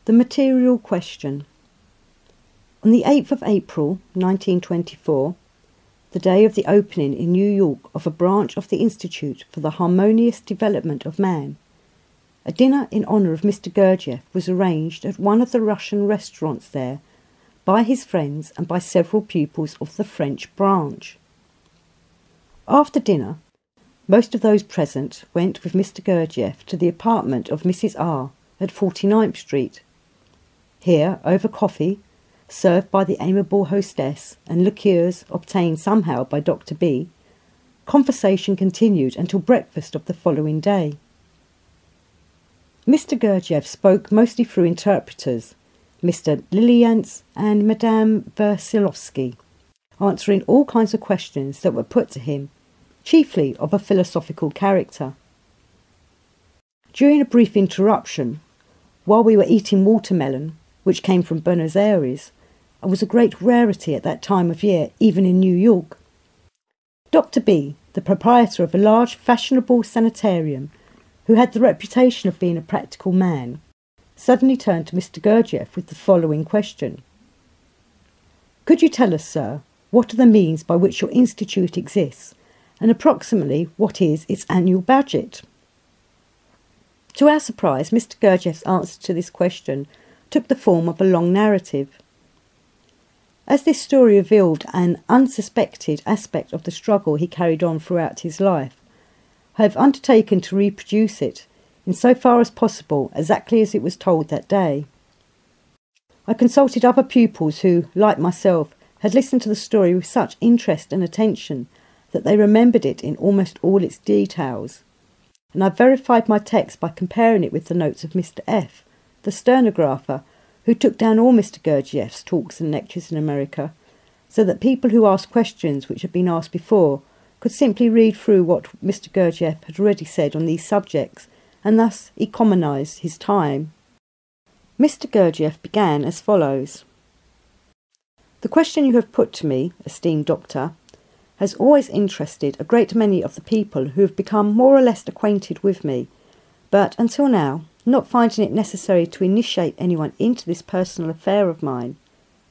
The material question. On the 8th of April 1924, the day of the opening in New York of a branch of the Institute for the Harmonious Development of Man, a dinner in honour of Mr. Gurdjieff was arranged at one of the Russian restaurants there by his friends and by several pupils of the French branch. After dinner, most of those present went with Mr. Gurdjieff to the apartment of Mrs. R. at 49th Street. Here, over coffee, served by the amiable hostess, and liqueurs obtained somehow by Dr. B, conversation continued until breakfast of the following day. Mr. Gurdjieff spoke mostly through interpreters, Mr. Lilians and Madame Versilovsky, answering all kinds of questions that were put to him, chiefly of a philosophical character. During a brief interruption, while we were eating watermelon, which came from Buenos Aires, and was a great rarity at that time of year, even in New York, Dr. B, the proprietor of a large fashionable sanitarium, who had the reputation of being a practical man, suddenly turned to Mr. Gurdjieff with the following question. "Could you tell us, sir, what are the means by which your institute exists, and approximately what is its annual budget?" To our surprise, Mr. Gurdjieff's answer to this question took the form of a long narrative. As this story revealed an unsuspected aspect of the struggle he carried on throughout his life, I have undertaken to reproduce it, in so far as possible, exactly as it was told that day. I consulted other pupils who, like myself, had listened to the story with such interest and attention that they remembered it in almost all its details, and I verified my text by comparing it with the notes of Mr. F., the stenographer, who took down all Mr. Gurdjieff's talks and lectures in America, so that people who asked questions which had been asked before could simply read through what Mr. Gurdjieff had already said on these subjects, and thus economise his time. Mr. Gurdjieff began as follows. "The question you have put to me, esteemed doctor, has always interested a great many of the people who have become more or less acquainted with me, but until now, not finding it necessary to initiate anyone into this personal affair of mine,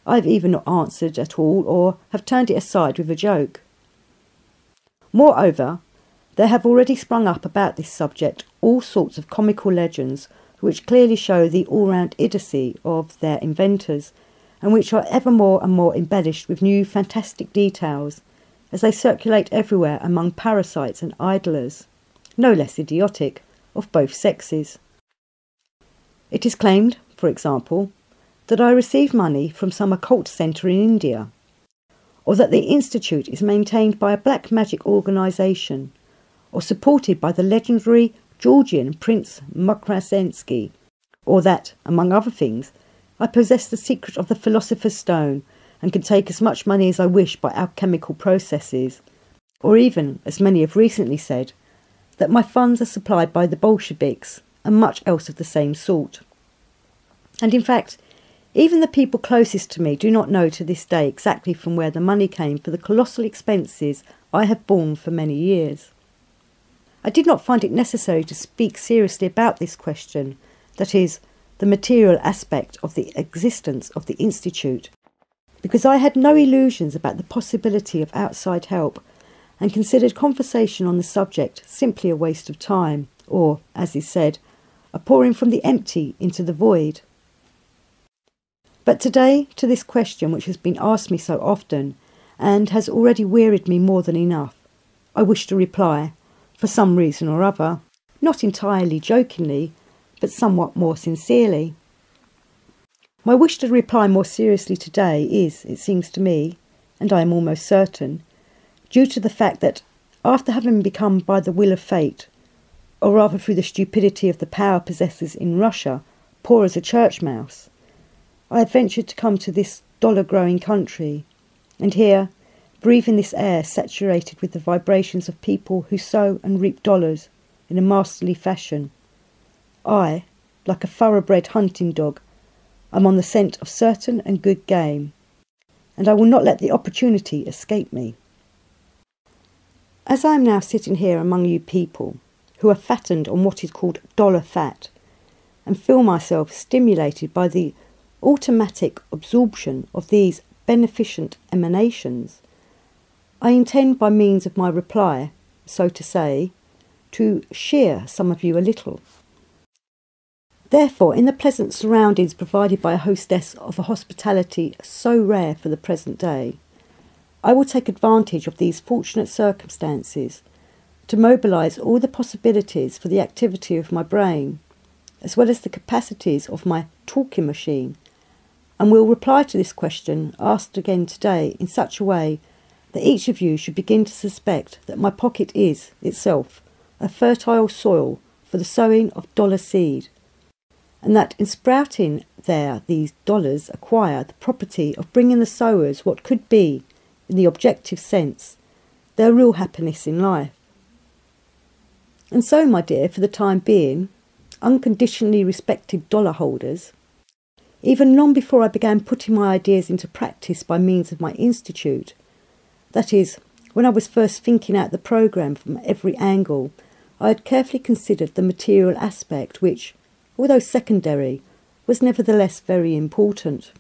I have either not answered at all or have turned it aside with a joke. Moreover, there have already sprung up about this subject all sorts of comical legends which clearly show the all-round idiocy of their inventors, and which are ever more and more embellished with new fantastic details, as they circulate everywhere among parasites and idlers, no less idiotic, of both sexes. It is claimed, for example, that I receive money from some occult centre in India, or that the Institute is maintained by a black magic organisation, or supported by the legendary Georgian Prince Mokrazensky, or that, among other things, I possess the secret of the Philosopher's Stone and can take as much money as I wish by alchemical processes, or even, as many have recently said, that my funds are supplied by the Bolsheviks, and much else of the same sort. And in fact, even the people closest to me do not know to this day exactly from where the money came for the colossal expenses I have borne for many years. I did not find it necessary to speak seriously about this question, that is, the material aspect of the existence of the Institute, because I had no illusions about the possibility of outside help, and considered conversation on the subject simply a waste of time, or, as is said, a pouring from the empty into the void. But today, to this question which has been asked me so often, and has already wearied me more than enough, I wish to reply, for some reason or other, not entirely jokingly, but somewhat more sincerely. My wish to reply more seriously today is, it seems to me, and I am almost certain, due to the fact that, after having become by the will of fate, or rather through the stupidity of the power possessors in Russia, poor as a church mouse, I have ventured to come to this dollar-growing country, and here, breathing this air saturated with the vibrations of people who sow and reap dollars in a masterly fashion, I, like a thoroughbred hunting dog, am on the scent of certain and good game, and I will not let the opportunity escape me. As I am now sitting here among you people, who are fattened on what is called dollar fat, and feel myself stimulated by the automatic absorption of these beneficent emanations, I intend by means of my reply, so to say, to shear some of you a little. Therefore, in the pleasant surroundings provided by a hostess of a hospitality so rare for the present day, I will take advantage of these fortunate circumstances to mobilise all the possibilities for the activity of my brain, as well as the capacities of my talking machine, and will reply to this question asked again today in such a way that each of you should begin to suspect that my pocket is, itself, a fertile soil for the sowing of dollar seed, and that in sprouting there these dollars acquire the property of bringing the sowers what could be, in the objective sense, their real happiness in life. And so, my dear, for the time being, unconditionally respected dollar holders, even long before I began putting my ideas into practice by means of my institute, that is, when I was first thinking out the programme from every angle, I had carefully considered the material aspect which, although secondary, was nevertheless very important.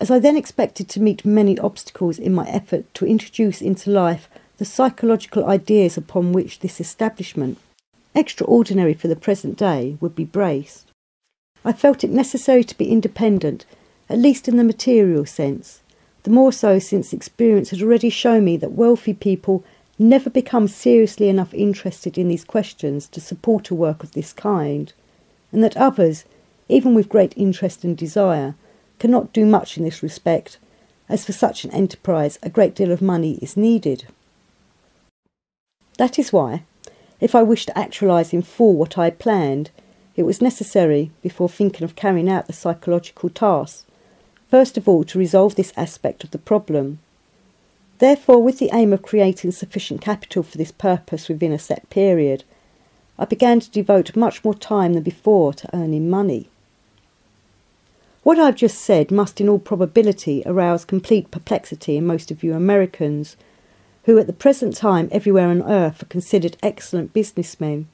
As I then expected to meet many obstacles in my effort to introduce into life the psychological ideas upon which this establishment, extraordinary for the present day, would be based, I felt it necessary to be independent, at least in the material sense, the more so since experience had already shown me that wealthy people never become seriously enough interested in these questions to support a work of this kind, and that others, even with great interest and desire, cannot do much in this respect, as for such an enterprise a great deal of money is needed. That is why, if I wished to actualise in full what I had planned, it was necessary, before thinking of carrying out the psychological task, first of all to resolve this aspect of the problem. Therefore, with the aim of creating sufficient capital for this purpose within a set period, I began to devote much more time than before to earning money. What I have just said must in all probability arouse complete perplexity in most of you Americans, who at the present time everywhere on earth are considered excellent businessmen.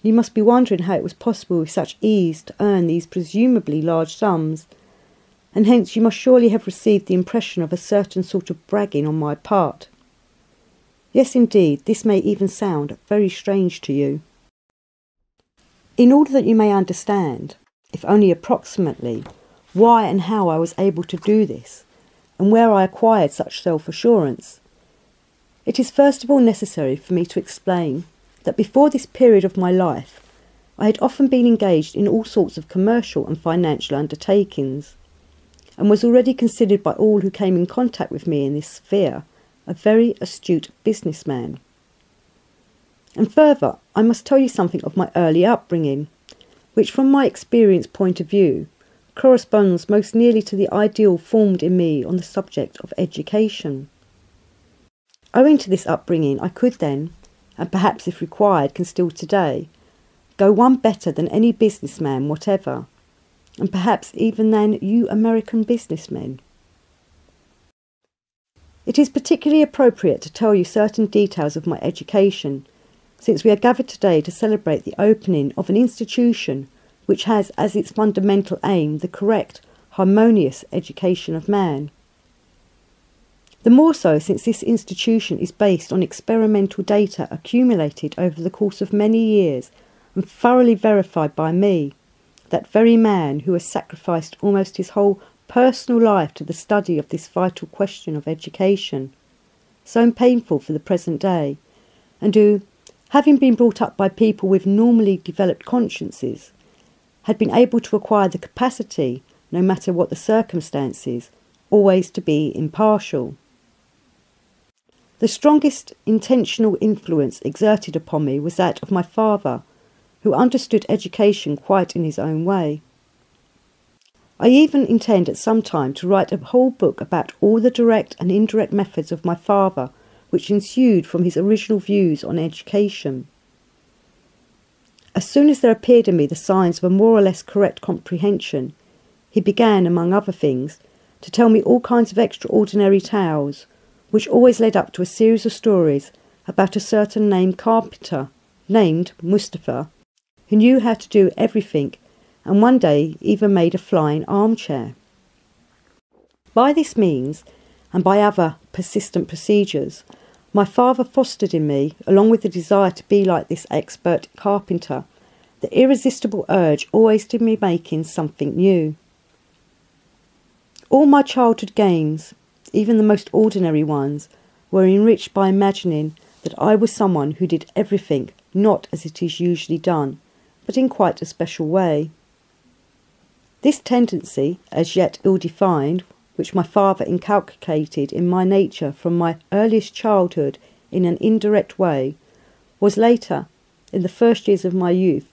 You must be wondering how it was possible with such ease to earn these presumably large sums, and hence you must surely have received the impression of a certain sort of bragging on my part. Yes, indeed, this may even sound very strange to you. In order that you may understand, if only approximately, why and how I was able to do this, and where I acquired such self-assurance, it is first of all necessary for me to explain that before this period of my life, I had often been engaged in all sorts of commercial and financial undertakings, and was already considered by all who came in contact with me in this sphere a very astute businessman. And further, I must tell you something of my early upbringing, which from my experience point of view corresponds most nearly to the ideal formed in me on the subject of education. Owing to this upbringing, I could then, and perhaps if required can still today, go one better than any businessman whatever, and perhaps even than you American businessmen. It is particularly appropriate to tell you certain details of my education, since we are gathered today to celebrate the opening of an institution which has as its fundamental aim the correct, harmonious education of man. The more so since this institution is based on experimental data accumulated over the course of many years and thoroughly verified by me, that very man who has sacrificed almost his whole personal life to the study of this vital question of education, so painful for the present day, and who, having been brought up by people with normally developed consciences, had been able to acquire the capacity, no matter what the circumstances, always to be impartial. The strongest intentional influence exerted upon me was that of my father, who understood education quite in his own way. I even intend at some time to write a whole book about all the direct and indirect methods of my father which ensued from his original views on education. As soon as there appeared in me the signs of a more or less correct comprehension, he began, among other things, to tell me all kinds of extraordinary tales, which always led up to a series of stories about a certain named carpenter, named Mustafa, who knew how to do everything and one day even made a flying armchair. By this means, and by other persistent procedures, my father fostered in me, along with the desire to be like this expert carpenter, the irresistible urge always to be making something new. All my childhood games, even the most ordinary ones, were enriched by imagining that I was someone who did everything not as it is usually done, but in quite a special way. This tendency, as yet ill-defined, which my father inculcated in my nature from my earliest childhood in an indirect way, was later, in the first years of my youth,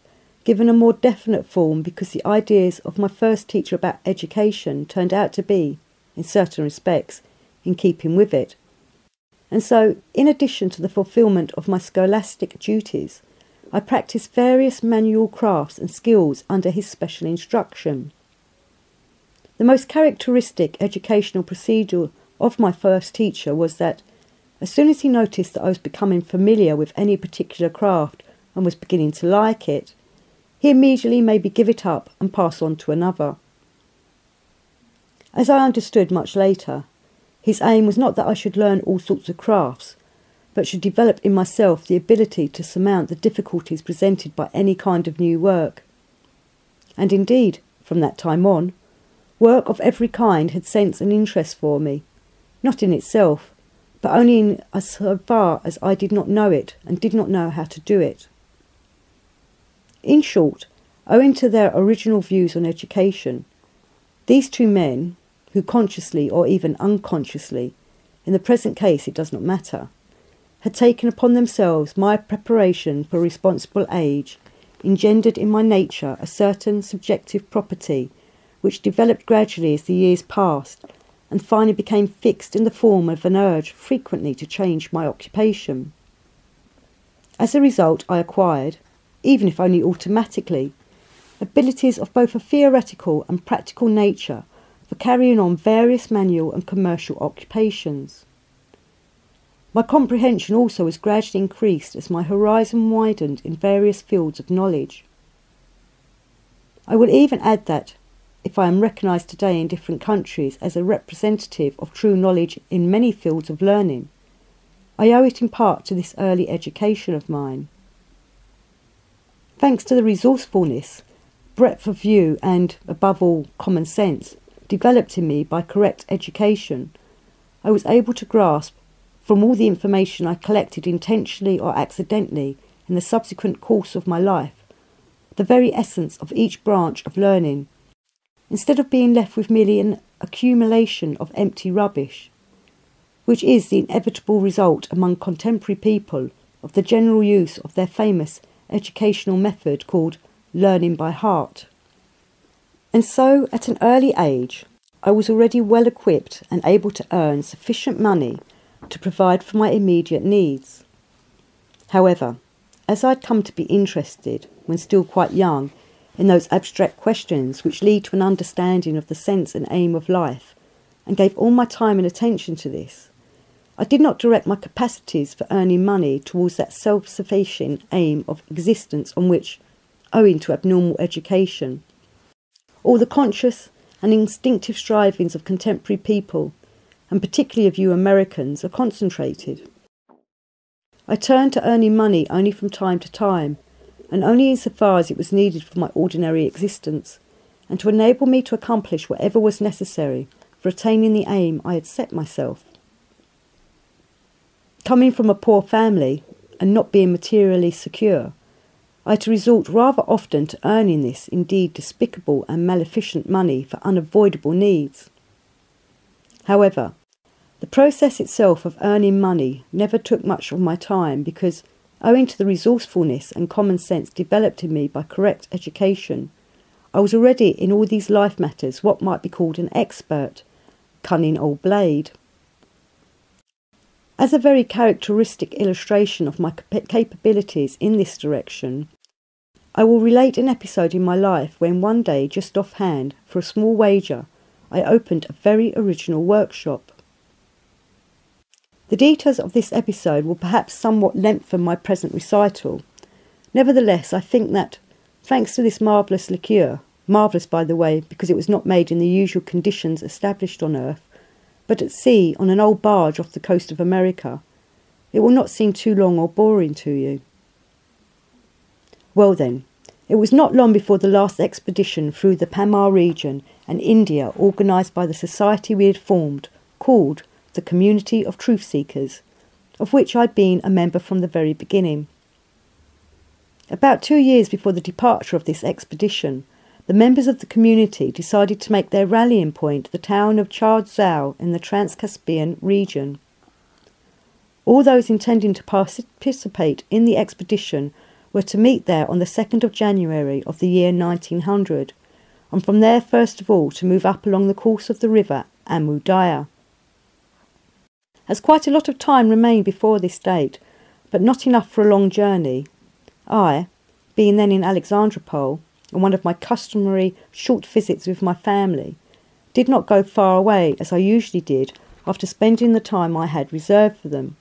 given a more definite form because the ideas of my first teacher about education turned out to be, in certain respects, in keeping with it. And so, in addition to the fulfilment of my scholastic duties, I practiced various manual crafts and skills under his special instruction. The most characteristic educational procedure of my first teacher was that, as soon as he noticed that I was becoming familiar with any particular craft and was beginning to like it, he immediately made me give it up and pass on to another. As I understood much later, his aim was not that I should learn all sorts of crafts, but should develop in myself the ability to surmount the difficulties presented by any kind of new work. And indeed, from that time on, work of every kind had sense and interest for me, not in itself, but only in as far as I did not know it and did not know how to do it. In short, owing to their original views on education, these two men, who consciously or even unconsciously, in the present case it does not matter, had taken upon themselves my preparation for responsible age, engendered in my nature a certain subjective property which developed gradually as the years passed, and finally became fixed in the form of an urge frequently to change my occupation. As a result, I acquired, even if only automatically, abilities of both a theoretical and practical nature for carrying on various manual and commercial occupations. My comprehension also was gradually increased as my horizon widened in various fields of knowledge. I will even add that, if I am recognised today in different countries as a representative of true knowledge in many fields of learning, I owe it in part to this early education of mine. Thanks to the resourcefulness, breadth of view and, above all, common sense, developed in me by correct education, I was able to grasp, from all the information I collected intentionally or accidentally in the subsequent course of my life, the very essence of each branch of learning, instead of being left with merely an accumulation of empty rubbish, which is the inevitable result among contemporary people of the general use of their famous educational method called learning by heart. And so, at an early age, I was already well equipped and able to earn sufficient money to provide for my immediate needs. However, as I'd come to be interested, when still quite young, in those abstract questions which lead to an understanding of the sense and aim of life, and gave all my time and attention to this, I did not direct my capacities for earning money towards that self-sufficing aim of existence on which, owing to abnormal education, all the conscious and instinctive strivings of contemporary people, and particularly of you Americans, are concentrated. I turned to earning money only from time to time, and only insofar as it was needed for my ordinary existence, and to enable me to accomplish whatever was necessary for attaining the aim I had set myself. Coming from a poor family, and not being materially secure, I had to resort rather often to earning this indeed despicable and maleficent money for unavoidable needs. However, the process itself of earning money never took much of my time because, owing to the resourcefulness and common sense developed in me by correct education, I was already in all these life matters what might be called an expert, cunning old blade. As a very characteristic illustration of my capabilities in this direction, I will relate an episode in my life when one day, just offhand, for a small wager, I opened a very original workshop. The details of this episode will perhaps somewhat lengthen my present recital. Nevertheless, I think that, Thanks to this marvellous liqueur, marvellous by the way because it was not made in the usual conditions established on earth, but at sea on an old barge off the coast of America, it will not seem too long or boring to you. Well then, it was not long before the last expedition through the Pamar region and India, organised by the society we had formed, called the Community of Truth Seekers, of which I'd been a member from the very beginning. About 2 years before the departure of this expedition, the members of the community decided to make their rallying point the town of Chardzau in the Trans-Caspian region. All those intending to participate in the expedition were to meet there on the 2nd of January of the year 1900, and from there first of all to move up along the course of the river Amu Darya. As quite a lot of time remained before this date, but not enough for a long journey, I, being then in Alexandropol, on one of my customary short visits with my family, did not go far away as I usually did after spending the time I had reserved for them,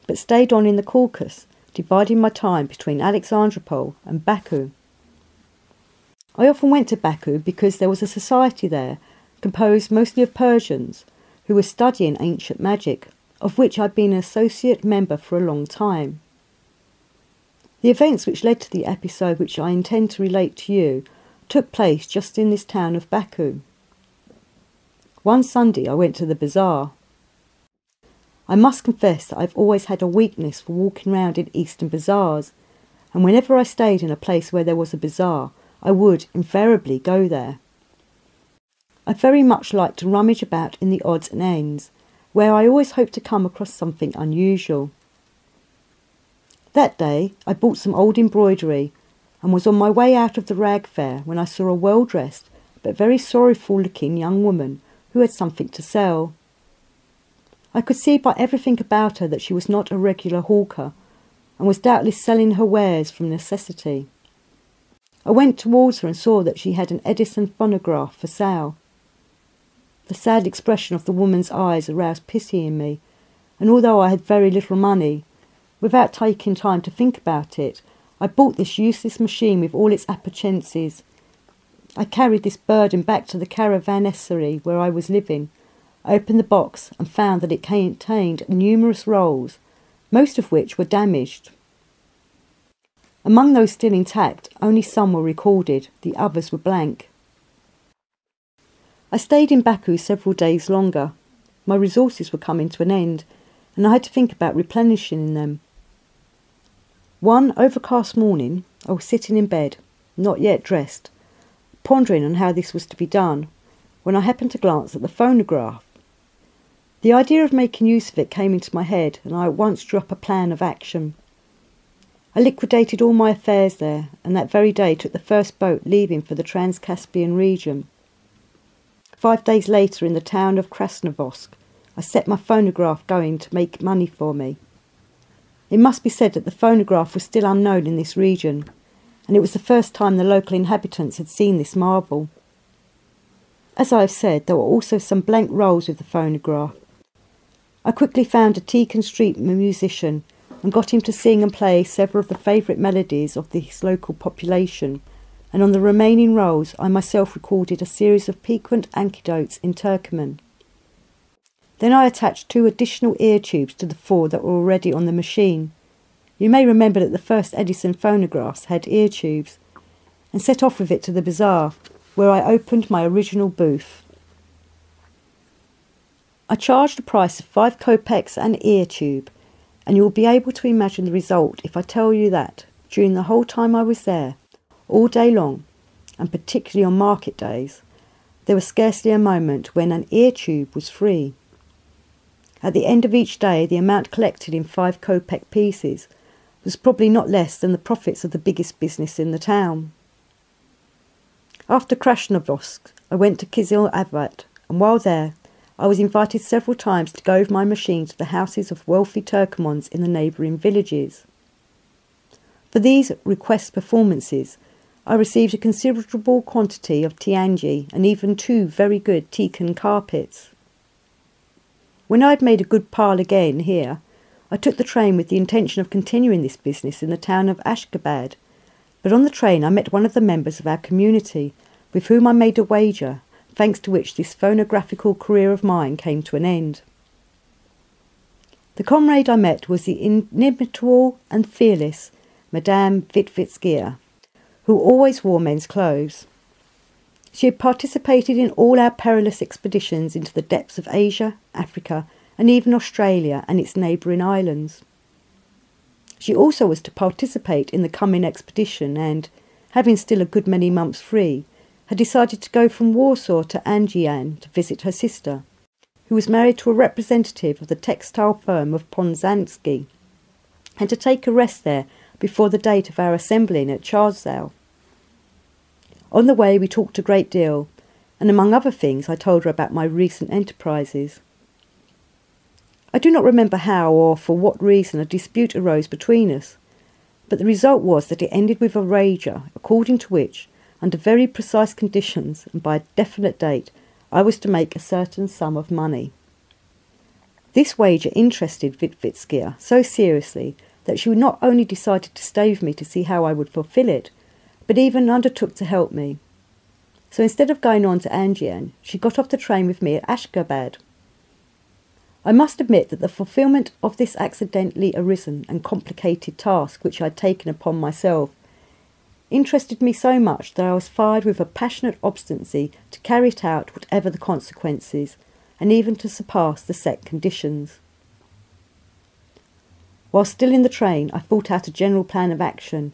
but stayed on in the Caucasus, dividing my time between Alexandropol and Baku. I often went to Baku because there was a society there, composed mostly of Persians, who were studying ancient magic, of which I'd been an associate member for a long time. The events which led to the episode which I intend to relate to you took place just in this town of Baku. One Sunday I went to the bazaar. I must confess that I've always had a weakness for walking round in Eastern bazaars, and whenever I stayed in a place where there was a bazaar, I would invariably go there. I very much like to rummage about in the odds and ends, where I always hope to come across something unusual. That day I bought some old embroidery and was on my way out of the rag fair when I saw a well-dressed but very sorrowful-looking young woman who had something to sell. I could see by everything about her that she was not a regular hawker and was doubtless selling her wares from necessity. I went towards her and saw that she had an Edison phonograph for sale. The sad expression of the woman's eyes aroused pity in me, and although I had very little money, without taking time to think about it, I bought this useless machine with all its appurtenances. I carried this burden back to the caravanserai where I was living, opened the box and found that it contained numerous rolls, most of which were damaged. Among those still intact, only some were recorded, the others were blank. I stayed in Baku several days longer. My resources were coming to an end, and I had to think about replenishing them. One overcast morning, I was sitting in bed, not yet dressed, pondering on how this was to be done, when I happened to glance at the phonograph. The idea of making use of it came into my head, and I at once drew up a plan of action. I liquidated all my affairs there, and that very day took the first boat leaving for the Trans-Caspian region. 5 days later, in the town of Krasnovodsk, I set my phonograph going to make money for me. It must be said that the phonograph was still unknown in this region, and it was the first time the local inhabitants had seen this marvel. As I have said, there were also some blank rolls with the phonograph. I quickly found a Tekan Street musician and got him to sing and play several of the favourite melodies of this local population, and on the remaining rolls I myself recorded a series of piquant anecdotes in Turcoman. Then I attached 2 additional ear tubes to the 4 that were already on the machine. You may remember that the first Edison phonographs had ear tubes, and set off with it to the bazaar, where I opened my original booth. I charged a price of 5 kopecks an ear tube, and you will be able to imagine the result if I tell you that, during the whole time I was there, all day long, and particularly on market days, there was scarcely a moment when an ear tube was free. At the end of each day, the amount collected in 5 kopeck pieces was probably not less than the profits of the biggest business in the town. After Krasnovodsk, I went to Kyzyl-Avat, and while there, I was invited several times to go with my machine to the houses of wealthy Turkomans in the neighbouring villages. For these request performances, I received a considerable quantity of tianji and even 2 very good Tekan carpets. When I had made a good pile again here, I took the train with the intention of continuing this business in the town of Ashgabat, But on the train I met one of the members of our community, with whom I made a wager, thanks to which this phonographical career of mine came to an end. The comrade I met was the inimitable and fearless Madame Wittwitzgia, who always wore men's clothes. She had participated in all our perilous expeditions into the depths of Asia, Africa, and even Australia and its neighbouring islands. She also was to participate in the coming expedition and, having still a good many months free, had decided to go from Warsaw to Anjian to visit her sister, who was married to a representative of the textile firm of Ponzanski, and to take a rest there before the date of our assembling at Charsdale. On the way we talked a great deal, and among other things I told her about my recent enterprises. I do not remember how or for what reason a dispute arose between us, but the result was that it ended with a wager, according to which, under very precise conditions and by a definite date, I was to make a certain sum of money. This wager interested Wittwitzgia so seriously that she not only decided to stay with me to see how I would fulfil it, but even undertook to help me. So instead of going on to Anjian, she got off the train with me at Ashgabat. I must admit that the fulfilment of this accidentally arisen and complicated task which I had taken upon myself interested me so much that I was fired with a passionate obstinacy to carry it out whatever the consequences, and even to surpass the set conditions. While still in the train, I thought out a general plan of action,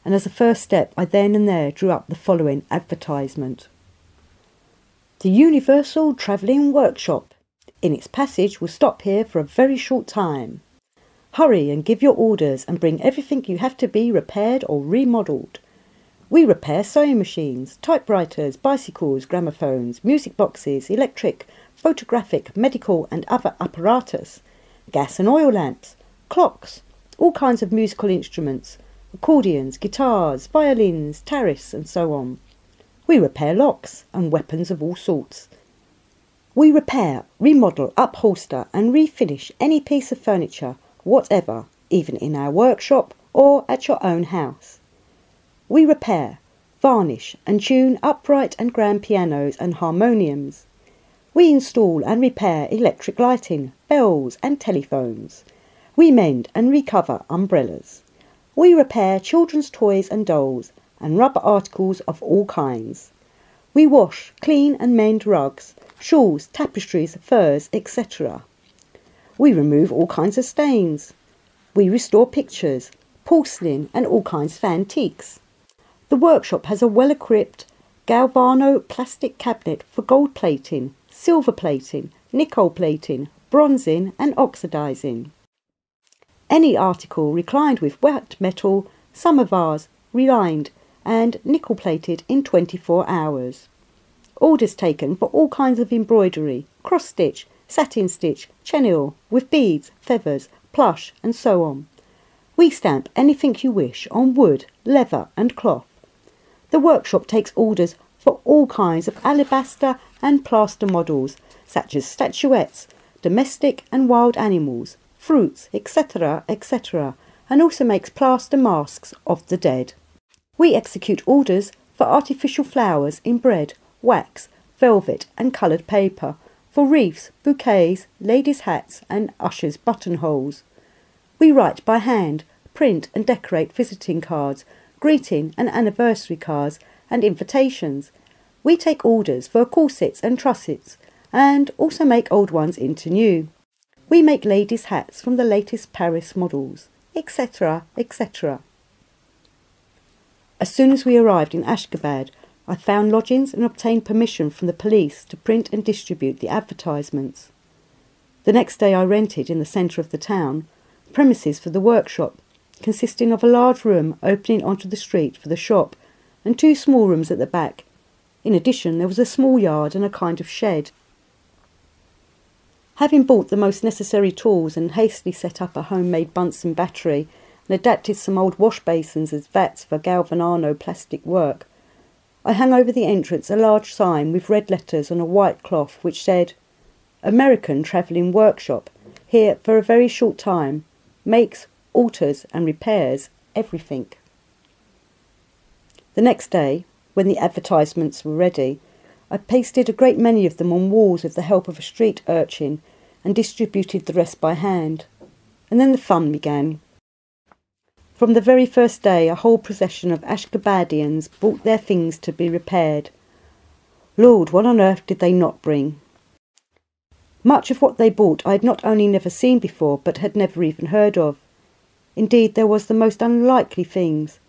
and as a first step I then and there drew up the following advertisement. The Universal Travelling Workshop. In its passage will stop here for a very short time. Hurry and give your orders and bring everything you have to be repaired or remodelled. We repair sewing machines, typewriters, bicycles, gramophones, music boxes, electric, photographic, medical and other apparatus, gas and oil lamps, clocks, all kinds of musical instruments, accordions, guitars, violins, tariffs and so on. We repair locks and weapons of all sorts. We repair, remodel, upholster and refinish any piece of furniture, whatever, even in our workshop or at your own house. We repair, varnish and tune upright and grand pianos and harmoniums. We install and repair electric lighting, bells and telephones. We mend and recover umbrellas. We repair children's toys and dolls and rubber articles of all kinds. We wash, clean and mend rugs, shawls, tapestries, furs, etc. We remove all kinds of stains. We restore pictures, porcelain and all kinds of antiques. The workshop has a well-equipped galvano plastic cabinet for gold plating, silver plating, nickel plating, bronzing and oxidizing. Any article reclined with wet metal, samovars, relined and nickel plated in 24 hours. Orders taken for all kinds of embroidery, cross-stitch, satin stitch, chenille, with beads, feathers, plush and so on. We stamp anything you wish on wood, leather and cloth. The workshop takes orders for all kinds of alabaster and plaster models, such as statuettes, domestic and wild animals, fruits, etc., etc., and also makes plaster masks of the dead. We execute orders for artificial flowers in bread, wax, velvet and coloured paper, for wreaths, bouquets, ladies' hats and ushers' buttonholes. We write by hand, print and decorate visiting cards, greeting and anniversary cards and invitations. We take orders for corsets and trussets and also make old ones into new. We make ladies' hats from the latest Paris models, etc., etc. As soon as we arrived in Ashgabat, I found lodgings and obtained permission from the police to print and distribute the advertisements. The next day I rented, in the centre of the town, premises for the workshop, consisting of a large room opening onto the street for the shop and 2 small rooms at the back. In addition, there was a small yard and a kind of shed. Having bought the most necessary tools and hastily set up a homemade Bunsen battery and adapted some old wash basins as vats for galvanano plastic work, I hung over the entrance a large sign with red letters on a white cloth which said, "American Travelling Workshop, here for a very short time, makes, alters and repairs everything." The next day, when the advertisements were ready, I pasted a great many of them on walls with the help of a street urchin and distributed the rest by hand. And then the fun began. From the very first day, a whole procession of Ashgabadians brought their things to be repaired. Lord, what on earth did they not bring? Much of what they bought I had not only never seen before, but had never even heard of. Indeed, there was the most unlikely things,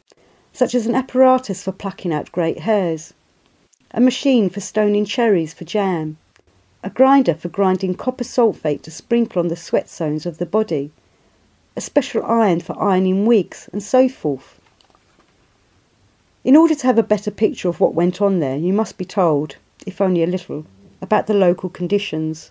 such as an apparatus for plucking out great hairs, a machine for stoning cherries for jam, a grinder for grinding copper sulphate to sprinkle on the sweat zones of the body, a special iron for ironing wigs, and so forth. In order to have a better picture of what went on there, you must be told, if only a little, about the local conditions.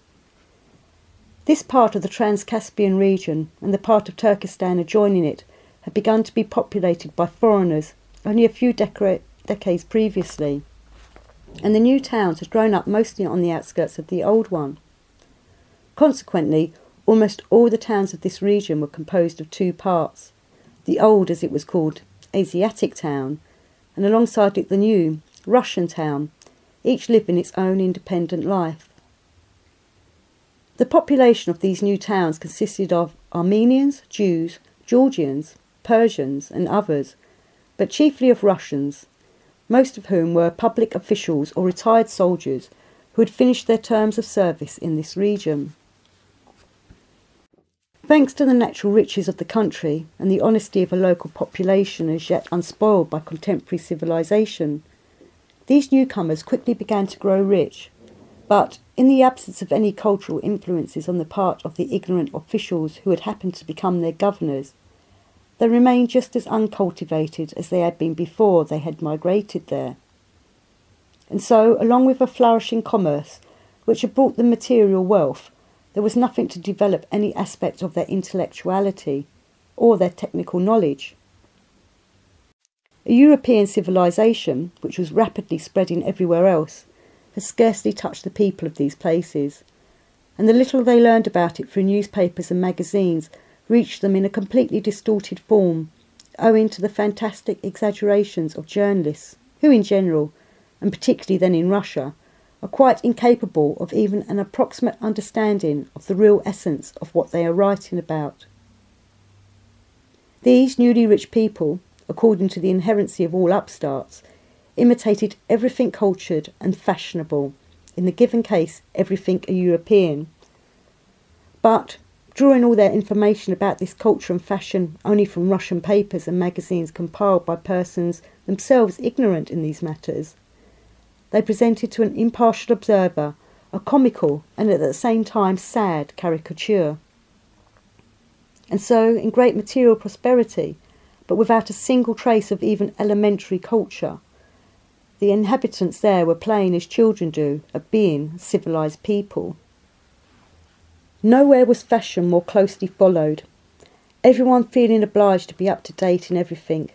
This part of the Trans-Caspian region and the part of Turkestan adjoining it had begun to be populated by foreigners only a few decades previously, and the new towns had grown up mostly on the outskirts of the old one. Consequently, almost all the towns of this region were composed of two parts, the old, as it was called, Asiatic town, and alongside it the new, Russian town, each living its own independent life. The population of these new towns consisted of Armenians, Jews, Georgians, Persians and others, but chiefly of Russians, most of whom were public officials or retired soldiers who had finished their terms of service in this region. Thanks to the natural riches of the country and the honesty of a local population as yet unspoiled by contemporary civilization, these newcomers quickly began to grow rich, but in the absence of any cultural influences on the part of the ignorant officials who had happened to become their governors, they remained just as uncultivated as they had been before they had migrated there. And so, along with a flourishing commerce, which had brought them material wealth, there was nothing to develop any aspect of their intellectuality or their technical knowledge. A European civilization, which was rapidly spreading everywhere else, had scarcely touched the people of these places, and the little they learned about it through newspapers and magazines reached them in a completely distorted form, owing to the fantastic exaggerations of journalists, who in general, and particularly then in Russia, are quite incapable of even an approximate understanding of the real essence of what they are writing about. These newly rich people, according to the inherency of all upstarts, imitated everything cultured and fashionable, in the given case everything a European. But, drawing all their information about this culture and fashion only from Russian papers and magazines compiled by persons themselves ignorant in these matters, they presented to an impartial observer a comical and at the same time sad caricature. And so, in great material prosperity, but without a single trace of even elementary culture, the inhabitants there were playing as children do at being civilised people. Nowhere was fashion more closely followed, everyone feeling obliged to be up to date in everything.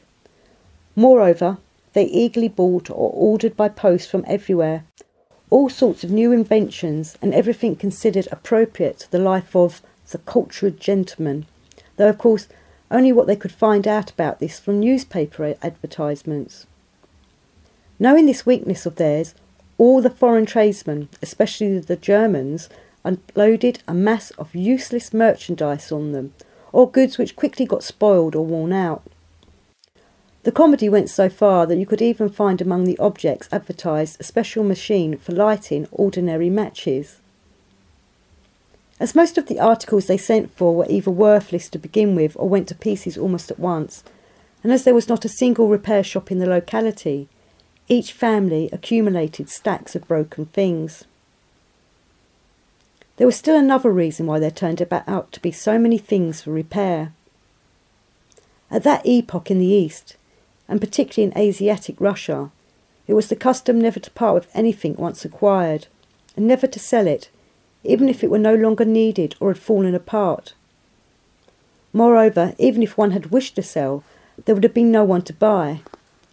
Moreover, they eagerly bought or ordered by post from everywhere all sorts of new inventions and everything considered appropriate to the life of the cultured gentleman, though of course only what they could find out about this from newspaper advertisements. Knowing this weakness of theirs, all the foreign tradesmen, especially the Germans, unloaded a mass of useless merchandise on them, or goods which quickly got spoiled or worn out. The comedy went so far that you could even find among the objects advertised a special machine for lighting ordinary matches. As most of the articles they sent for were either worthless to begin with or went to pieces almost at once, and as there was not a single repair shop in the locality, each family accumulated stacks of broken things. There was still another reason why there turned out to be so many things for repair. At that epoch in the East, and particularly in Asiatic Russia, it was the custom never to part with anything once acquired, and never to sell it, even if it were no longer needed or had fallen apart. Moreover, even if one had wished to sell, there would have been no one to buy,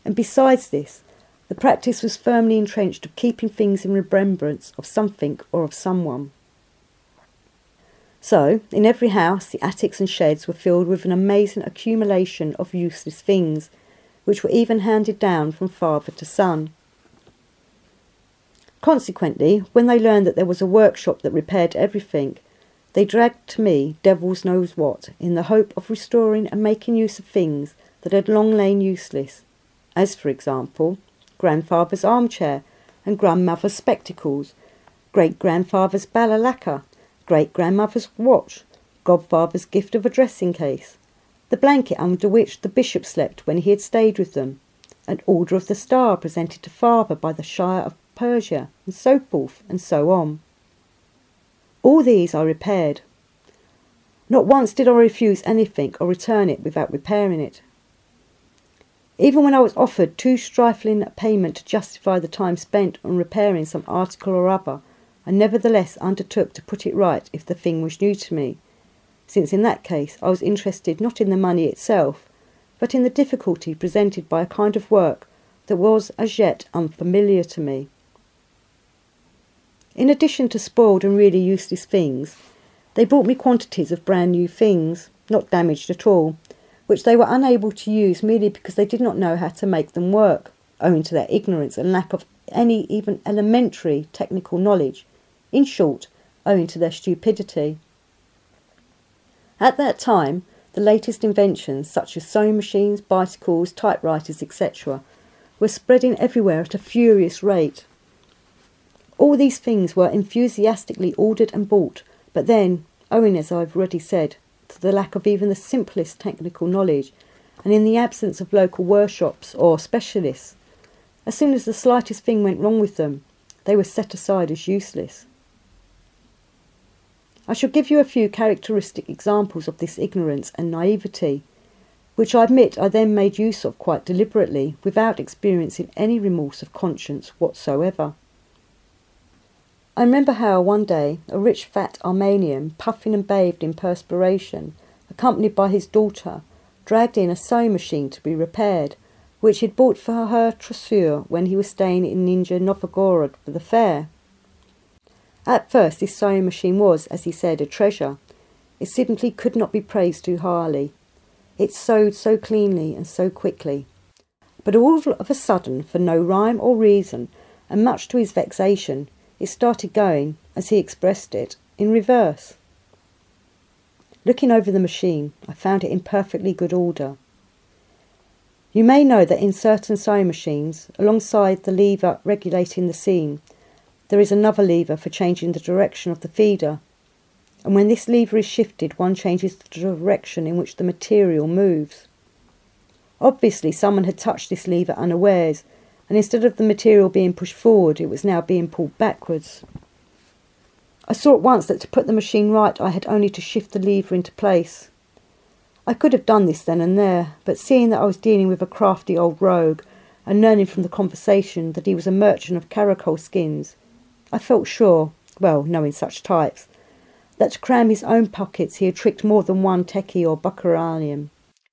and besides this, the practice was firmly entrenched of keeping things in remembrance of something or of someone. So, in every house, the attics and sheds were filled with an amazing accumulation of useless things, which were even handed down from father to son. Consequently, when they learned that there was a workshop that repaired everything, they dragged to me devils knows what, in the hope of restoring and making use of things that had long lain useless, as, for example, grandfather's armchair and grandmother's spectacles, great-grandfather's balalaka, great-grandmother's watch, godfather's gift of a dressing case, the blanket under which the bishop slept when he had stayed with them, an order of the star presented to father by the Shire of Persia, and so forth and so on. All these I repaired. Not once did I refuse anything or return it without repairing it. Even when I was offered too trifling a payment to justify the time spent on repairing some article or other, I nevertheless undertook to put it right if the thing was new to me, since in that case I was interested not in the money itself, but in the difficulty presented by a kind of work that was as yet unfamiliar to me. In addition to spoiled and really useless things, they brought me quantities of brand new things, not damaged at all, which they were unable to use merely because they did not know how to make them work, owing to their ignorance and lack of any even elementary technical knowledge, in short, owing to their stupidity. At that time, the latest inventions, such as sewing machines, bicycles, typewriters, etc., were spreading everywhere at a furious rate. All these things were enthusiastically ordered and bought, but then, owing, as I've already said, to the lack of even the simplest technical knowledge, and in the absence of local workshops or specialists, as soon as the slightest thing went wrong with them, they were set aside as useless. I shall give you a few characteristic examples of this ignorance and naivety, which I admit I then made use of quite deliberately, without experiencing any remorse of conscience whatsoever. I remember how one day a rich fat Armenian, puffing and bathed in perspiration, accompanied by his daughter, dragged in a sewing machine to be repaired, which he had bought for her trousseau when he was staying in Nizhny Novgorod for the fair. At first this sewing machine was, as he said, a treasure. It simply could not be praised too highly. It sewed so cleanly and so quickly. But all of a sudden, for no rhyme or reason, and much to his vexation, it started going, as he expressed it, in reverse. Looking over the machine, I found it in perfectly good order. You may know that in certain sewing machines, alongside the lever regulating the seam, there is another lever for changing the direction of the feeder, and when this lever is shifted, one changes the direction in which the material moves. Obviously, someone had touched this lever unawares, and instead of the material being pushed forward, it was now being pulled backwards. I saw at once that to put the machine right, I had only to shift the lever into place. I could have done this then and there, but seeing that I was dealing with a crafty old rogue, and learning from the conversation that he was a merchant of caracole skins, I felt sure, well, knowing such types, that to cram his own pockets he had tricked more than one techie or buccaranian,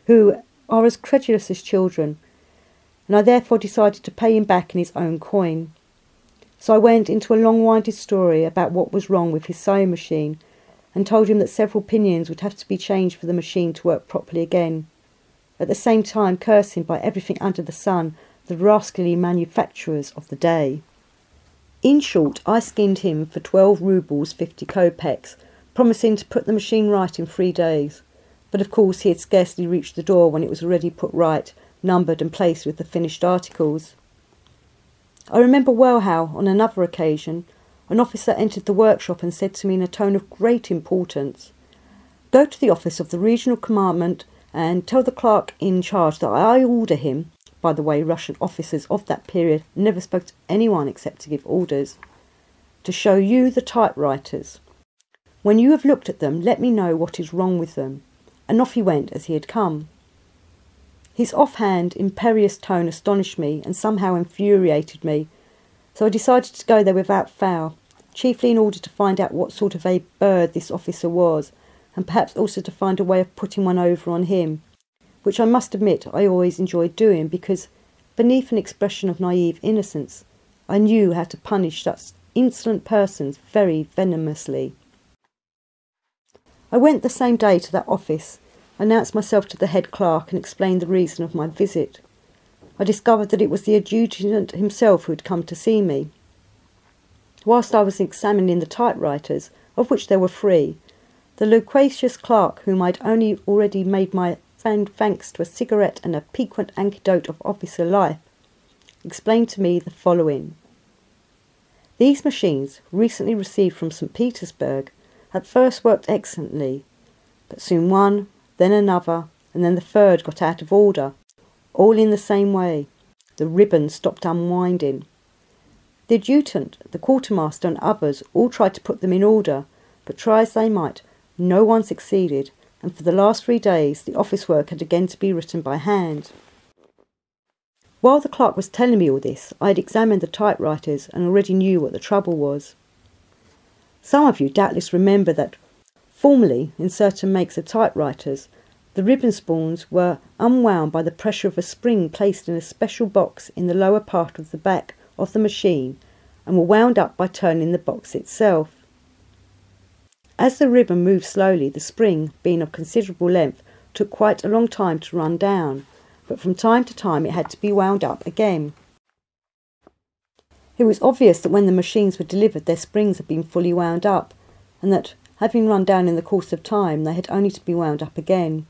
who are as credulous as children, and I therefore decided to pay him back in his own coin. So I went into a long-winded story about what was wrong with his sewing machine, and told him that several pinions would have to be changed for the machine to work properly again, at the same time cursing by everything under the sun the rascally manufacturers of the day. In short, I skinned him for 12 roubles 50 kopecks, promising to put the machine right in 3 days. But of course he had scarcely reached the door when it was already put right, numbered and placed with the finished articles. I remember well how, on another occasion, an officer entered the workshop and said to me in a tone of great importance, "Go to the office of the regional commandant and tell the clerk in charge that I order him," by the way, Russian officers of that period never spoke to anyone except to give orders, "to show you the typewriters. When you have looked at them, let me know what is wrong with them." And off he went as he had come. His offhand, imperious tone astonished me and somehow infuriated me, so I decided to go there without fail, chiefly in order to find out what sort of a bird this officer was, and perhaps also to find a way of putting one over on him, which I must admit I always enjoyed doing because, beneath an expression of naive innocence, I knew how to punish such insolent persons very venomously. I went the same day to that office, announced myself to the head clerk and explained the reason of my visit. I discovered that it was the adjutant himself who had come to see me. Whilst I was examining the typewriters, of which there were 3, the loquacious clerk, whom I'd only already made my thanks to a cigarette and a piquant anecdote of officer life, explained to me the following. These machines, recently received from St. Petersburg, at first worked excellently, but soon one, then another, and then the third got out of order, all in the same way. The ribbon stopped unwinding. The adjutant, the quartermaster and others all tried to put them in order, but try as they might, no one succeeded, and for the last 3 days the office work had again to be written by hand. While the clerk was telling me all this, I had examined the typewriters and already knew what the trouble was. Some of you doubtless remember that, formerly, in certain makes of typewriters, the ribbon spools were unwound by the pressure of a spring placed in a special box in the lower part of the back of the machine and were wound up by turning the box itself. As the ribbon moved slowly, the spring, being of considerable length, took quite a long time to run down, but from time to time it had to be wound up again. It was obvious that when the machines were delivered their springs had been fully wound up, and that, having run down in the course of time, they had only to be wound up again.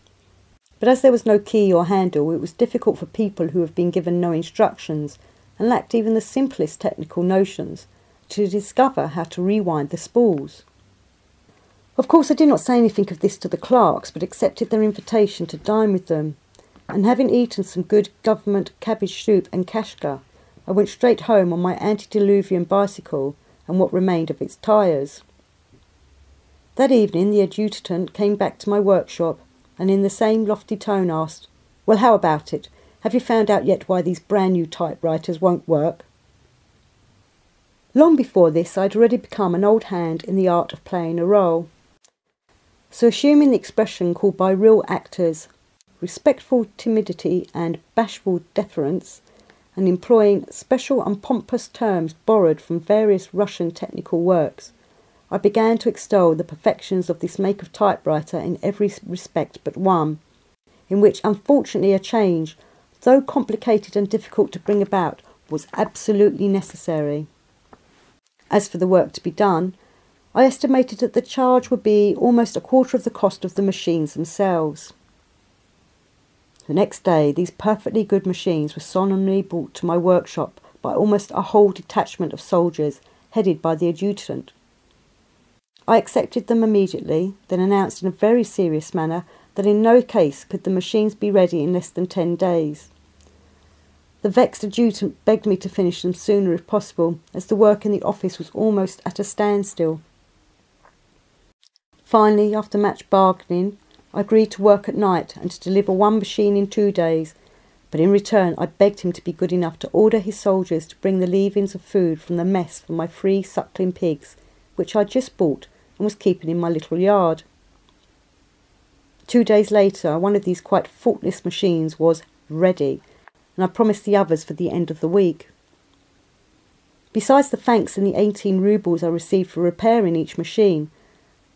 But as there was no key or handle, it was difficult for people who have been given no instructions, and lacked even the simplest technical notions, to discover how to rewind the spools. Of course I did not say anything of this to the clerks, but accepted their invitation to dine with them, and having eaten some good government cabbage soup and kashka, I went straight home on my antediluvian bicycle and what remained of its tyres. That evening the adjutant came back to my workshop and in the same lofty tone asked, "Well, how about it? Have you found out yet why these brand new typewriters won't work?" Long before this I had already become an old hand in the art of playing a role. So assuming the expression called by real actors respectful timidity and bashful deference, and employing special and pompous terms borrowed from various Russian technical works, I began to extol the perfections of this make of typewriter in every respect but one, in which unfortunately a change, though complicated and difficult to bring about, was absolutely necessary. As for the work to be done, I estimated that the charge would be almost a quarter of the cost of the machines themselves. The next day these perfectly good machines were solemnly brought to my workshop by almost a whole detachment of soldiers, headed by the adjutant. I accepted them immediately, then announced in a very serious manner that in no case could the machines be ready in less than 10 days. The vexed adjutant begged me to finish them sooner if possible, as the work in the office was almost at a standstill. Finally, after much bargaining, I agreed to work at night and to deliver one machine in 2 days, but in return I begged him to be good enough to order his soldiers to bring the leavings of food from the mess for my 3 suckling pigs, which I had just bought and was keeping in my little yard. 2 days later, one of these quite faultless machines was ready, and I promised the others for the end of the week. Besides the thanks and the 18 roubles I received for repairing each machine,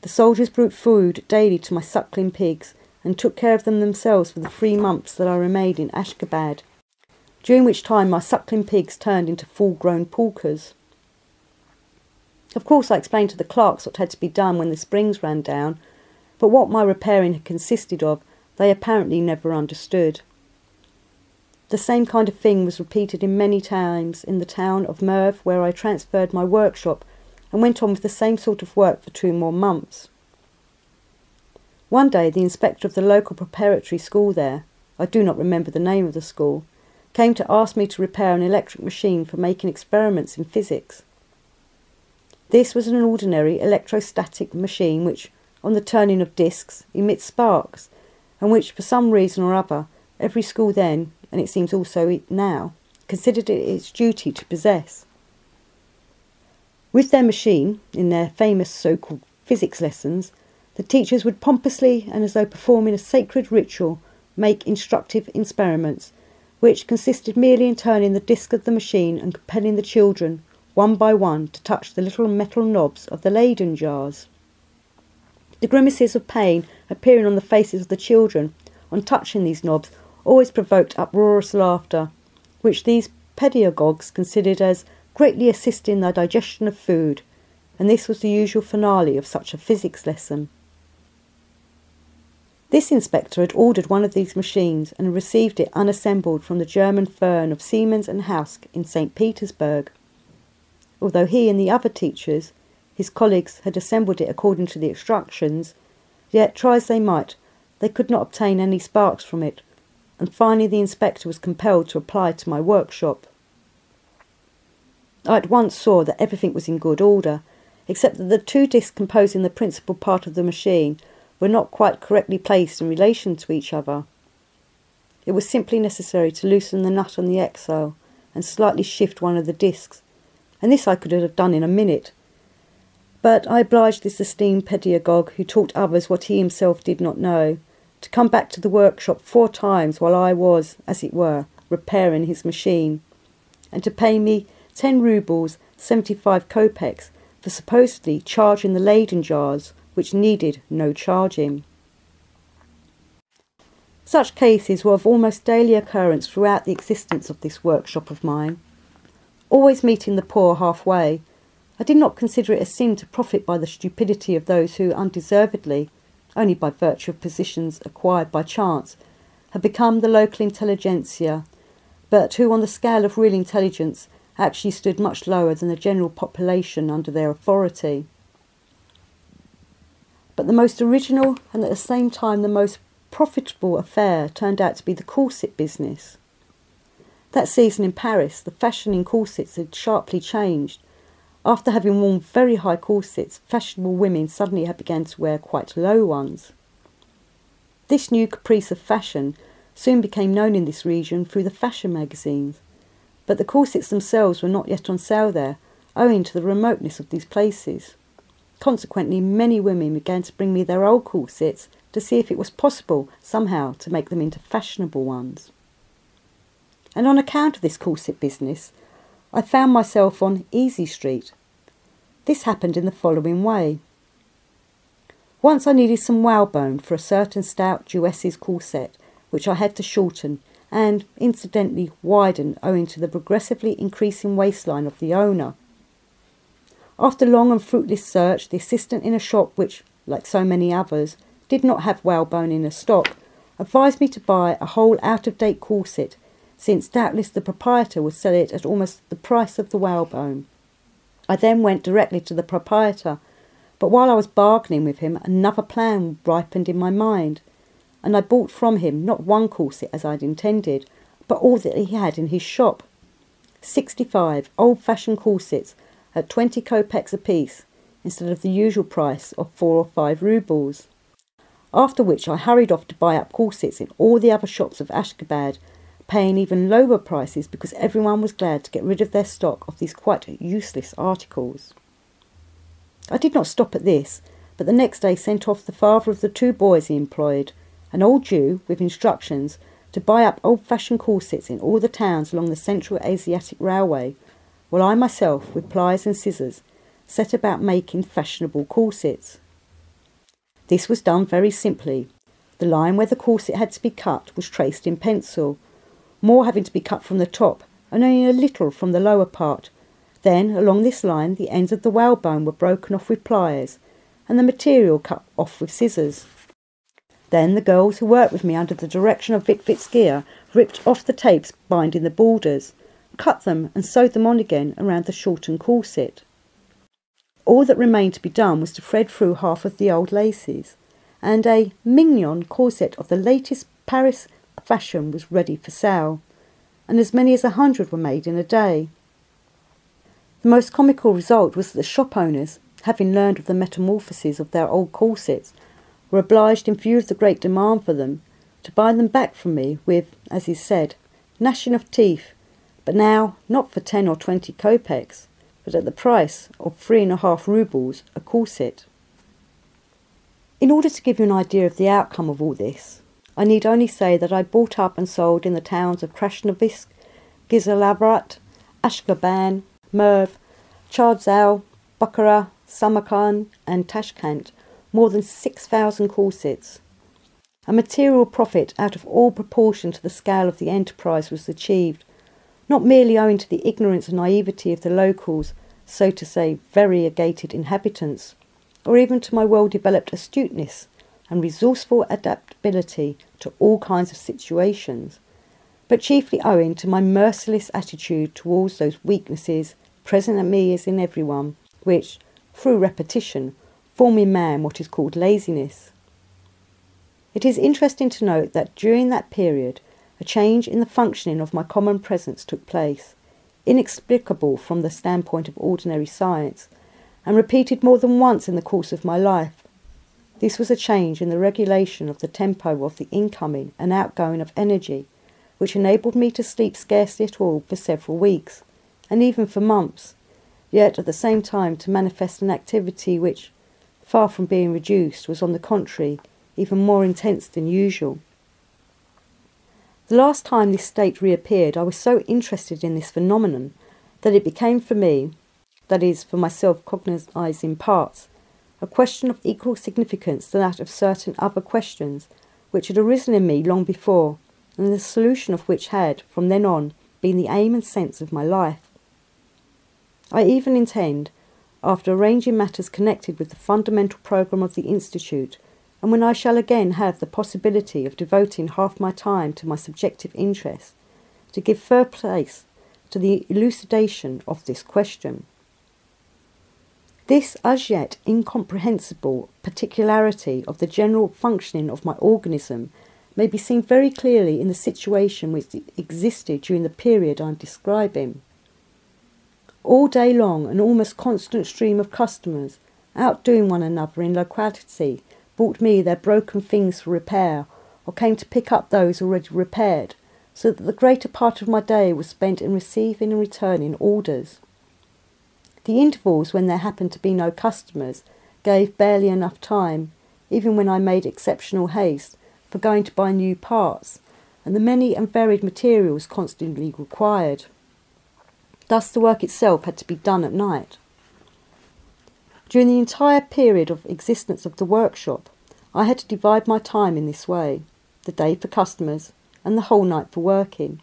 the soldiers brought food daily to my suckling pigs and took care of them themselves for the 3 months that I remained in Ashgabat, during which time my suckling pigs turned into full-grown porkers. Of course I explained to the clerks what had to be done when the springs ran down, but what my repairing had consisted of they apparently never understood. The same kind of thing was repeated in many times in the town of Merv, where I transferred my workshop and went on with the same sort of work for 2 more months. One day the inspector of the local preparatory school there, I do not remember the name of the school, came to ask me to repair an electric machine for making experiments in physics. This was an ordinary electrostatic machine which, on the turning of discs, emits sparks, and which, for some reason or other, every school then, and it seems also now, considered it its duty to possess. With their machine, in their famous so-called physics lessons, the teachers would pompously, and as though performing a sacred ritual, make instructive experiments, which consisted merely in turning the disc of the machine and compelling the children, one by one, to touch the little metal knobs of the Leyden jars. The grimaces of pain appearing on the faces of the children on touching these knobs always provoked uproarious laughter, which these pedagogues considered as greatly assisting the digestion of food, and this was the usual finale of such a physics lesson. This inspector had ordered one of these machines and received it unassembled from the German firm of Siemens and Hausk in St. Petersburg. Although he and the other teachers, his colleagues, had assembled it according to the instructions, yet, try as they might, they could not obtain any sparks from it, and finally the inspector was compelled to apply to my workshop. I at once saw that everything was in good order, except that the two discs composing the principal part of the machine were not quite correctly placed in relation to each other. It was simply necessary to loosen the nut on the axle and slightly shift one of the discs, and this I could have done in a minute. But I obliged this esteemed pedagogue, who taught others what he himself did not know, to come back to the workshop 4 times while I was, as it were, repairing his machine, and to pay me 10 roubles, 75 kopecks, for supposedly charging the Leyden jars, which needed no charging. Such cases were of almost daily occurrence throughout the existence of this workshop of mine. Always meeting the poor halfway, I did not consider it a sin to profit by the stupidity of those who undeservedly, only by virtue of positions acquired by chance, had become the local intelligentsia, but who on the scale of real intelligence actually stood much lower than the general population under their authority. But the most original and at the same time the most profitable affair turned out to be the corset business. That season in Paris, the fashion in corsets had sharply changed. After having worn very high corsets, fashionable women suddenly had begun to wear quite low ones. This new caprice of fashion soon became known in this region through the fashion magazines, but the corsets themselves were not yet on sale there, owing to the remoteness of these places. Consequently, many women began to bring me their old corsets to see if it was possible somehow to make them into fashionable ones. And on account of this corset business, I found myself on Easy Street. This happened in the following way. Once I needed some whalebone for a certain stout Jewess's corset, which I had to shorten and, incidentally, widen owing to the progressively increasing waistline of the owner. After long and fruitless search, the assistant in a shop which, like so many others, did not have whalebone in a stock, advised me to buy a whole out-of-date corset, since doubtless the proprietor would sell it at almost the price of the whalebone. I then went directly to the proprietor, but while I was bargaining with him, another plan ripened in my mind, and I bought from him not one corset as I had intended, but all that he had in his shop. 65 old-fashioned corsets at 20 kopecks apiece, instead of the usual price of 4 or 5 roubles. After which I hurried off to buy up corsets in all the other shops of Ashgabat, paying even lower prices because everyone was glad to get rid of their stock of these quite useless articles. I did not stop at this, but the next day sent off the father of the 2 boys he employed, an old Jew, with instructions to buy up old-fashioned corsets in all the towns along the Central Asiatic Railway, while I myself, with pliers and scissors, set about making fashionable corsets. This was done very simply. The line where the corset had to be cut was traced in pencil, more having to be cut from the top and only a little from the lower part. Then, along this line, the ends of the whalebone were broken off with pliers and the material cut off with scissors. Then the girls who worked with me under the direction of Wittwitz ripped off the tapes binding the borders, cut them and sewed them on again around the shortened corset. All that remained to be done was to thread through half of the old laces, and a mignon corset of the latest Paris fashion was ready for sale, and as many as 100 were made in a day. The most comical result was that the shop owners, having learned of the metamorphoses of their old corsets, were obliged, in view of the great demand for them, to buy them back from me with, as is said, gnashing of teeth, but now not for 10 or 20 kopecks, but at the price of 3.5 roubles a corset. In order to give you an idea of the outcome of all this, I need only say that I bought up and sold in the towns of Krasnovisk, Gizelabarat, Ashgabat, Merv, Chardzau, Bukhara, Samarkand and Tashkent more than 6,000 corsets. A material profit out of all proportion to the scale of the enterprise was achieved, not merely owing to the ignorance and naivety of the locals, so to say, variegated inhabitants, or even to my well-developed astuteness and resourceful adaptability to all kinds of situations, but chiefly owing to my merciless attitude towards those weaknesses, present in me as in everyone, which, through repetition, form in man what is called laziness. It is interesting to note that during that period, a change in the functioning of my common presence took place, inexplicable from the standpoint of ordinary science, and repeated more than once in the course of my life. This was a change in the regulation of the tempo of the incoming and outgoing of energy, which enabled me to sleep scarcely at all for several weeks, and even for months, yet at the same time to manifest an activity which, far from being reduced, was on the contrary even more intense than usual. The last time this state reappeared, I was so interested in this phenomenon that it became for me, that is, for myself cognising parts, a question of equal significance to that of certain other questions which had arisen in me long before, and the solution of which had, from then on, been the aim and sense of my life. I even intend, after arranging matters connected with the fundamental programme of the Institute, and when I shall again have the possibility of devoting half my time to my subjective interests, to give fair place to the elucidation of this question. This as yet incomprehensible particularity of the general functioning of my organism may be seen very clearly in the situation which existed during the period I am describing. All day long an almost constant stream of customers, outdoing one another in loquacity, brought me their broken things for repair, or came to pick up those already repaired, so that the greater part of my day was spent in receiving and returning orders. The intervals when there happened to be no customers gave barely enough time, even when I made exceptional haste, for going to buy new parts, and the many and varied materials constantly required. Thus the work itself had to be done at night. During the entire period of existence of the workshop, I had to divide my time in this way, the day for customers and the whole night for working.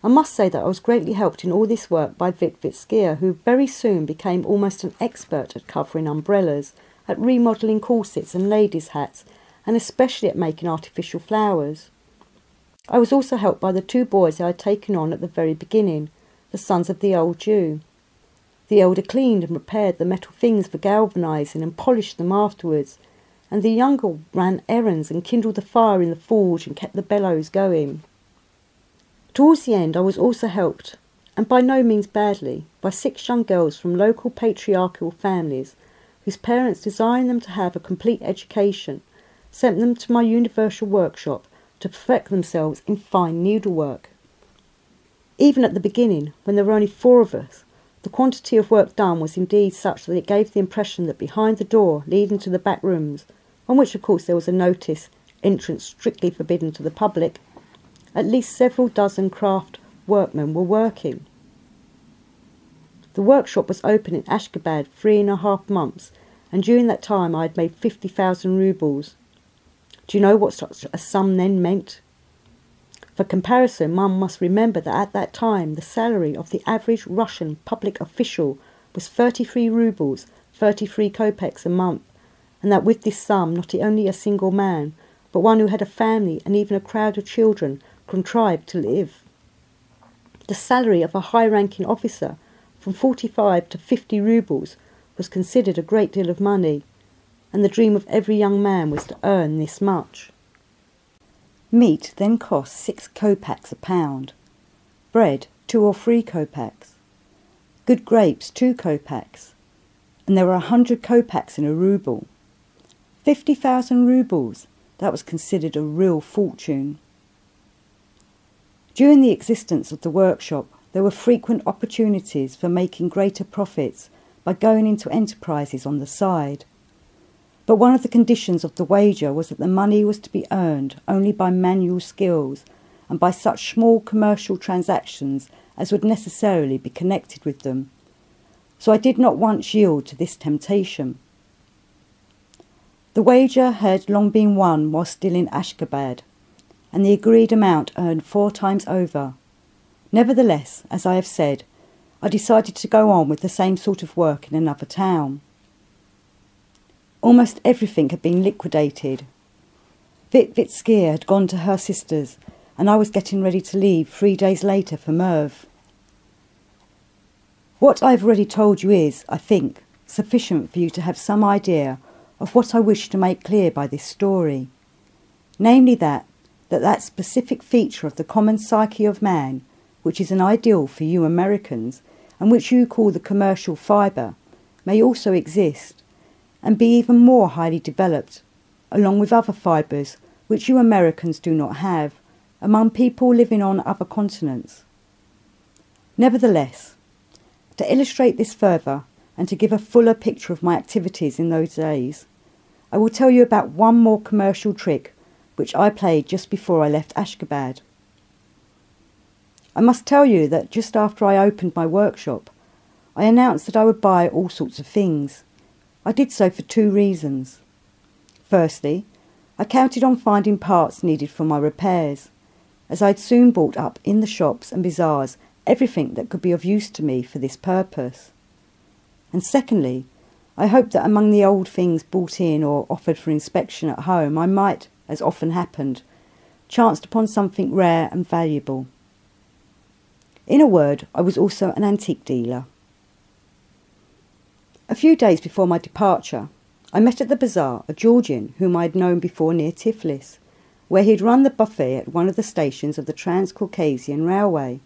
I must say that I was greatly helped in all this work by Gurdjieff, who very soon became almost an expert at covering umbrellas, at remodelling corsets and ladies' hats, and especially at making artificial flowers. I was also helped by the two boys I had taken on at the very beginning, the sons of the old Jew. The elder cleaned and repaired the metal things for galvanising and polished them afterwards, and the younger ran errands and kindled the fire in the forge and kept the bellows going. Towards the end I was also helped, and by no means badly, by 6 young girls from local patriarchal families, whose parents, desiring them to have a complete education, sent them to my universal workshop to perfect themselves in fine needlework. Even at the beginning, when there were only 4 of us, the quantity of work done was indeed such that it gave the impression that behind the door leading to the back rooms, on which of course there was a notice, entrance strictly forbidden to the public, at least several dozen craft workmen were working. The workshop was open in Ashgabat 3.5 months, and during that time I had made 50,000 roubles. Do you know what such a sum then meant? For comparison, one must remember that at that time the salary of the average Russian public official was 33 roubles, 33 kopecks a month, and that with this sum not only a single man, but one who had a family and even a crowd of children contrived to live. The salary of a high-ranking officer, from 45 to 50 roubles, was considered a great deal of money, and the dream of every young man was to earn this much. Meat then cost 6 kopecks a pound, bread 2 or 3 kopecks, good grapes 2 kopecks, and there were 100 kopecks in a rouble. 50,000 roubles, that was considered a real fortune. During the existence of the workshop, there were frequent opportunities for making greater profits by going into enterprises on the side. But one of the conditions of the wager was that the money was to be earned only by manual skills and by such small commercial transactions as would necessarily be connected with them. So I did not once yield to this temptation. The wager had long been won while still in Ashgabat, and the agreed amount earned 4 times over. Nevertheless, as I have said, I decided to go on with the same sort of work in another town. Almost everything had been liquidated. Vitskia had gone to her sister's, and I was getting ready to leave 3 days later for Merv. What I have already told you is, I think, sufficient for you to have some idea of what I wish to make clear by this story, namely that specific feature of the common psyche of man, which is an ideal for you Americans, and which you call the commercial fibre, may also exist, and be even more highly developed, along with other fibres which you Americans do not have, among people living on other continents. Nevertheless, to illustrate this further, and to give a fuller picture of my activities in those days, I will tell you about one more commercial trick which I played just before I left Ashgabat. I must tell you that just after I opened my workshop, I announced that I would buy all sorts of things. I did so for 2 reasons. Firstly, I counted on finding parts needed for my repairs, as I had soon bought up in the shops and bazaars everything that could be of use to me for this purpose. And secondly, I hoped that among the old things bought in or offered for inspection at home, I might, as often happened, chanced upon something rare and valuable. In a word, I was also an antique dealer. A few days before my departure, I met at the bazaar a Georgian whom I had known before near Tiflis, where he had run the buffet at one of the stations of the Trans-Caucasian Railway.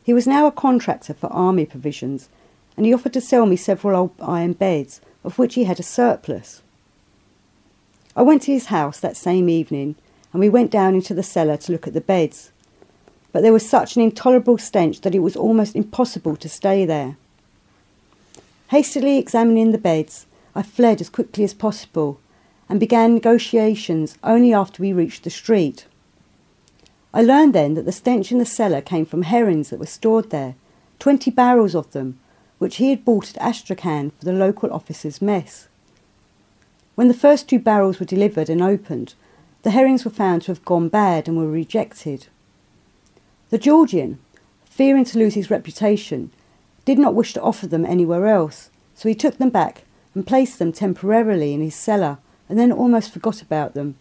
He was now a contractor for army provisions, and he offered to sell me several old iron beds, of which he had a surplus. I went to his house that same evening, and we went down into the cellar to look at the beds, but there was such an intolerable stench that it was almost impossible to stay there. Hastily examining the beds, I fled as quickly as possible, and began negotiations only after we reached the street. I learned then that the stench in the cellar came from herrings that were stored there, 20 barrels of them, which he had bought at Astrakhan for the local officers' mess. When the first 2 barrels were delivered and opened, the herrings were found to have gone bad and were rejected. The Georgian, fearing to lose his reputation, did not wish to offer them anywhere else, so he took them back and placed them temporarily in his cellar, and then almost forgot about them.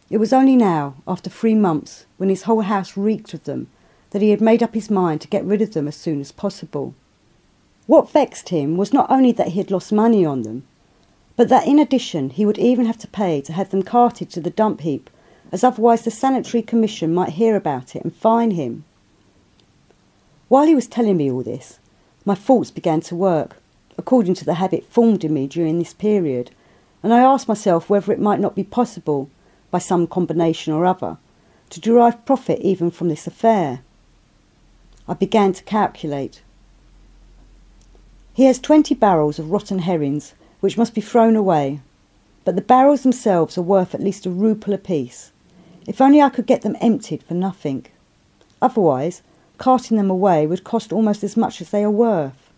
It was only now, after 3 months, when his whole house reeked of them, that he had made up his mind to get rid of them as soon as possible. What vexed him was not only that he had lost money on them, but that in addition he would even have to pay to have them carted to the dump heap, as otherwise the Sanitary Commission might hear about it and fine him. While he was telling me all this, my thoughts began to work, according to the habit formed in me during this period, and I asked myself whether it might not be possible, by some combination or other, to derive profit even from this affair. I began to calculate. He has 20 barrels of rotten herrings, which must be thrown away, but the barrels themselves are worth at least £1 apiece. If only I could get them emptied for nothing. Otherwise, carting them away would cost almost as much as they are worth.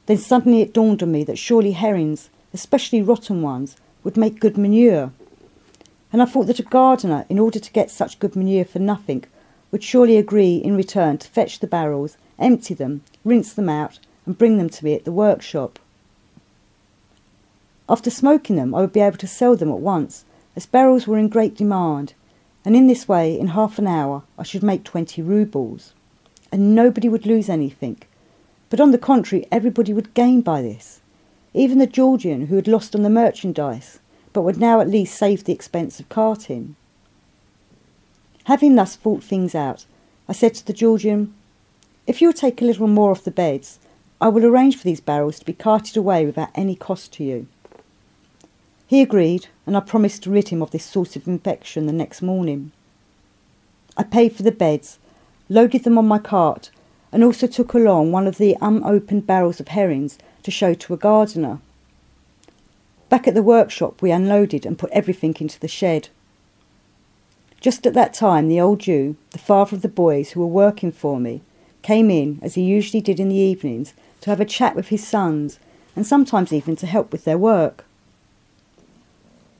Then suddenly it dawned on me that surely herrings, especially rotten ones, would make good manure. And I thought that a gardener, in order to get such good manure for nothing, would surely agree in return to fetch the barrels, empty them, rinse them out, and bring them to me at the workshop. After smoking them, I would be able to sell them at once, as barrels were in great demand, and in this way, in half an hour, I should make 20 roubles. And nobody would lose anything, but on the contrary, everybody would gain by this. Even the Georgian, who had lost on the merchandise, but would now at least save the expense of carting. Having thus thought things out, I said to the Georgian, "If you will take a little more off the beds, I will arrange for these barrels to be carted away without any cost to you." He agreed, and I promised to rid him of this source of infection the next morning. I paid for the beds, loaded them on my cart, and also took along one of the unopened barrels of herrings to show to a gardener. Back at the workshop we unloaded and put everything into the shed. Just at that time the old Jew, the father of the boys who were working for me, came in, as he usually did in the evenings, to have a chat with his sons, and sometimes even to help with their work.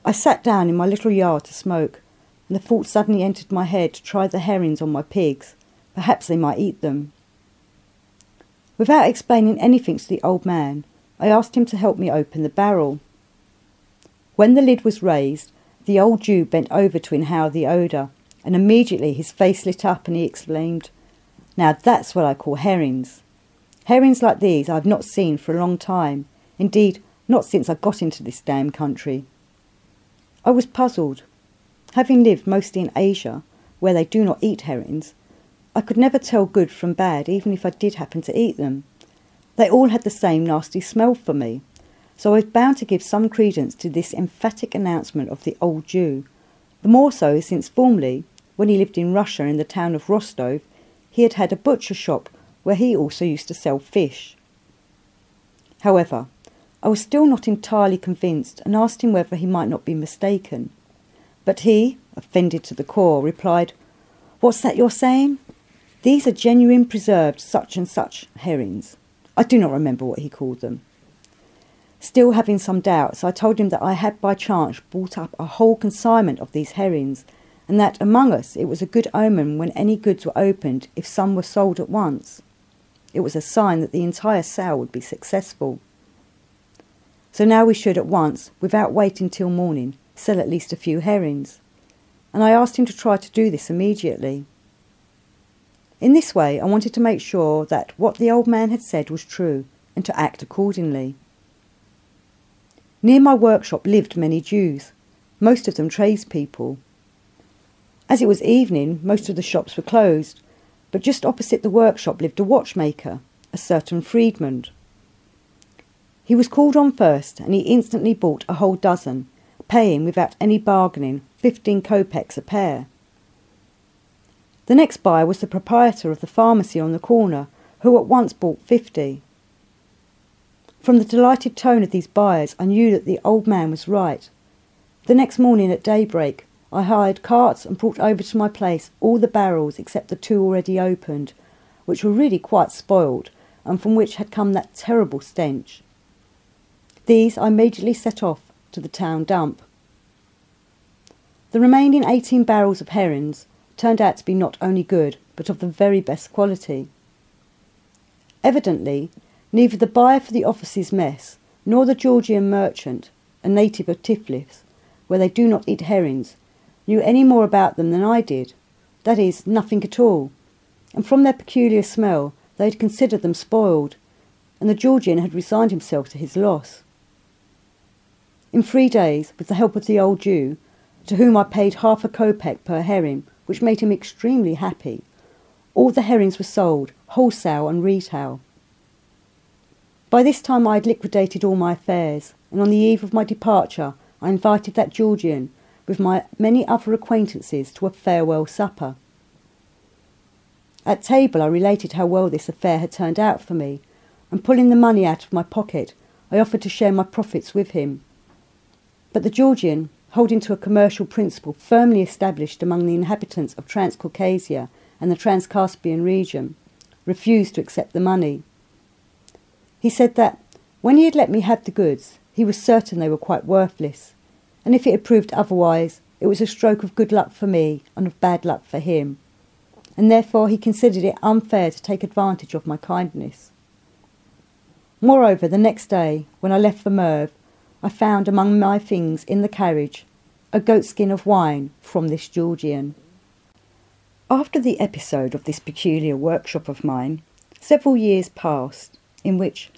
I sat down in my little yard to smoke, and the thought suddenly entered my head to try the herrings on my pigs, Perhaps they might eat them. Without explaining anything to the old man, I asked him to help me open the barrel. When the lid was raised, the old Jew bent over to inhale the odour, and immediately his face lit up and he exclaimed, "Now that's what I call herrings. Herrings like these I have not seen for a long time, indeed not since I got into this damn country." I was puzzled. Having lived mostly in Asia, where they do not eat herrings, I could never tell good from bad even if I did happen to eat them. They all had the same nasty smell for me, so I was bound to give some credence to this emphatic announcement of the old Jew, the more so since formerly, when he lived in Russia in the town of Rostov, he had had a butcher shop where he also used to sell fish. However, I was still not entirely convinced and asked him whether he might not be mistaken. But he, offended to the core, replied, "What's that you're saying? These are genuine preserved such and such herrings." I do not remember what he called them. Still having some doubts, I told him that I had by chance brought up a whole consignment of these herrings, and that among us it was a good omen when any goods were opened if some were sold at once. It was a sign that the entire sale would be successful. So now we should at once, without waiting till morning, sell at least a few herrings, and I asked him to try to do this immediately. In this way I wanted to make sure that what the old man had said was true, and to act accordingly. Near my workshop lived many Jews, most of them tradespeople. As it was evening, most of the shops were closed, but just opposite the workshop lived a watchmaker, a certain Friedman. He was called on first, and he instantly bought a whole dozen, paying, without any bargaining, 15 kopecks a pair. The next buyer was the proprietor of the pharmacy on the corner, who at once bought 50. From the delighted tone of these buyers, I knew that the old man was right. The next morning at daybreak, I hired carts and brought over to my place all the barrels except the 2 already opened, which were really quite spoiled, and from which had come that terrible stench. These I immediately set off to the town dump. The remaining 18 barrels of herrings turned out to be not only good, but of the very best quality. Evidently, neither the buyer for the officer's mess, nor the Georgian merchant, a native of Tiflis, where they do not eat herrings, knew any more about them than I did, that is, nothing at all, and from their peculiar smell they had considered them spoiled, and the Georgian had resigned himself to his loss. In 3 days, with the help of the old Jew, to whom I paid half a kopeck per herring, which made him extremely happy, all the herrings were sold, wholesale and retail. By this time I had liquidated all my affairs, and on the eve of my departure I invited that Georgian, with my many other acquaintances, to a farewell supper. At table I related how well this affair had turned out for me, and pulling the money out of my pocket, I offered to share my profits with him. But the Georgian, holding to a commercial principle firmly established among the inhabitants of Transcaucasia and the Transcaspian region, refused to accept the money. He said that, when he had let me have the goods, he was certain they were quite worthless, and if it had proved otherwise, it was a stroke of good luck for me and of bad luck for him, and therefore he considered it unfair to take advantage of my kindness. Moreover, the next day, when I left for Merv, I found among my things in the carriage a goatskin of wine from this Georgian. After the episode of this peculiar workshop of mine, several years passed, in which,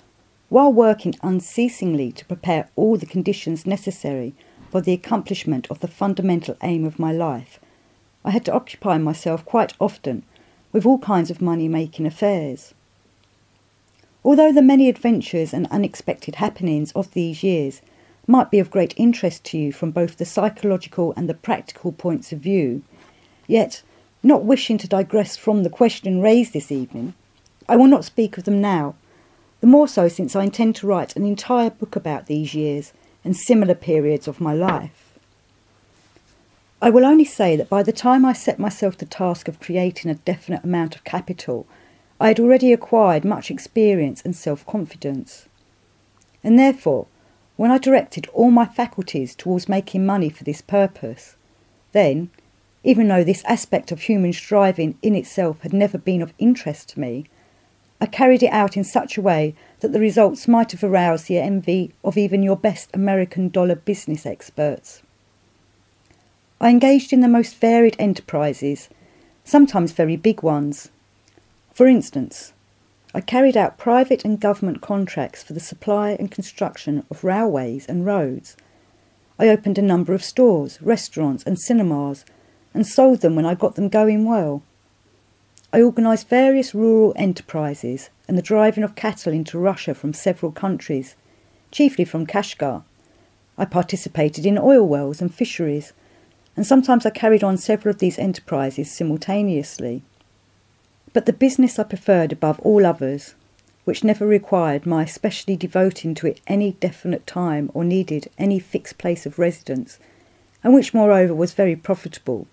while working unceasingly to prepare all the conditions necessary for the accomplishment of the fundamental aim of my life, I had to occupy myself quite often with all kinds of money-making affairs. Although the many adventures and unexpected happenings of these years might be of great interest to you from both the psychological and the practical points of view, yet, not wishing to digress from the question raised this evening, I will not speak of them now, the more so since I intend to write an entire book about these years and similar periods of my life. I will only say that by the time I set myself the task of creating a definite amount of capital, I had already acquired much experience and self-confidence, and therefore, when I directed all my faculties towards making money for this purpose, then, even though this aspect of human striving in itself had never been of interest to me, I carried it out in such a way that the results might have aroused the envy of even your best American dollar business experts. I engaged in the most varied enterprises, sometimes very big ones. For instance, I carried out private and government contracts for the supply and construction of railways and roads. I opened a number of stores, restaurants and cinemas, and sold them when I got them going well. I organised various rural enterprises and the driving of cattle into Russia from several countries, chiefly from Kashgar. I participated in oil wells and fisheries, and sometimes I carried on several of these enterprises simultaneously. But the business I preferred above all others, which never required my specially devoting to it any definite time or needed any fixed place of residence, and which moreover was very profitable,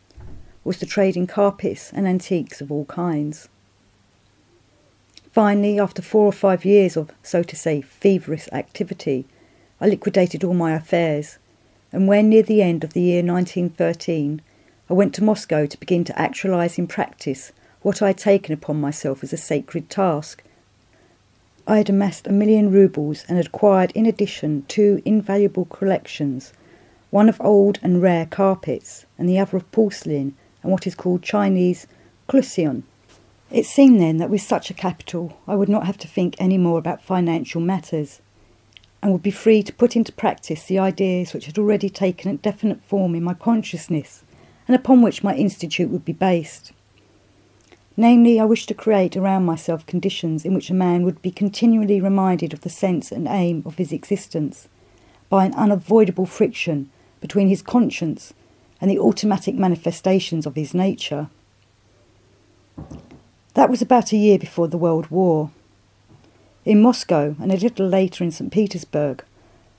was the trade in carpets and antiques of all kinds. Finally, after 4 or 5 years of, so to say, feverish activity, I liquidated all my affairs, and when near the end of the year 1913, I went to Moscow to begin to actualise in practice what I had taken upon myself as a sacred task. I had amassed 1,000,000 roubles and had acquired in addition 2 invaluable collections, one of old and rare carpets and the other of porcelain and what is called Chinese cloisonne. It seemed then that with such a capital I would not have to think any more about financial matters, and would be free to put into practice the ideas which had already taken a definite form in my consciousness and upon which my institute would be based. Namely, I wished to create around myself conditions in which a man would be continually reminded of the sense and aim of his existence by an unavoidable friction between his conscience and the automatic manifestations of his nature. That was about a year before the World War. In Moscow, and a little later in St. Petersburg,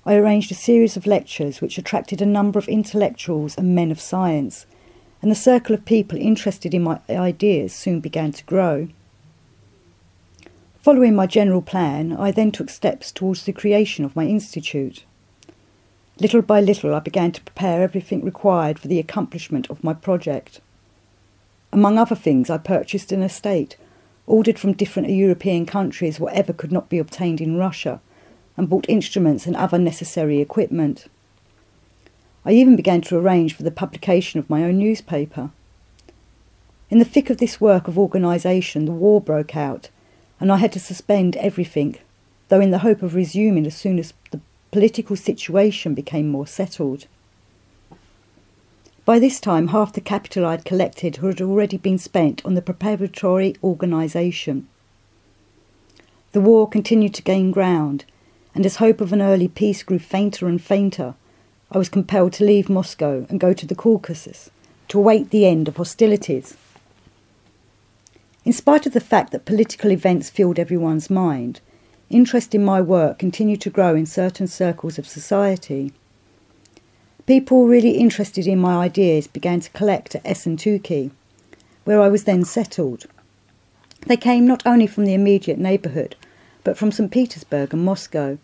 I arranged a series of lectures which attracted a number of intellectuals and men of science, and the circle of people interested in my ideas soon began to grow. Following my general plan, I then took steps towards the creation of my institute. Little by little I began to prepare everything required for the accomplishment of my project. Among other things, I purchased an estate, ordered from different European countries whatever could not be obtained in Russia, and bought instruments and other necessary equipment. I even began to arrange for the publication of my own newspaper. In the thick of this work of organisation, the war broke out, and I had to suspend everything, though in the hope of resuming as soon as the political situation became more settled. By this time, half the capital I had collected had already been spent on the preparatory organisation. The war continued to gain ground, and as hope of an early peace grew fainter and fainter, I was compelled to leave Moscow and go to the Caucasus to await the end of hostilities. In spite of the fact that political events filled everyone's mind, interest in my work continued to grow in certain circles of society. People really interested in my ideas began to collect at Essentuki, where I was then settled. They came not only from the immediate neighbourhood, but from St. Petersburg and Moscow,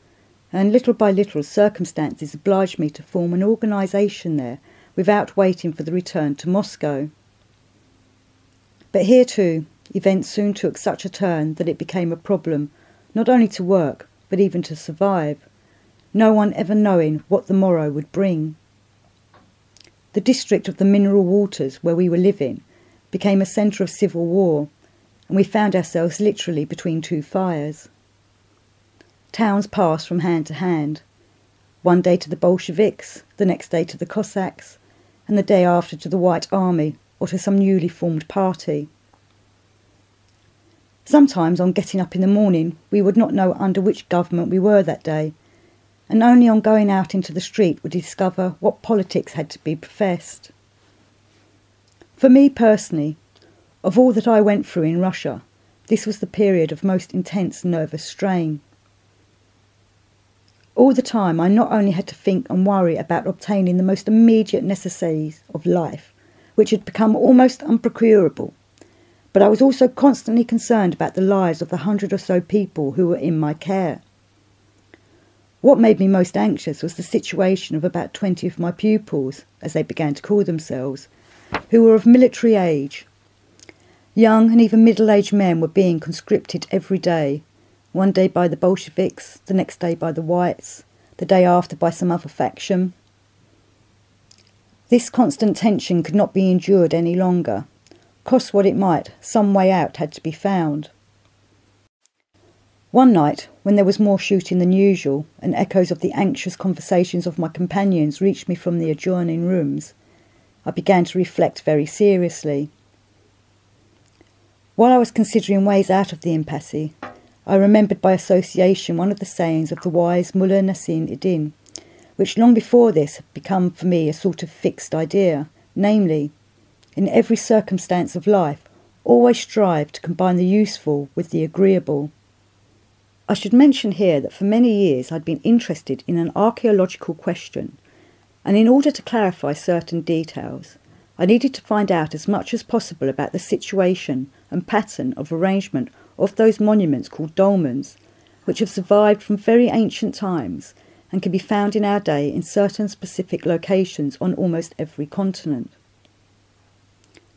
and little by little circumstances obliged me to form an organisation there without waiting for the return to Moscow. But here too, events soon took such a turn that it became a problem not only to work, but even to survive, no one ever knowing what the morrow would bring. The district of the mineral waters where we were living became a centre of civil war, and we found ourselves literally between 2 fires. Towns passed from hand to hand, one day to the Bolsheviks, the next day to the Cossacks, and the day after to the White Army or to some newly formed party. Sometimes on getting up in the morning we would not know under which government we were that day, and only on going out into the street would discover what politics had to be professed. For me personally, of all that I went through in Russia, this was the period of most intense nervous strain. All the time I not only had to think and worry about obtaining the most immediate necessities of life, which had become almost unprocurable, but I was also constantly concerned about the lives of the 100 or so people who were in my care. What made me most anxious was the situation of about 20 of my pupils, as they began to call themselves, who were of military age. Young and even middle-aged men were being conscripted every day, one day by the Bolsheviks, the next day by the Whites, the day after by some other faction. This constant tension could not be endured any longer. Cost what it might, some way out had to be found. One night, when there was more shooting than usual, and echoes of the anxious conversations of my companions reached me from the adjoining rooms, I began to reflect very seriously. While I was considering ways out of the impasse, I remembered by association one of the sayings of the wise Mullah Nasir-ed-Din, which long before this had become for me a sort of fixed idea, namely, in every circumstance of life, always strive to combine the useful with the agreeable. I should mention here that for many years I'd been interested in an archaeological question, and in order to clarify certain details, I needed to find out as much as possible about the situation and pattern of arrangement of those monuments called dolmens, which have survived from very ancient times and can be found in our day in certain specific locations on almost every continent.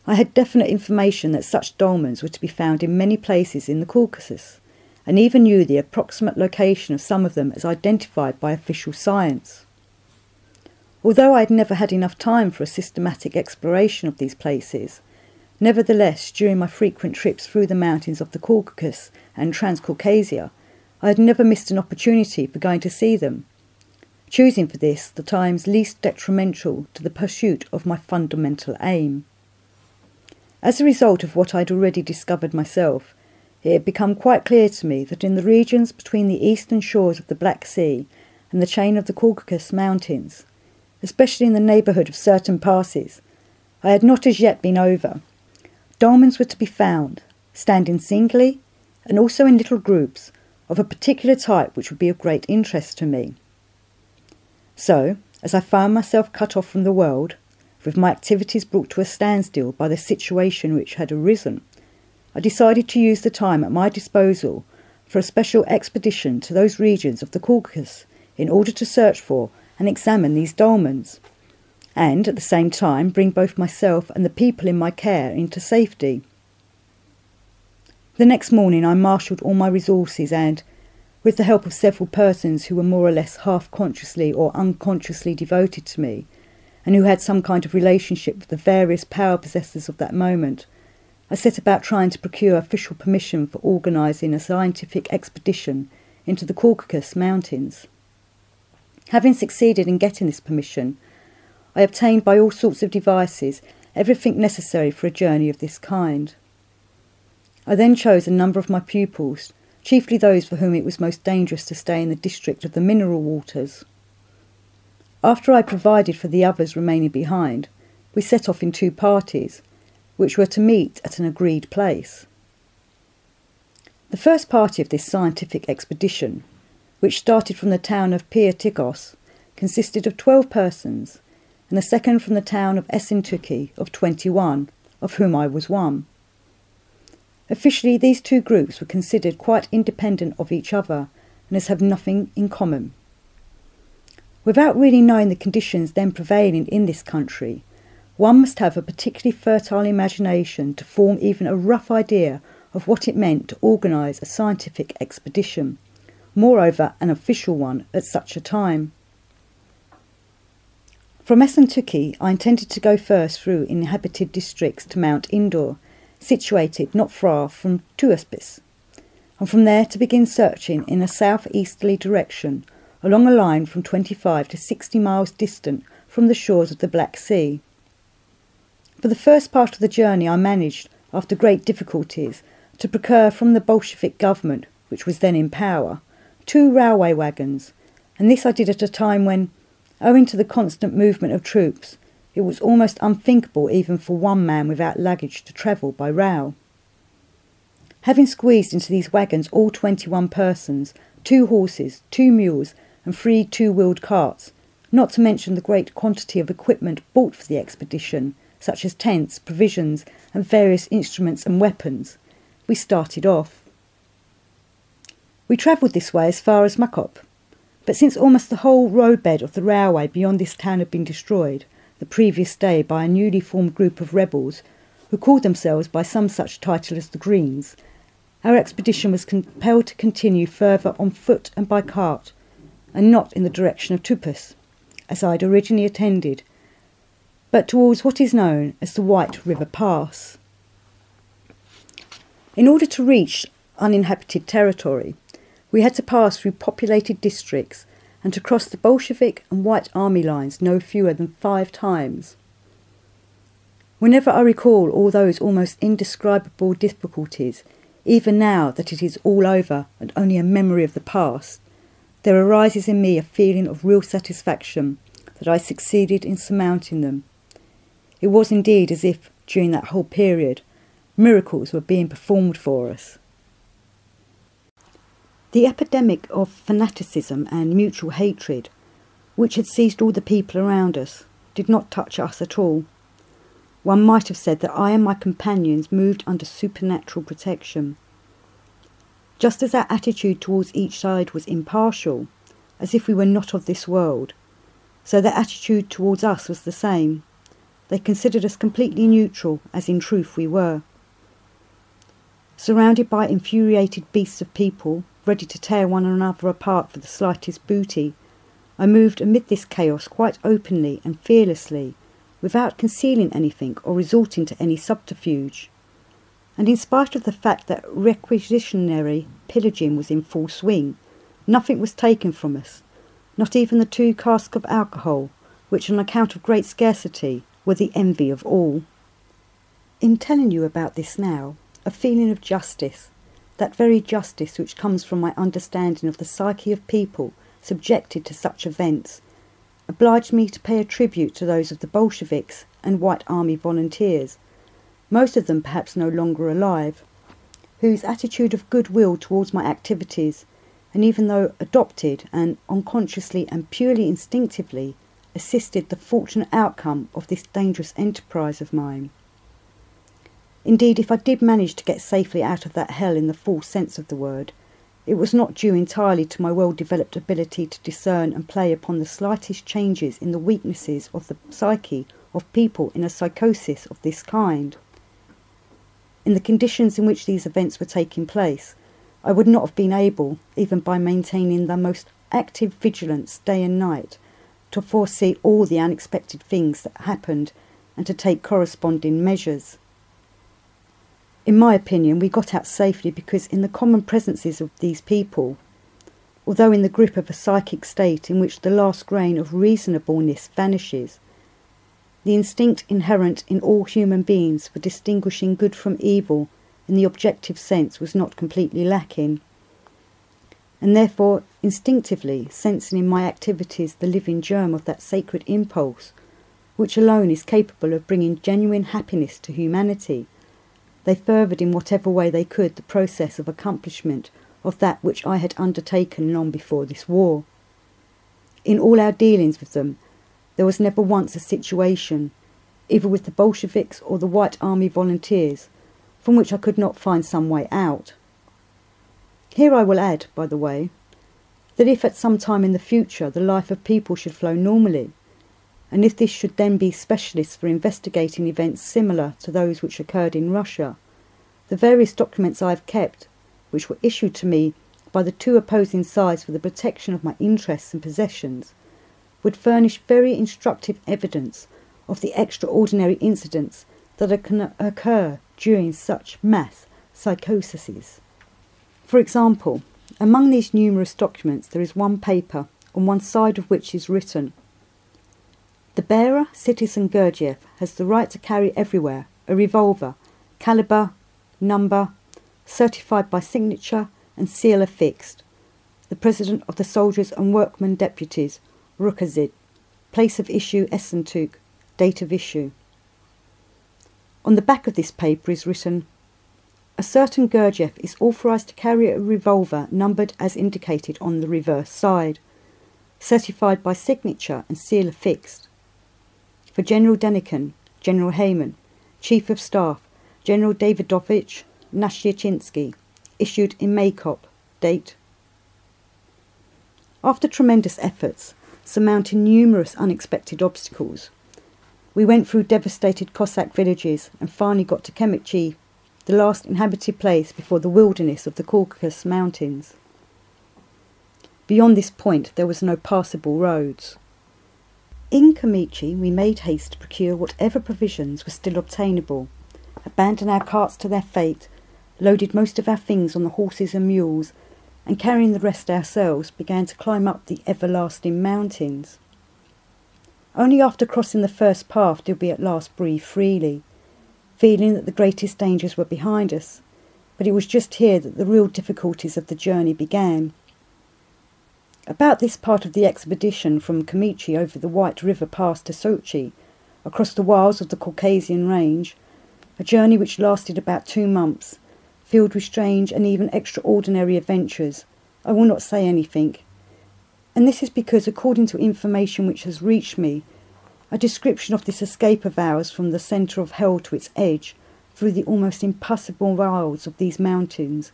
I had definite information that such dolmens were to be found in many places in the Caucasus, and even knew the approximate location of some of them as identified by official science. Although I had never had enough time for a systematic exploration of these places, nevertheless, during my frequent trips through the mountains of the Caucasus and Transcaucasia, I had never missed an opportunity for going to see them, choosing for this the times least detrimental to the pursuit of my fundamental aim. As a result of what I had already discovered myself, it had become quite clear to me that in the regions between the eastern shores of the Black Sea and the chain of the Caucasus Mountains, especially in the neighbourhood of certain passes I had not as yet been over, dolmens were to be found, standing singly and also in little groups of a particular type which would be of great interest to me. So, as I found myself cut off from the world, with my activities brought to a standstill by the situation which had arisen, I decided to use the time at my disposal for a special expedition to those regions of the Caucasus in order to search for and examine these dolmens, and at the same time bring both myself and the people in my care into safety. The next morning I marshalled all my resources and, with the help of several persons who were more or less half-consciously or unconsciously devoted to me, and who had some kind of relationship with the various power possessors of that moment, I set about trying to procure official permission for organising a scientific expedition into the Caucasus Mountains. Having succeeded in getting this permission, I obtained by all sorts of devices everything necessary for a journey of this kind. I then chose a number of my pupils, chiefly those for whom it was most dangerous to stay in the district of the mineral waters. After I provided for the others remaining behind, we set off in two parties, which were to meet at an agreed place. The first party of this scientific expedition, which started from the town of Pyatikos, consisted of 12 persons, and the second from the town of Esentuki of 21, of whom I was one. Officially, these two groups were considered quite independent of each other and as have nothing in common. Without really knowing the conditions then prevailing in this country, one must have a particularly fertile imagination to form even a rough idea of what it meant to organise a scientific expedition, moreover an official one at such a time. From Esentuki I intended to go first through inhabited districts to Mount Indur, situated not far from Tuaspis, and from there to begin searching in a south-easterly direction along a line from 25 to 60 miles distant from the shores of the Black Sea. For the first part of the journey I managed, after great difficulties, to procure from the Bolshevik government, which was then in power, 2 railway wagons, and this I did at a time when, owing to the constant movement of troops, it was almost unthinkable even for one man without luggage to travel by rail. Having squeezed into these wagons all 21 persons, 2 horses, 2 mules, and 3 two-wheeled carts, not to mention the great quantity of equipment bought for the expedition, such as tents, provisions, and various instruments and weapons, we started off. We travelled this way as far as Makop, but since almost the whole roadbed of the railway beyond this town had been destroyed, the previous day by a newly formed group of rebels who called themselves by some such title as the Greens, our expedition was compelled to continue further on foot and by cart, and not in the direction of Tupus, as I had originally intended, but towards what is known as the White River Pass. In order to reach uninhabited territory, we had to pass through populated districts and to cross the Bolshevik and White Army lines no fewer than 5 times. Whenever I recall all those almost indescribable difficulties, even now that it is all over and only a memory of the past, there arises in me a feeling of real satisfaction that I succeeded in surmounting them. It was indeed as if, during that whole period, miracles were being performed for us. The epidemic of fanaticism and mutual hatred, which had seized all the people around us, did not touch us at all. One might have said that I and my companions moved under supernatural protection. Just as our attitude towards each side was impartial, as if we were not of this world, so their attitude towards us was the same. They considered us completely neutral, as in truth we were. Surrounded by infuriated beasts of people, ready to tear one another apart for the slightest booty, I moved amid this chaos quite openly and fearlessly, without concealing anything or resorting to any subterfuge. And in spite of the fact that requisitionary pillaging was in full swing, nothing was taken from us, not even the 2 casks of alcohol, which on account of great scarcity were the envy of all. In telling you about this now, a feeling of justice, that very justice which comes from my understanding of the psyche of people subjected to such events, obliged me to pay a tribute to those of the Bolsheviks and White Army volunteers, most of them perhaps no longer alive, whose attitude of goodwill towards my activities, and even though adopted and unconsciously and purely instinctively, assisted the fortunate outcome of this dangerous enterprise of mine. Indeed, if I did manage to get safely out of that hell in the full sense of the word, it was not due entirely to my well-developed ability to discern and play upon the slightest changes in the weaknesses of the psyche of people in a psychosis of this kind. In the conditions in which these events were taking place, I would not have been able, even by maintaining the most active vigilance day and night, to foresee all the unexpected things that happened and to take corresponding measures. In my opinion, we got out safely because in the common presences of these people, although in the grip of a psychic state in which the last grain of reasonableness vanishes, the instinct inherent in all human beings for distinguishing good from evil in the objective sense was not completely lacking, and therefore instinctively sensing in my activities the living germ of that sacred impulse which alone is capable of bringing genuine happiness to humanity, they furthered in whatever way they could the process of accomplishment of that which I had undertaken long before this war. In all our dealings with them, there was never once a situation, either with the Bolsheviks or the White Army volunteers, from which I could not find some way out. Here I will add, by the way, that if at some time in the future the life of people should flow normally, and if this should then be specialists for investigating events similar to those which occurred in Russia, the various documents I have kept, which were issued to me by the 2 opposing sides for the protection of my interests and possessions, would furnish very instructive evidence of the extraordinary incidents that can occur during such mass psychoses. For example, among these numerous documents there is one paper, on one side of which is written, "The bearer, Citizen Gurdjieff, has the right to carry everywhere a revolver, caliber, number, certified by signature and seal affixed. The President of the Soldiers and Workmen Deputies, Rukazid, place of issue Essentuk, date of issue." On the back of this paper is written, "A certain Gurdjieff is authorised to carry a revolver numbered as indicated on the reverse side, certified by signature and seal affixed. For General Denikin, General Heyman, Chief of Staff, General Davidovich Nashiachinsky, issued in Maykop, date." After tremendous efforts, surmounting numerous unexpected obstacles, We went through devastated Cossack villages and finally got to Kemichi, the last inhabited place before the wilderness of the Caucasus Mountains. Beyond this point there was no passable roads. In Kemichi we made haste to procure whatever provisions were still obtainable, abandoned our carts to their fate, loaded most of our things on the horses and mules, and carrying the rest ourselves began to climb up the everlasting mountains. Only after crossing the first path did we at last breathe freely, feeling that the greatest dangers were behind us, but it was just here that the real difficulties of the journey began. About this part of the expedition from Kemichi over the White River Pass to Sochi, across the wilds of the Caucasian range, a journey which lasted about 2 months, filled with strange and even extraordinary adventures, I will not say anything. And this is because, according to information which has reached me, a description of this escape of ours from the centre of hell to its edge, through the almost impassable wilds of these mountains,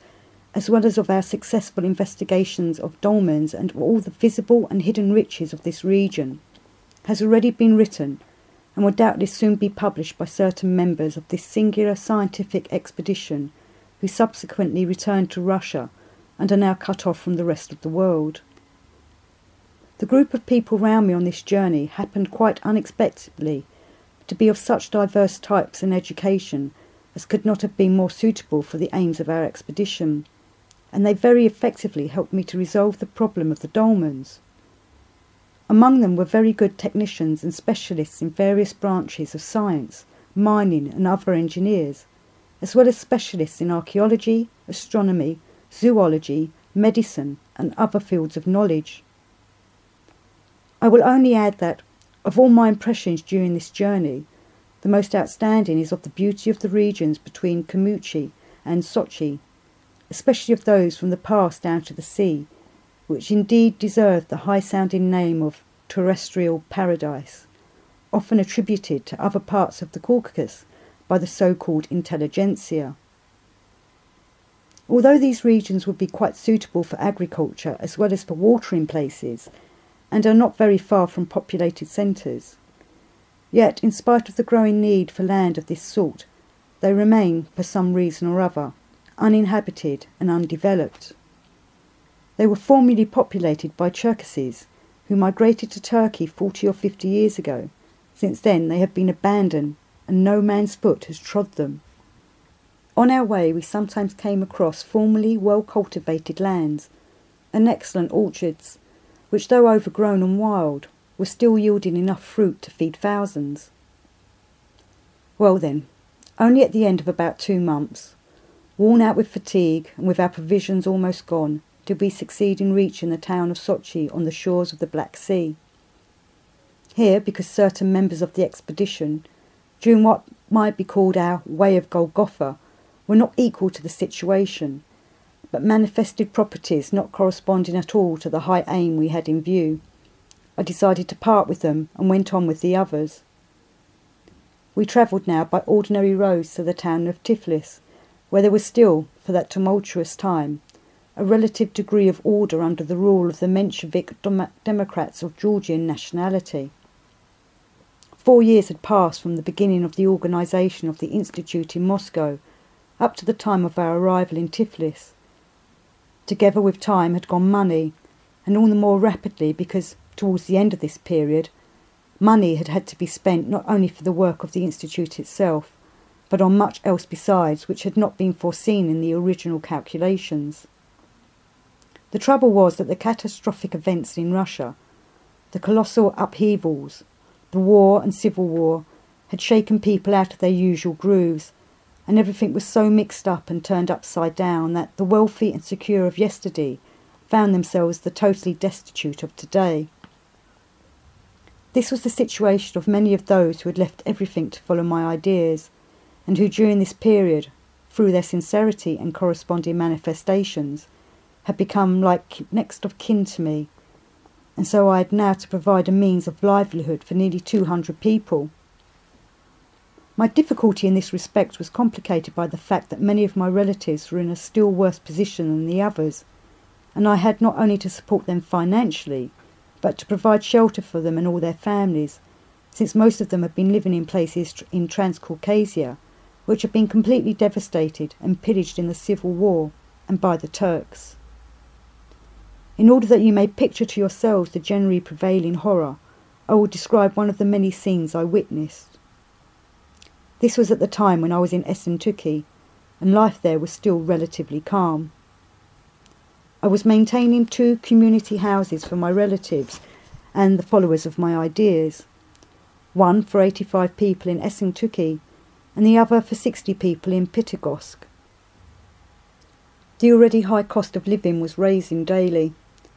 as well as of our successful investigations of dolmens and all the visible and hidden riches of this region, has already been written, and will doubtless soon be published by certain members of this singular scientific expedition, who subsequently returned to Russia and are now cut off from the rest of the world. The group of people round me on this journey happened quite unexpectedly to be of such diverse types and education as could not have been more suitable for the aims of our expedition, and they very effectively helped me to resolve the problem of the dolmens. Among them were very good technicians and specialists in various branches of science, mining and other engineers, as well as specialists in archaeology, astronomy, zoology, medicine and other fields of knowledge. I will only add that, of all my impressions during this journey, the most outstanding is of the beauty of the regions between Kemichi and Sochi, especially of those from the pass down to the sea, which indeed deserve the high-sounding name of terrestrial paradise, often attributed to other parts of the Caucasus by the so-called intelligentsia. Although these regions would be quite suitable for agriculture as well as for watering places, and are not very far from populated centres, yet in spite of the growing need for land of this sort, they remain, for some reason or other, uninhabited and undeveloped. They were formerly populated by Cherkesses, who migrated to Turkey 40 or 50 years ago. Since then they have been abandoned, and no man's foot has trod them. On our way we sometimes came across formerly well-cultivated lands, and excellent orchards, which, though overgrown and wild, were still yielding enough fruit to feed thousands. Well then, only at the end of about 2 months, worn out with fatigue and with our provisions almost gone, did we succeed in reaching the town of Sochi on the shores of the Black Sea. Here, because certain members of the expedition, during what might be called our Way of Golgotha, were not equal to the situation, but manifested properties not corresponding at all to the high aim we had in view, I decided to part with them and went on with the others. We travelled now by ordinary roads to the town of Tiflis, where there was still, for that tumultuous time, a relative degree of order under the rule of the Menshevik Democrats of Georgian nationality. 4 years had passed from the beginning of the organisation of the Institute in Moscow up to the time of our arrival in Tiflis. Together with time had gone money, and all the more rapidly because, towards the end of this period, money had had to be spent not only for the work of the Institute itself, but on much else besides which had not been foreseen in the original calculations. The trouble was that the catastrophic events in Russia, the colossal upheavals, the war and civil war, had shaken people out of their usual grooves, and everything was so mixed up and turned upside down that the wealthy and secure of yesterday found themselves the totally destitute of today. This was the situation of many of those who had left everything to follow my ideas, and who during this period, through their sincerity and corresponding manifestations, had become like next of kin to me, and so I had now to provide a means of livelihood for nearly 200 people. My difficulty in this respect was complicated by the fact that many of my relatives were in a still worse position than the others, and I had not only to support them financially, but to provide shelter for them and all their families, since most of them had been living in places in Transcaucasia, which had been completely devastated and pillaged in the Civil War and by the Turks. In order that you may picture to yourselves the generally prevailing horror, I will describe one of the many scenes I witnessed. This was at the time when I was in Essentuki, and life there was still relatively calm. I was maintaining 2 community houses for my relatives and the followers of my ideas, one for 85 people in Essentuki and the other for 60 people in Pitagosk. The already high cost of living was rising daily.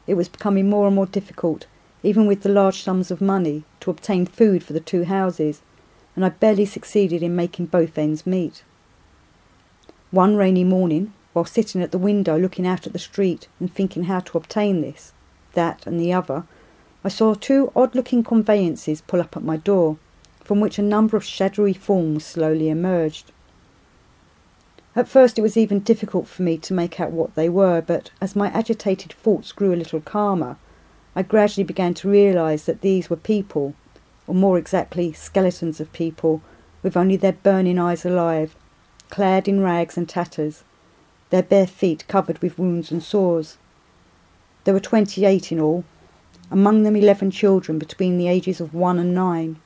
It was becoming more and more difficult, even with the large sums of money, to obtain food for the 2 houses, and I barely succeeded in making both ends meet. One rainy morning, while sitting at the window looking out at the street and thinking how to obtain this, that and the other, I saw 2 odd-looking conveyances pull up at my door, from which a number of shadowy forms slowly emerged. At first it was even difficult for me to make out what they were, but as my agitated thoughts grew a little calmer, I gradually began to realise that these were people, or more exactly skeletons of people, with only their burning eyes alive, clad in rags and tatters, their bare feet covered with wounds and sores. There were 28 in all, among them 11 children between the ages of 1 and 9.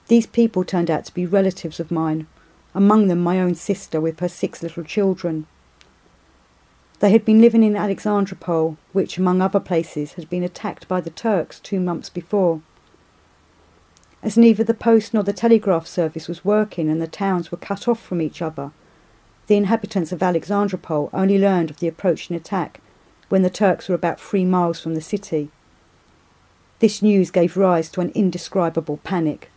These people turned out to be relatives of mine, among them my own sister with her 6 little children. They had been living in Alexandropol, which, among other places, had been attacked by the Turks 2 months before. As neither the post nor the telegraph service was working and the towns were cut off from each other, the inhabitants of Alexandropol only learned of the approaching attack when the Turks were about 3 miles from the city. This news gave rise to an indescribable panic.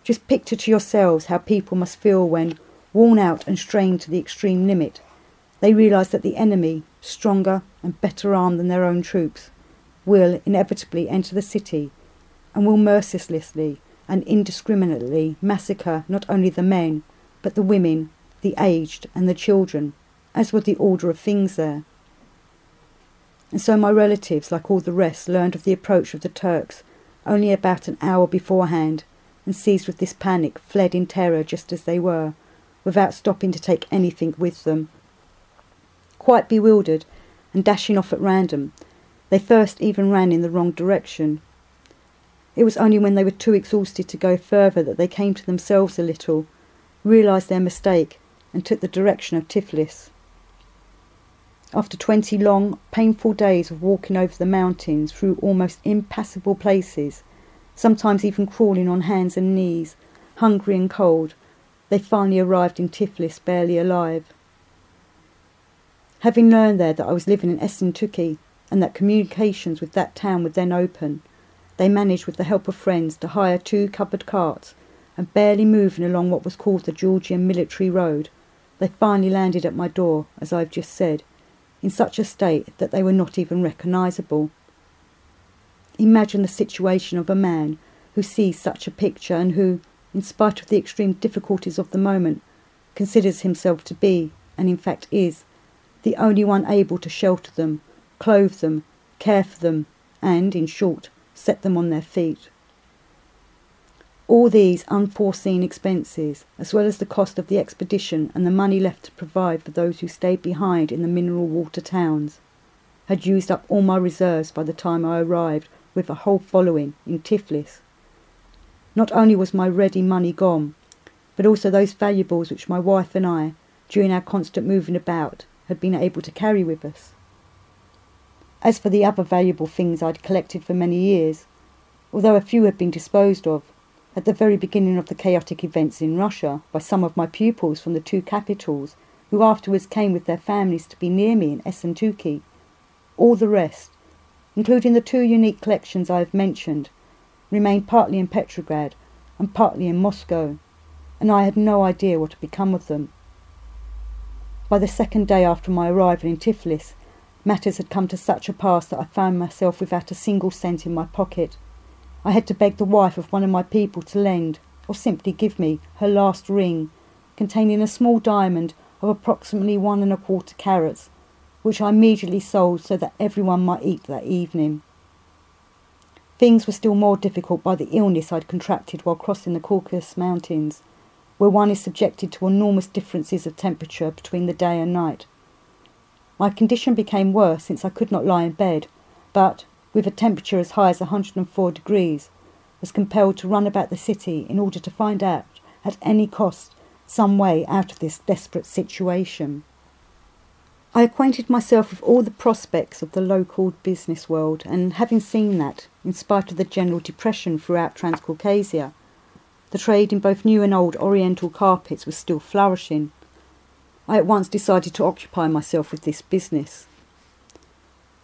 Just picture to yourselves how people must feel when, worn out and strained to the extreme limit, they realise that the enemy, stronger and better armed than their own troops, will inevitably enter the city and will mercilessly and indiscriminately massacre not only the men, but the women, the aged and the children, as was the order of things there. And so my relatives, like all the rest, learned of the approach of the Turks only about an hour beforehand, and seized with this panic, fled in terror just as they were, without stopping to take anything with them. Quite bewildered, and dashing off at random, they first even ran in the wrong direction. It was only when they were too exhausted to go further that they came to themselves a little, realised their mistake, and took the direction of Tiflis. After 20 long, painful days of walking over the mountains through almost impassable places, sometimes even crawling on hands and knees, hungry and cold, they finally arrived in Tiflis barely alive. Having learned there that I was living in Essentuki and that communications with that town would then open, they managed with the help of friends to hire 2 covered carts, and barely moving along what was called the Georgian military road, they finally landed at my door, as I have just said, in such a state that they were not even recognisable. Imagine the situation of a man who sees such a picture and who, in spite of the extreme difficulties of the moment, considers himself to be, and in fact is, the only one able to shelter them, clothe them, care for them, and, in short, set them on their feet. All these unforeseen expenses, as well as the cost of the expedition and the money left to provide for those who stayed behind in the mineral water towns, had used up all my reserves by the time I arrived with a whole following in Tiflis. Not only was my ready money gone, but also those valuables which my wife and I, during our constant moving about, had been able to carry with us. As for the other valuable things I had collected for many years, although a few had been disposed of, at the very beginning of the chaotic events in Russia, by some of my pupils from the 2 capitals, who afterwards came with their families to be near me in Essentuki, all the rest, including the 2 unique collections I have mentioned, remained partly in Petrograd and partly in Moscow, and I had no idea what had become of them. By the 2nd day after my arrival in Tiflis, matters had come to such a pass that I found myself without a single cent in my pocket. I had to beg the wife of one of my people to lend, or simply give me, her last ring, containing a small diamond of approximately 1¼ carats, which I immediately sold so that everyone might eat that evening. Things were still more difficult by the illness I'd contracted while crossing the Caucasus Mountains, where one is subjected to enormous differences of temperature between the day and night. My condition became worse since I could not lie in bed, but, with a temperature as high as 104 degrees, was compelled to run about the city in order to find out, at any cost, some way out of this desperate situation. I acquainted myself with all the prospects of the local business world, and having seen that, in spite of the general depression throughout Transcaucasia, the trade in both new and old Oriental carpets was still flourishing, I at once decided to occupy myself with this business.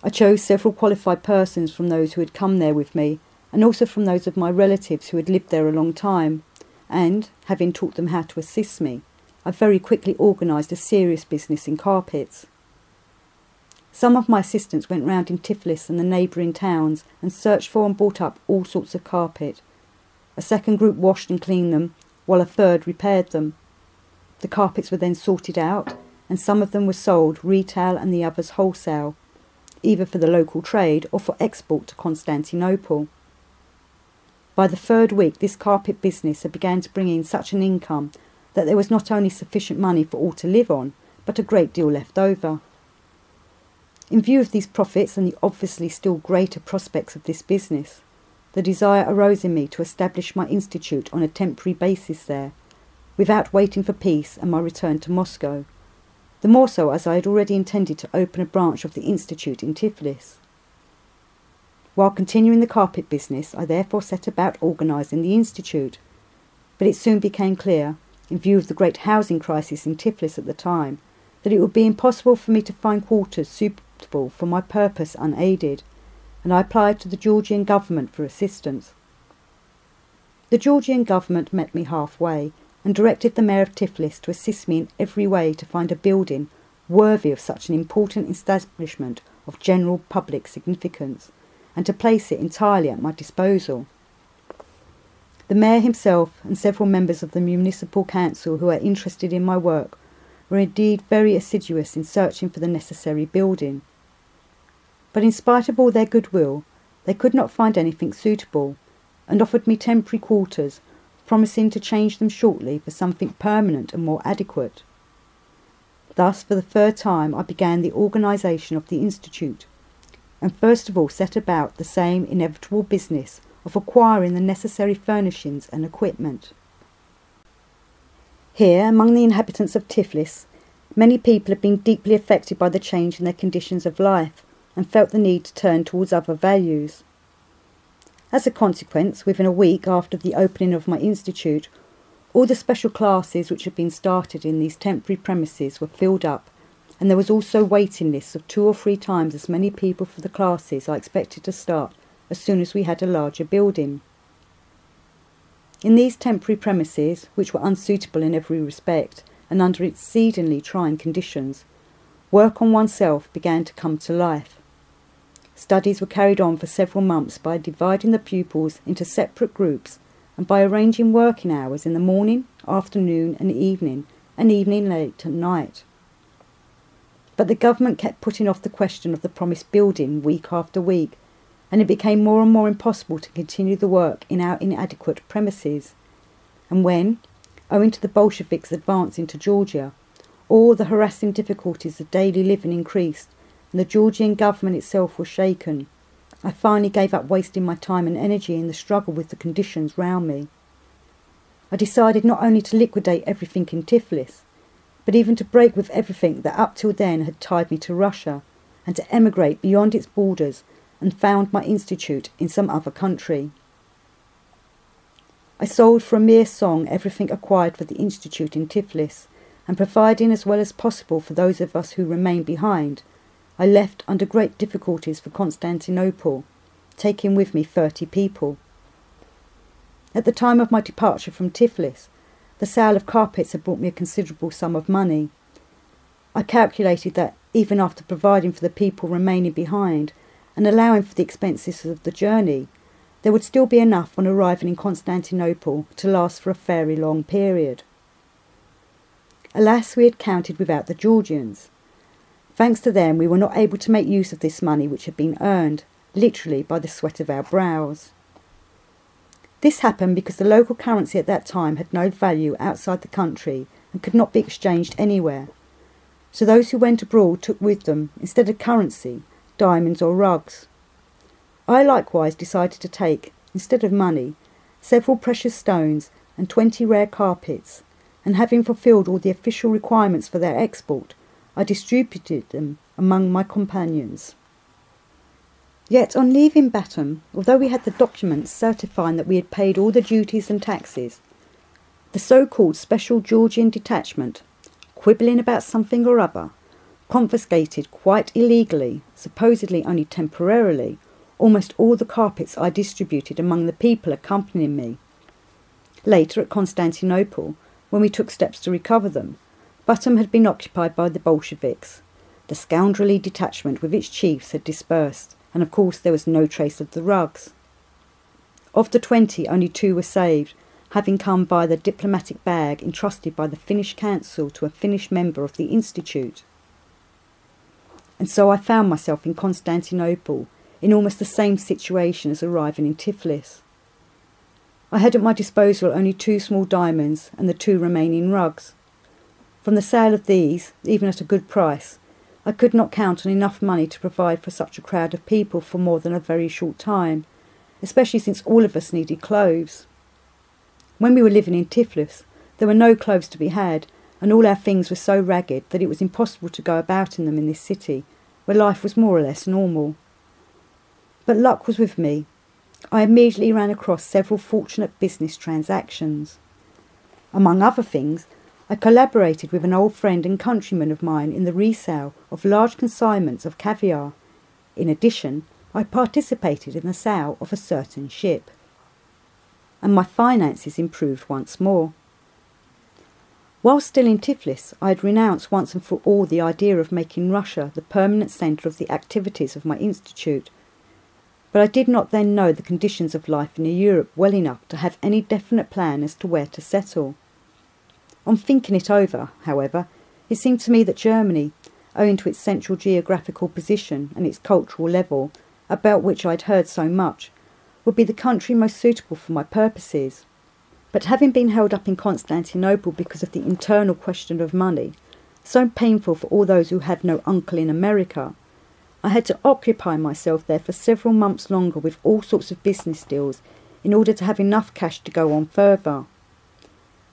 I chose several qualified persons from those who had come there with me, and also from those of my relatives who had lived there a long time, and, having taught them how to assist me, I very quickly organised a serious business in carpets. Some of my assistants went round in Tiflis and the neighbouring towns and searched for and bought up all sorts of carpet. A second group washed and cleaned them, while a third repaired them. The carpets were then sorted out, and some of them were sold retail and the others wholesale, either for the local trade or for export to Constantinople. By the third week this carpet business had begun to bring in such an income that there was not only sufficient money for all to live on, but a great deal left over. In view of these profits and the obviously still greater prospects of this business, the desire arose in me to establish my institute on a temporary basis there, without waiting for peace and my return to Moscow, the more so as I had already intended to open a branch of the institute in Tiflis. While continuing the carpet business, I therefore set about organising the institute, but it soon became clear, in view of the great housing crisis in Tiflis at the time, that it would be impossible for me to find quarters suitable for my purpose unaided, and I applied to the Georgian government for assistance. The Georgian government met me halfway and directed the mayor of Tiflis to assist me in every way to find a building worthy of such an important establishment of general public significance, and to place it entirely at my disposal. The mayor himself and several members of the municipal council who are interested in my work were indeed very assiduous in searching for the necessary building. But in spite of all their goodwill, they could not find anything suitable, and offered me temporary quarters, promising to change them shortly for something permanent and more adequate. Thus, for the third time, I began the organisation of the institute, and first of all set about the same inevitable business of acquiring the necessary furnishings and equipment. Here, among the inhabitants of Tiflis, many people had been deeply affected by the change in their conditions of life, and felt the need to turn towards other values. As a consequence, within a week after the opening of my institute, all the special classes which had been started in these temporary premises were filled up, and there was also waiting lists of 2 or 3 times as many people for the classes I expected to start as soon as we had a larger building. In these temporary premises, which were unsuitable in every respect and under exceedingly trying conditions, work on oneself began to come to life. Studies were carried on for several months by dividing the pupils into separate groups and by arranging working hours in the morning, afternoon and evening late at night. But the government kept putting off the question of the promised building week after week, and it became more and more impossible to continue the work in our inadequate premises. And when, owing to the Bolsheviks' advance into Georgia, all the harassing difficulties of daily living increased, and the Georgian government itself was shaken, I finally gave up wasting my time and energy in the struggle with the conditions round me. I decided not only to liquidate everything in Tiflis, but even to break with everything that up till then had tied me to Russia, and to emigrate beyond its borders and found my institute in some other country. I sold for a mere song everything acquired for the institute in Tiflis, and providing as well as possible for those of us who remained behind, I left under great difficulties for Constantinople, taking with me 30 people. At the time of my departure from Tiflis, the sale of carpets had brought me a considerable sum of money. I calculated that, even after providing for the people remaining behind, and allowing for the expenses of the journey, there would still be enough on arriving in Constantinople to last for a very long period. Alas, we had counted without the Georgians. Thanks to them, we were not able to make use of this money which had been earned, literally by the sweat of our brows. This happened because the local currency at that time had no value outside the country and could not be exchanged anywhere. So those who went abroad took with them, instead of currency, diamonds or rugs. I likewise decided to take, instead of money, several precious stones and 20 rare carpets, and having fulfilled all the official requirements for their export, I distributed them among my companions. Yet on leaving Batum, although we had the documents certifying that we had paid all the duties and taxes, the so-called Special Georgian Detachment, quibbling about something or other, confiscated quite illegally, supposedly only temporarily, almost all the carpets I distributed among the people accompanying me. Later, at Constantinople, when we took steps to recover them, Batum had been occupied by the Bolsheviks. The scoundrelly detachment with its chiefs had dispersed, and of course there was no trace of the rugs. Of the 20, only 2 were saved, having come by the diplomatic bag entrusted by the Finnish Council to a Finnish member of the Institute. And so I found myself in Constantinople, in almost the same situation as arriving in Tiflis. I had at my disposal only 2 small diamonds and the 2 remaining rugs. From the sale of these, even at a good price, I could not count on enough money to provide for such a crowd of people for more than a very short time, especially since all of us needed clothes. When we were living in Tiflis, there were no clothes to be had, and all our things were so ragged that it was impossible to go about in them in this city, where life was more or less normal. But luck was with me. I immediately ran across several fortunate business transactions. Among other things, I collaborated with an old friend and countryman of mine in the resale of large consignments of caviar. In addition, I participated in the sale of a certain ship. And my finances improved once more. While still in Tiflis, I had renounced once and for all the idea of making Russia the permanent centre of the activities of my institute. But I did not then know the conditions of life in Europe well enough to have any definite plan as to where to settle. On thinking it over, however, it seemed to me that Germany, owing to its central geographical position and its cultural level, about which I had heard so much, would be the country most suitable for my purposes. But having been held up in Constantinople because of the internal question of money, so painful for all those who had no uncle in America, I had to occupy myself there for several months longer with all sorts of business deals in order to have enough cash to go on further.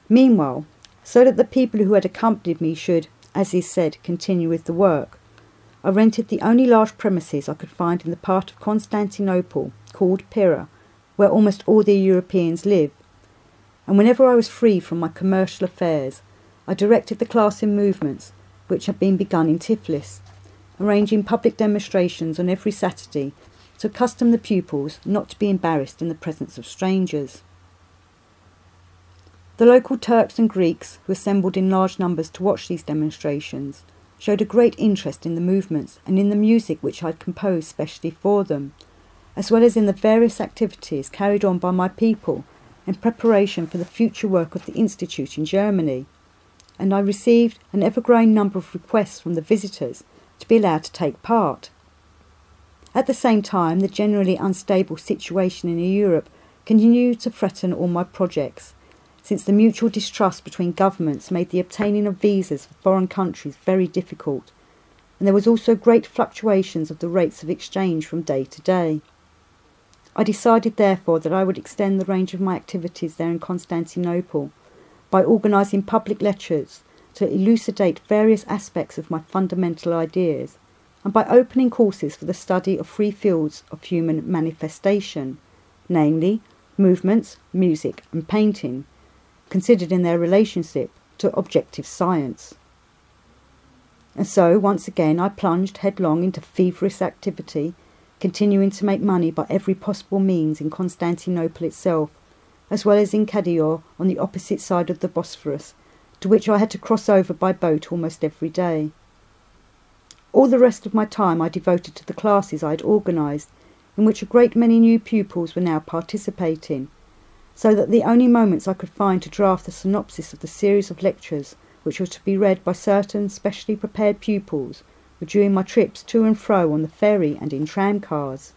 Meanwhile, so that the people who had accompanied me should, as is said, continue with the work, I rented the only large premises I could find in the part of Constantinople called Pira, where almost all the Europeans live, and whenever I was free from my commercial affairs, I directed the class in movements which had been begun in Tiflis, arranging public demonstrations on every Saturday to accustom the pupils not to be embarrassed in the presence of strangers. The local Turks and Greeks, who assembled in large numbers to watch these demonstrations, showed a great interest in the movements and in the music which I had composed specially for them, as well as in the various activities carried on by my people in preparation for the future work of the Institute in Germany, and I received an ever-growing number of requests from the visitors to be allowed to take part. At the same time, the generally unstable situation in Europe continued to threaten all my projects, since the mutual distrust between governments made the obtaining of visas for foreign countries very difficult, and there was also great fluctuations of the rates of exchange from day to day. I decided therefore that I would extend the range of my activities there in Constantinople by organising public lectures to elucidate various aspects of my fundamental ideas, and by opening courses for the study of 3 fields of human manifestation, namely movements, music and painting, considered in their relationship to objective science. And so, once again, I plunged headlong into feverish activity, continuing to make money by every possible means in Constantinople itself, as well as in Cadior on the opposite side of the Bosphorus, to which I had to cross over by boat almost every day. All the rest of my time I devoted to the classes I had organised, in which a great many new pupils were now participating, so that the only moments I could find to draft the synopsis of the series of lectures which were to be read by certain specially prepared pupils were during my trips to and fro on the ferry and in tram cars.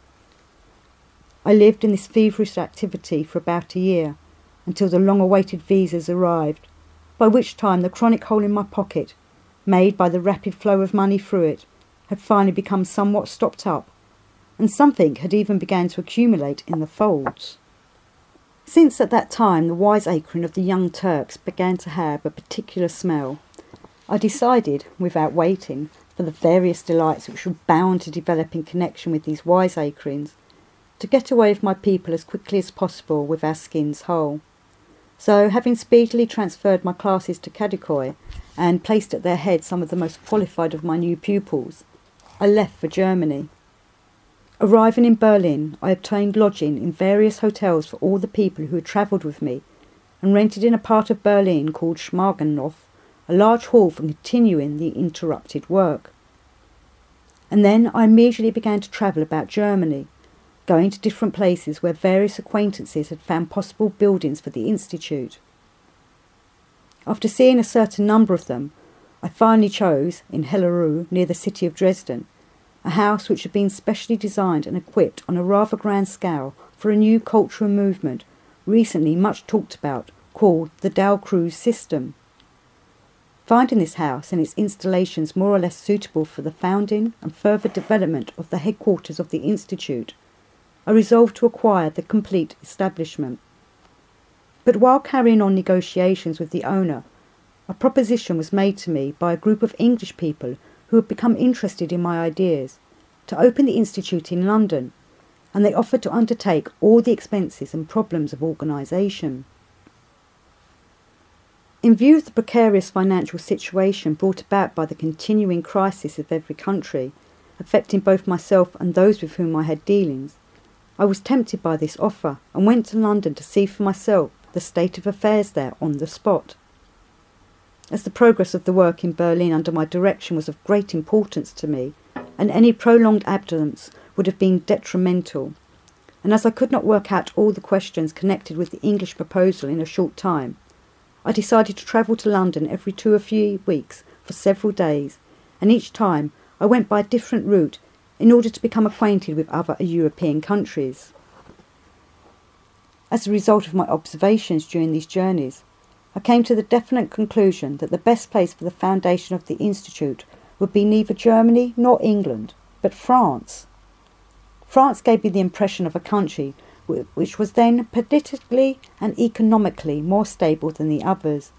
I lived in this feverish activity for about a year, until the long-awaited visas arrived, by which time the chronic hole in my pocket, made by the rapid flow of money through it, had finally become somewhat stopped up, and something had even begun to accumulate in the folds. Since at that time the wiseacring of the Young Turks began to have a particular smell, I decided, without waiting for the various delights which were bound to develop in connection with these wiseacrings, to get away with my people as quickly as possible with our skins whole. So, having speedily transferred my classes to Kadikoy and placed at their head some of the most qualified of my new pupils, I left for Germany. Arriving in Berlin, I obtained lodging in various hotels for all the people who had travelled with me, and rented in a part of Berlin called Schmargenhof, a large hall for continuing the interrupted work. And then I immediately began to travel about Germany, going to different places where various acquaintances had found possible buildings for the Institute. After seeing a certain number of them, I finally chose, in Hellerau, near the city of Dresden, a house which had been specially designed and equipped on a rather grand scale for a new cultural movement, recently much talked about, called the Dalcroze system. Finding this house and its installations more or less suitable for the founding and further development of the headquarters of the Institute, I resolved to acquire the complete establishment. But while carrying on negotiations with the owner, a proposition was made to me by a group of English people who had become interested in my ideas to open the Institute in London, and they offered to undertake all the expenses and problems of organisation. In view of the precarious financial situation brought about by the continuing crisis of every country, affecting both myself and those with whom I had dealings, I was tempted by this offer and went to London to see for myself the state of affairs there on the spot. As the progress of the work in Berlin under my direction was of great importance to me, and any prolonged absence would have been detrimental, and as I could not work out all the questions connected with the English proposal in a short time, I decided to travel to London every 2 or 3 weeks for several days, and each time I went by a different route in order to become acquainted with other European countries. As a result of my observations during these journeys, I came to the definite conclusion that the best place for the foundation of the Institute would be neither Germany nor England, but France. France gave me the impression of a country which was then politically and economically more stable than the others,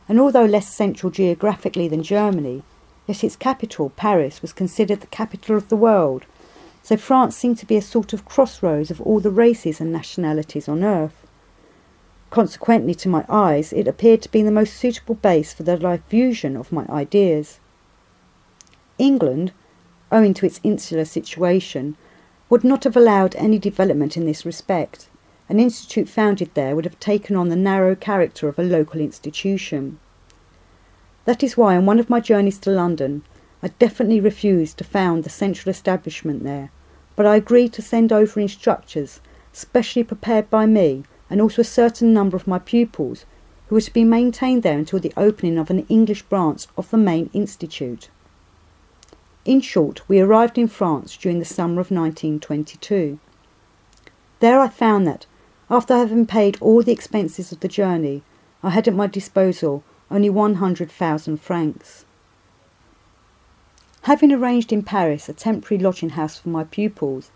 and although less central geographically than Germany, yet its capital, Paris, was considered the capital of the world, so France seemed to be a sort of crossroads of all the races and nationalities on earth. Consequently, to my eyes, it appeared to be the most suitable base for the diffusion of my ideas. England, owing to its insular situation, would not have allowed any development in this respect. An institute founded there would have taken on the narrow character of a local institution. That is why on one of my journeys to London I definitely refused to found the central establishment there, but I agreed to send over instructors specially prepared by me, and also a certain number of my pupils, who were to be maintained there until the opening of an English branch of the main institute. In short, we arrived in France during the summer of 1922. There I found that, after having paid all the expenses of the journey, I had at my disposal only 100,000 francs. Having arranged in Paris a temporary lodging house for my pupils,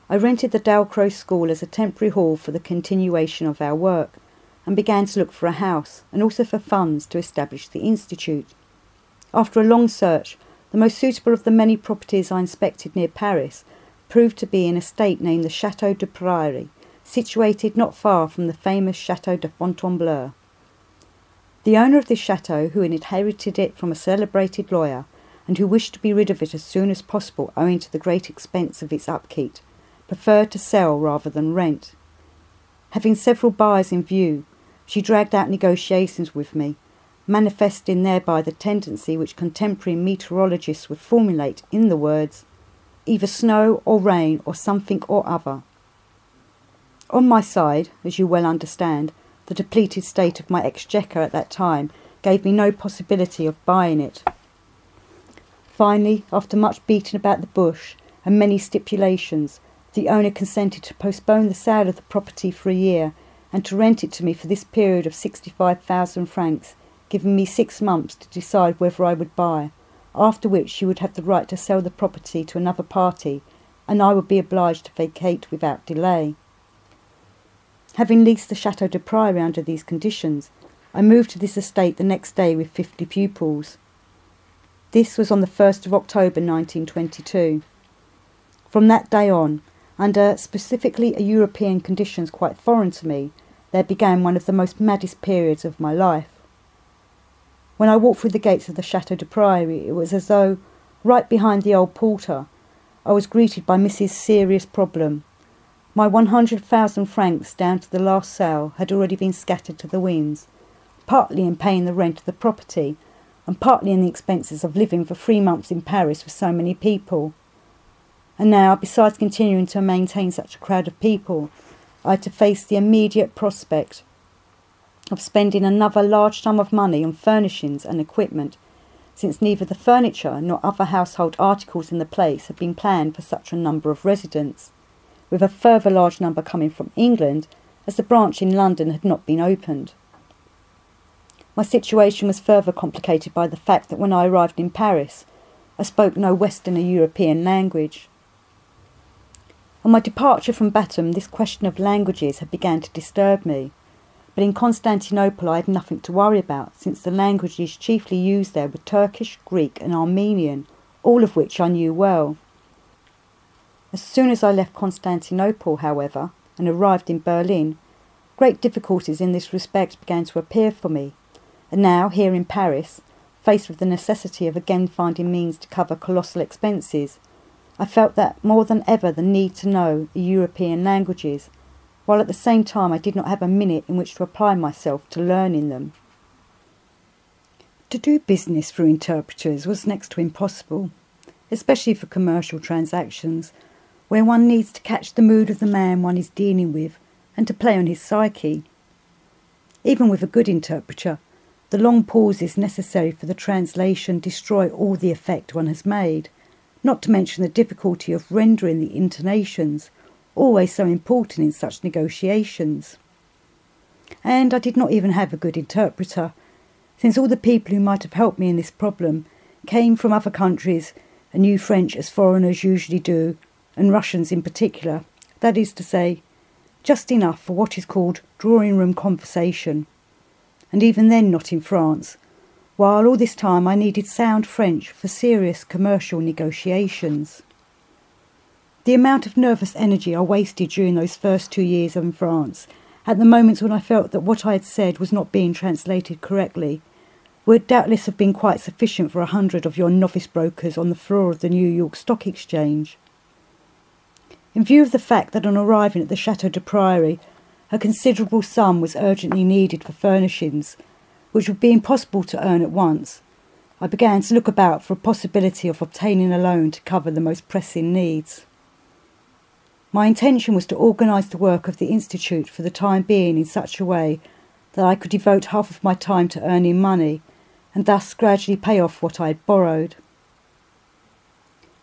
I rented the Dalcroze School as a temporary hall for the continuation of our work, and began to look for a house, and also for funds to establish the Institute. After a long search, the most suitable of the many properties I inspected near Paris proved to be an estate named the Château de Prairie, situated not far from the famous Château de Fontainebleau. The owner of this chateau, who had inherited it from a celebrated lawyer, and who wished to be rid of it as soon as possible owing to the great expense of its upkeep, preferred to sell rather than rent. Having several buyers in view, she dragged out negotiations with me, manifesting thereby the tendency which contemporary meteorologists would formulate in the words, either snow or rain or something or other. On my side, as you well understand, the depleted state of my exchequer at that time gave me no possibility of buying it. Finally, after much beating about the bush and many stipulations, The owner consented to postpone the sale of the property for a year and to rent it to me for this period of 65,000 francs, giving me 6 months to decide whether I would buy, after which she would have the right to sell the property to another party, and I would be obliged to vacate without delay. Having leased the Château de Priory under these conditions, I moved to this estate the next day with 50 pupils. This was on the 1st of October 1922. From that day on, under specifically European conditions quite foreign to me, there began one of the most maddest periods of my life. When I walked through the gates of the Château de Priory, it was as though, right behind the old porter, I was greeted by Mrs. Serious Problem. My 100,000 francs down to the last sale had already been scattered to the winds, partly in paying the rent of the property, and partly in the expenses of living for 3 months in Paris with so many people. And now, besides continuing to maintain such a crowd of people, I had to face the immediate prospect of spending another large sum of money on furnishings and equipment, since neither the furniture nor other household articles in the place had been planned for such a number of residents, with a further large number coming from England, as the branch in London had not been opened. My situation was further complicated by the fact that when I arrived in Paris, I spoke no Western or European language. On my departure from Batum, this question of languages had begun to disturb me, but in Constantinople I had nothing to worry about, since the languages chiefly used there were Turkish, Greek and Armenian, all of which I knew well. As soon as I left Constantinople, however, and arrived in Berlin, great difficulties in this respect began to appear for me, and now, here in Paris, faced with the necessity of again finding means to cover colossal expenses, I felt that more than ever the need to know the European languages, while at the same time I did not have a minute in which to apply myself to learning them. To do business through interpreters was next to impossible, especially for commercial transactions, where one needs to catch the mood of the man one is dealing with and to play on his psyche. Even with a good interpreter, the long pauses necessary for the translation destroy all the effect one has made, not to mention the difficulty of rendering the intonations, always so important in such negotiations. And I did not even have a good interpreter, since all the people who might have helped me in this problem came from other countries and knew French as foreigners usually do, and Russians in particular, that is to say, just enough for what is called drawing-room conversation, and even then not in France, while all this time I needed sound French for serious commercial negotiations. The amount of nervous energy I wasted during those first 2 years in France, at the moments when I felt that what I had said was not being translated correctly, would doubtless have been quite sufficient for 100 of your novice brokers on the floor of the New York Stock Exchange. In view of the fact that on arriving at the Château de Priory, a considerable sum was urgently needed for furnishings, which would be impossible to earn at once, I began to look about for a possibility of obtaining a loan to cover the most pressing needs. My intention was to organise the work of the Institute for the time being in such a way that I could devote half of my time to earning money, and thus gradually pay off what I had borrowed.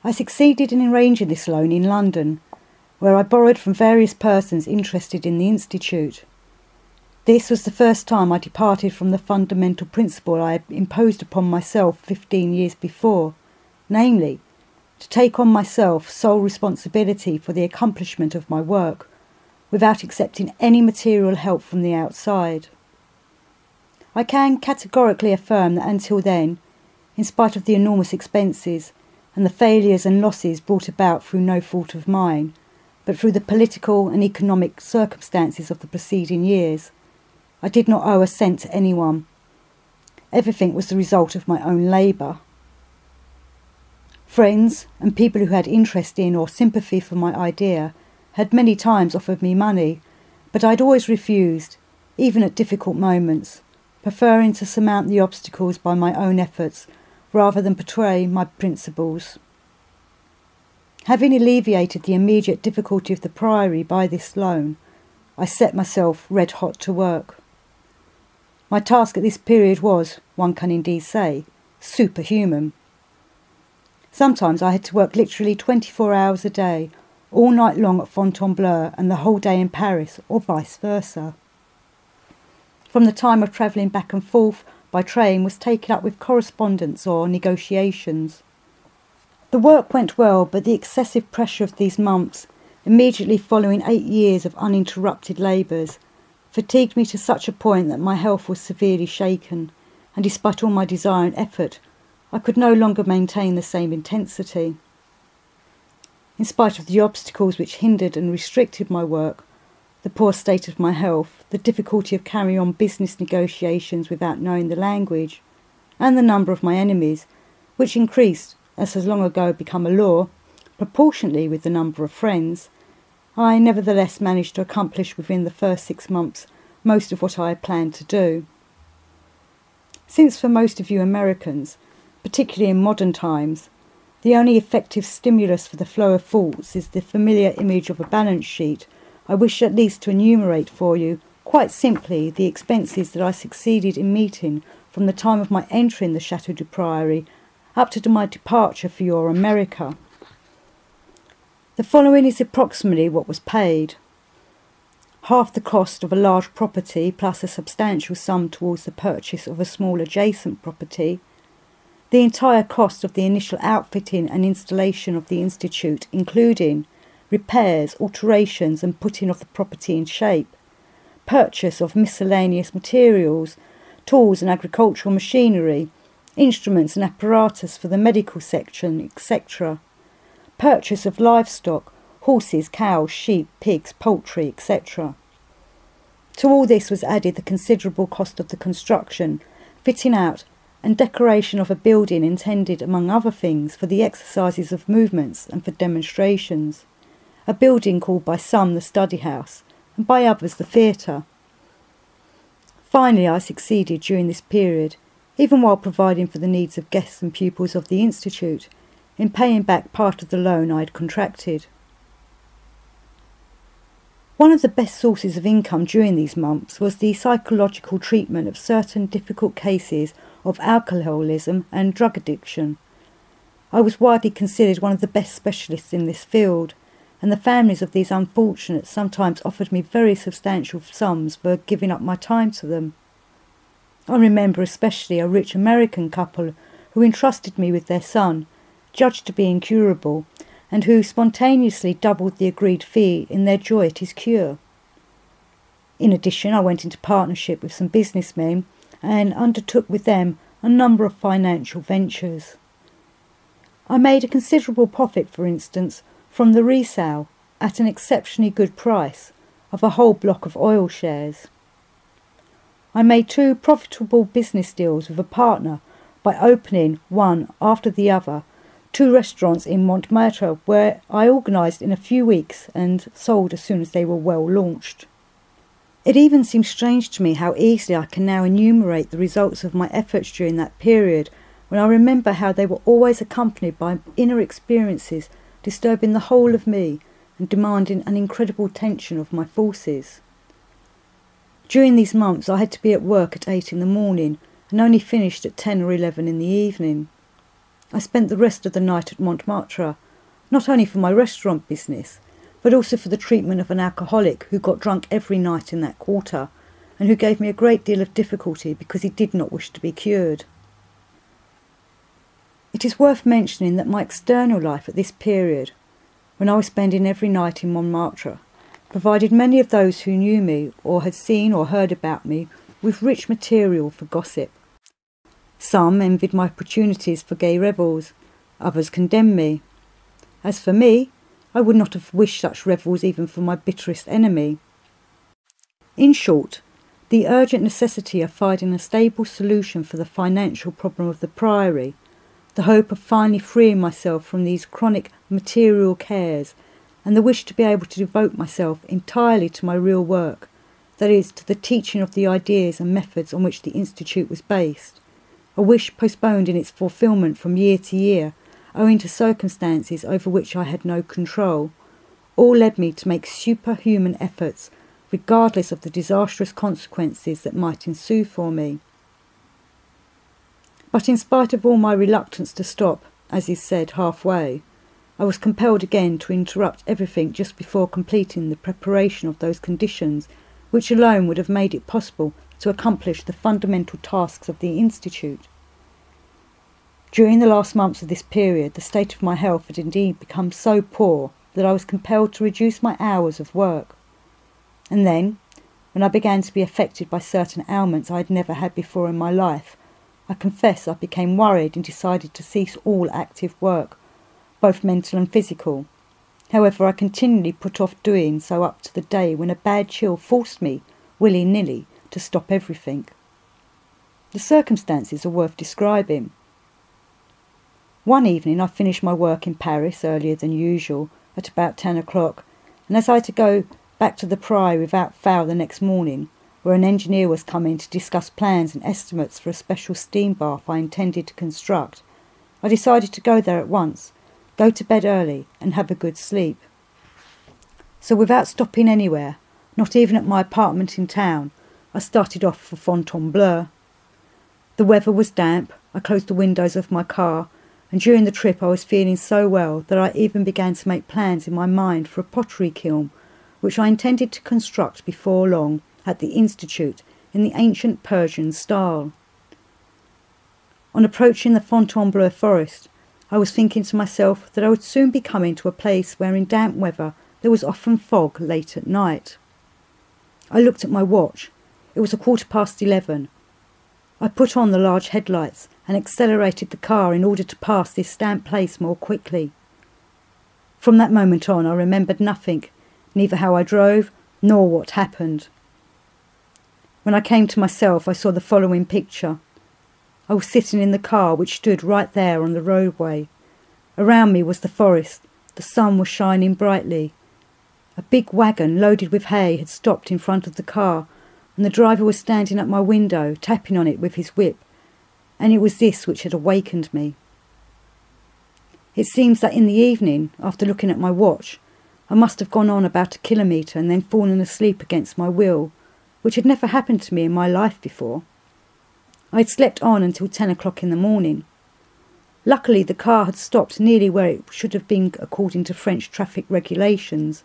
I succeeded in arranging this loan in London, where I borrowed from various persons interested in the Institute. This was the first time I departed from the fundamental principle I had imposed upon myself 15 years before, namely, to take on myself sole responsibility for the accomplishment of my work, without accepting any material help from the outside. I can categorically affirm that until then, in spite of the enormous expenses and the failures and losses brought about through no fault of mine, but through the political and economic circumstances of the preceding years, I did not owe a cent to anyone. Everything was the result of my own labour. Friends and people who had interest in or sympathy for my idea had many times offered me money, but I had always refused, even at difficult moments, preferring to surmount the obstacles by my own efforts rather than betray my principles. Having alleviated the immediate difficulty of the Priory by this loan, I set myself red hot to work. My task at this period was, one can indeed say, superhuman. Sometimes I had to work literally 24 hours a day, all night long at Fontainebleau and the whole day in Paris, or vice versa. From the time of travelling back and forth by train was taken up with correspondence or negotiations. The work went well, but the excessive pressure of these months, immediately following 8 years of uninterrupted labours, fatigued me to such a point that my health was severely shaken, and despite all my desire and effort, I could no longer maintain the same intensity. In spite of the obstacles which hindered and restricted my work, the poor state of my health, the difficulty of carrying on business negotiations without knowing the language, and the number of my enemies, which increased, as has long ago become a law, proportionately with the number of friends, I nevertheless managed to accomplish within the first 6 months most of what I had planned to do. Since for most of you Americans, particularly in modern times, the only effective stimulus for the flow of thoughts is the familiar image of a balance sheet, I wish at least to enumerate for you, quite simply, the expenses that I succeeded in meeting from the time of my entry in the Château du Priory up to my departure for your America. The following is approximately what was paid. Half the cost of a large property plus a substantial sum towards the purchase of a small adjacent property, the entire cost of the initial outfitting and installation of the Institute, including repairs, alterations and putting of the property in shape, purchase of miscellaneous materials, tools and agricultural machinery, instruments and apparatus for the medical section, etc., purchase of livestock, horses, cows, sheep, pigs, poultry, etc. To all this was added the considerable cost of the construction, fitting out and decoration of a building intended, among other things, for the exercises of movements and for demonstrations, a building called by some the study house, and by others the theatre. Finally, I succeeded during this period, even while providing for the needs of guests and pupils of the Institute, in paying back part of the loan I had contracted. One of the best sources of income during these months was the psychological treatment of certain difficult cases of alcoholism and drug addiction. I was widely considered one of the best specialists in this field, and the families of these unfortunates sometimes offered me very substantial sums for giving up my time to them. I remember especially a rich American couple who entrusted me with their son, judged to be incurable, and who spontaneously doubled the agreed fee in their joy at his cure. In addition, I went into partnership with some businessmen and undertook with them a number of financial ventures. I made a considerable profit, for instance, from the resale, at an exceptionally good price, of a whole block of oil shares. I made 2 profitable business deals with a partner by opening, one after the other, 2 restaurants in Montmartre, where I organised in a few weeks and sold as soon as they were well launched. It even seems strange to me how easily I can now enumerate the results of my efforts during that period, when I remember how they were always accompanied by inner experiences disturbing the whole of me and demanding an incredible tension of my forces. During these months I had to be at work at 8 in the morning and only finished at 10 or 11 in the evening. I spent the rest of the night at Montmartre, not only for my restaurant business, but also for the treatment of an alcoholic who got drunk every night in that quarter, and who gave me a great deal of difficulty because he did not wish to be cured. It is worth mentioning that my external life at this period, when I was spending every night in Montmartre, provided many of those who knew me or had seen or heard about me with rich material for gossip. Some envied my opportunities for gay revels, others condemned me. As for me, I would not have wished such revels even for my bitterest enemy. In short, the urgent necessity of finding a stable solution for the financial problem of the Priory, the hope of finally freeing myself from these chronic material cares, and the wish to be able to devote myself entirely to my real work, that is, to the teaching of the ideas and methods on which the Institute was based, a wish postponed in its fulfilment from year to year, owing to circumstances over which I had no control, all led me to make superhuman efforts, regardless of the disastrous consequences that might ensue for me. But in spite of all my reluctance to stop, as is said, halfway, I was compelled again to interrupt everything just before completing the preparation of those conditions which alone would have made it possible to accomplish the fundamental tasks of the Institute. During the last months of this period, the state of my health had indeed become so poor that I was compelled to reduce my hours of work. And then, when I began to be affected by certain ailments I had never had before in my life, I confess I became worried and decided to cease all active work, both mental and physical. However, I continually put off doing so up to the day when a bad chill forced me, willy-nilly, to stop everything. The circumstances are worth describing. One evening I finished my work in Paris earlier than usual, at about 10 o'clock, and as I had to go back to the Priory without fail the next morning, where an engineer was coming to discuss plans and estimates for a special steam bath I intended to construct, I decided to go there at once, go to bed early and have a good sleep. So without stopping anywhere, not even at my apartment in town, I started off for Fontainebleau. The weather was damp, I closed the windows of my car, and during the trip I was feeling so well that I even began to make plans in my mind for a pottery kiln, which I intended to construct before long at the Institute in the ancient Persian style. On approaching the Fontainebleau forest, I was thinking to myself that I would soon be coming to a place where in damp weather there was often fog late at night. I looked at my watch. It was 11:15. I put on the large headlights and accelerated the car in order to pass this damp place more quickly. From that moment on I remembered nothing, neither how I drove nor what happened. When I came to myself I saw the following picture. I was sitting in the car which stood right there on the roadway. Around me was the forest. The sun was shining brightly. A big wagon loaded with hay had stopped in front of the car, and the driver was standing at my window, tapping on it with his whip, and it was this which had awakened me. It seems that in the evening, after looking at my watch, I must have gone on about 1 kilometre and then fallen asleep against my will, which had never happened to me in my life before. I had slept on until 10 o'clock in the morning. Luckily the car had stopped nearly where it should have been according to French traffic regulations,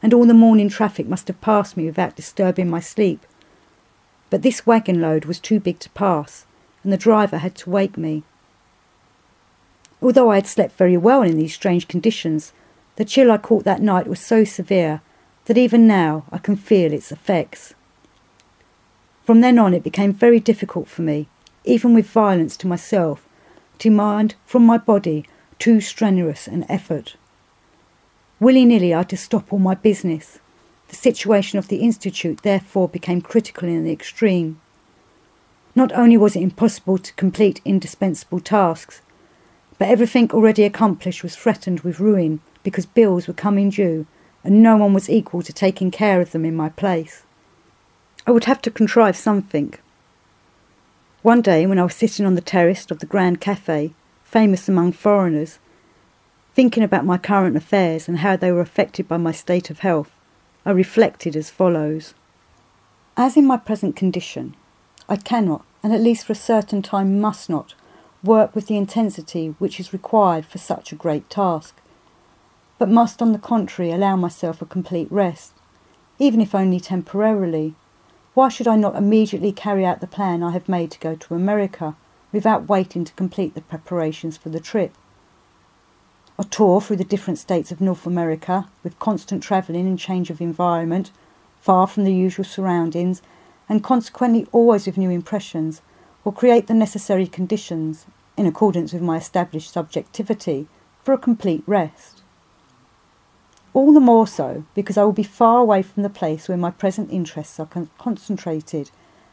and all the morning traffic must have passed me without disturbing my sleep. But this wagon load was too big to pass, and the driver had to wake me. Although I had slept very well in these strange conditions, the chill I caught that night was so severe that even now I can feel its effects. From then on it became very difficult for me, even with violence to myself, to demand from my body too strenuous an effort. Willy-nilly I had to stop all my business. The situation of the Institute therefore became critical in the extreme. Not only was it impossible to complete indispensable tasks, but everything already accomplished was threatened with ruin because bills were coming due and no one was equal to taking care of them in my place. I would have to contrive something. One day when I was sitting on the terrace of the Grand Café, famous among foreigners, thinking about my current affairs and how they were affected by my state of health, I reflected as follows. As in my present condition, I cannot, and at least for a certain time must not, work with the intensity which is required for such a great task, but must on the contrary allow myself a complete rest, even if only temporarily. Why should I not immediately carry out the plan I have made to go to America, without waiting to complete the preparations for the trip? A tour through the different states of North America, with constant travelling and change of environment, far from the usual surroundings, and consequently always with new impressions, will create the necessary conditions, in accordance with my established subjectivity, for a complete rest. All the more so because I will be far away from the place where my present interests are concentrated,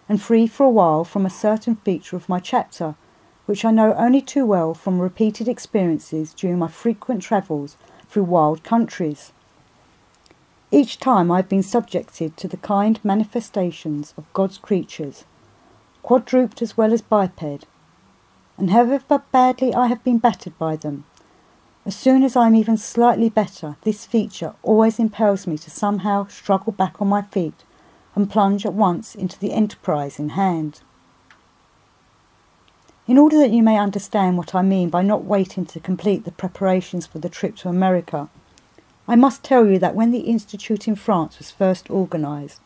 and free for a while from a certain feature of my chapter, which I know only too well from repeated experiences during my frequent travels through wild countries. Each time I have been subjected to the kind manifestations of God's creatures, quadruped as well as biped, and however badly I have been battered by them, as soon as I am even slightly better, this feature always impels me to somehow struggle back on my feet and plunge at once into the enterprise in hand. In order that you may understand what I mean by not waiting to complete the preparations for the trip to America, I must tell you that when the Institute in France was first organised,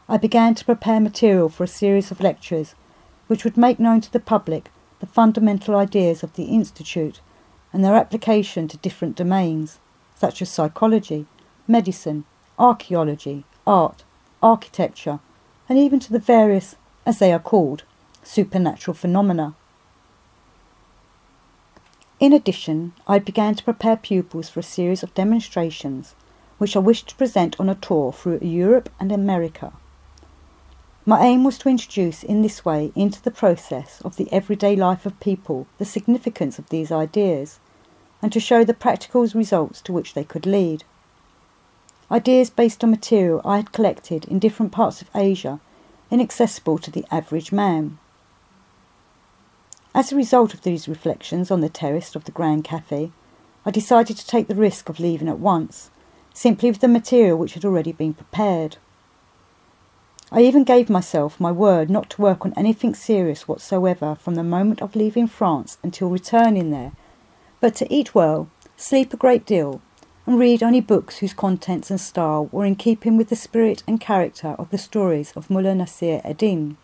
I began to prepare material for a series of lectures which would make known to the public the fundamental ideas of the Institute and their application to different domains, such as psychology, medicine, archaeology, art, architecture, and even to the various, as they are called, supernatural phenomena. In addition, I began to prepare pupils for a series of demonstrations which I wished to present on a tour through Europe and America. My aim was to introduce in this way into the process of the everyday life of people the significance of these ideas, and to show the practical results to which they could lead. Ideas based on material I had collected in different parts of Asia, inaccessible to the average man. As a result of these reflections on the terrace of the Grand Café, I decided to take the risk of leaving at once, simply with the material which had already been prepared. I even gave myself my word not to work on anything serious whatsoever from the moment of leaving France until returning there, but to eat well, sleep a great deal, and read only books whose contents and style were in keeping with the spirit and character of the stories of Mullah Nasir Eddin.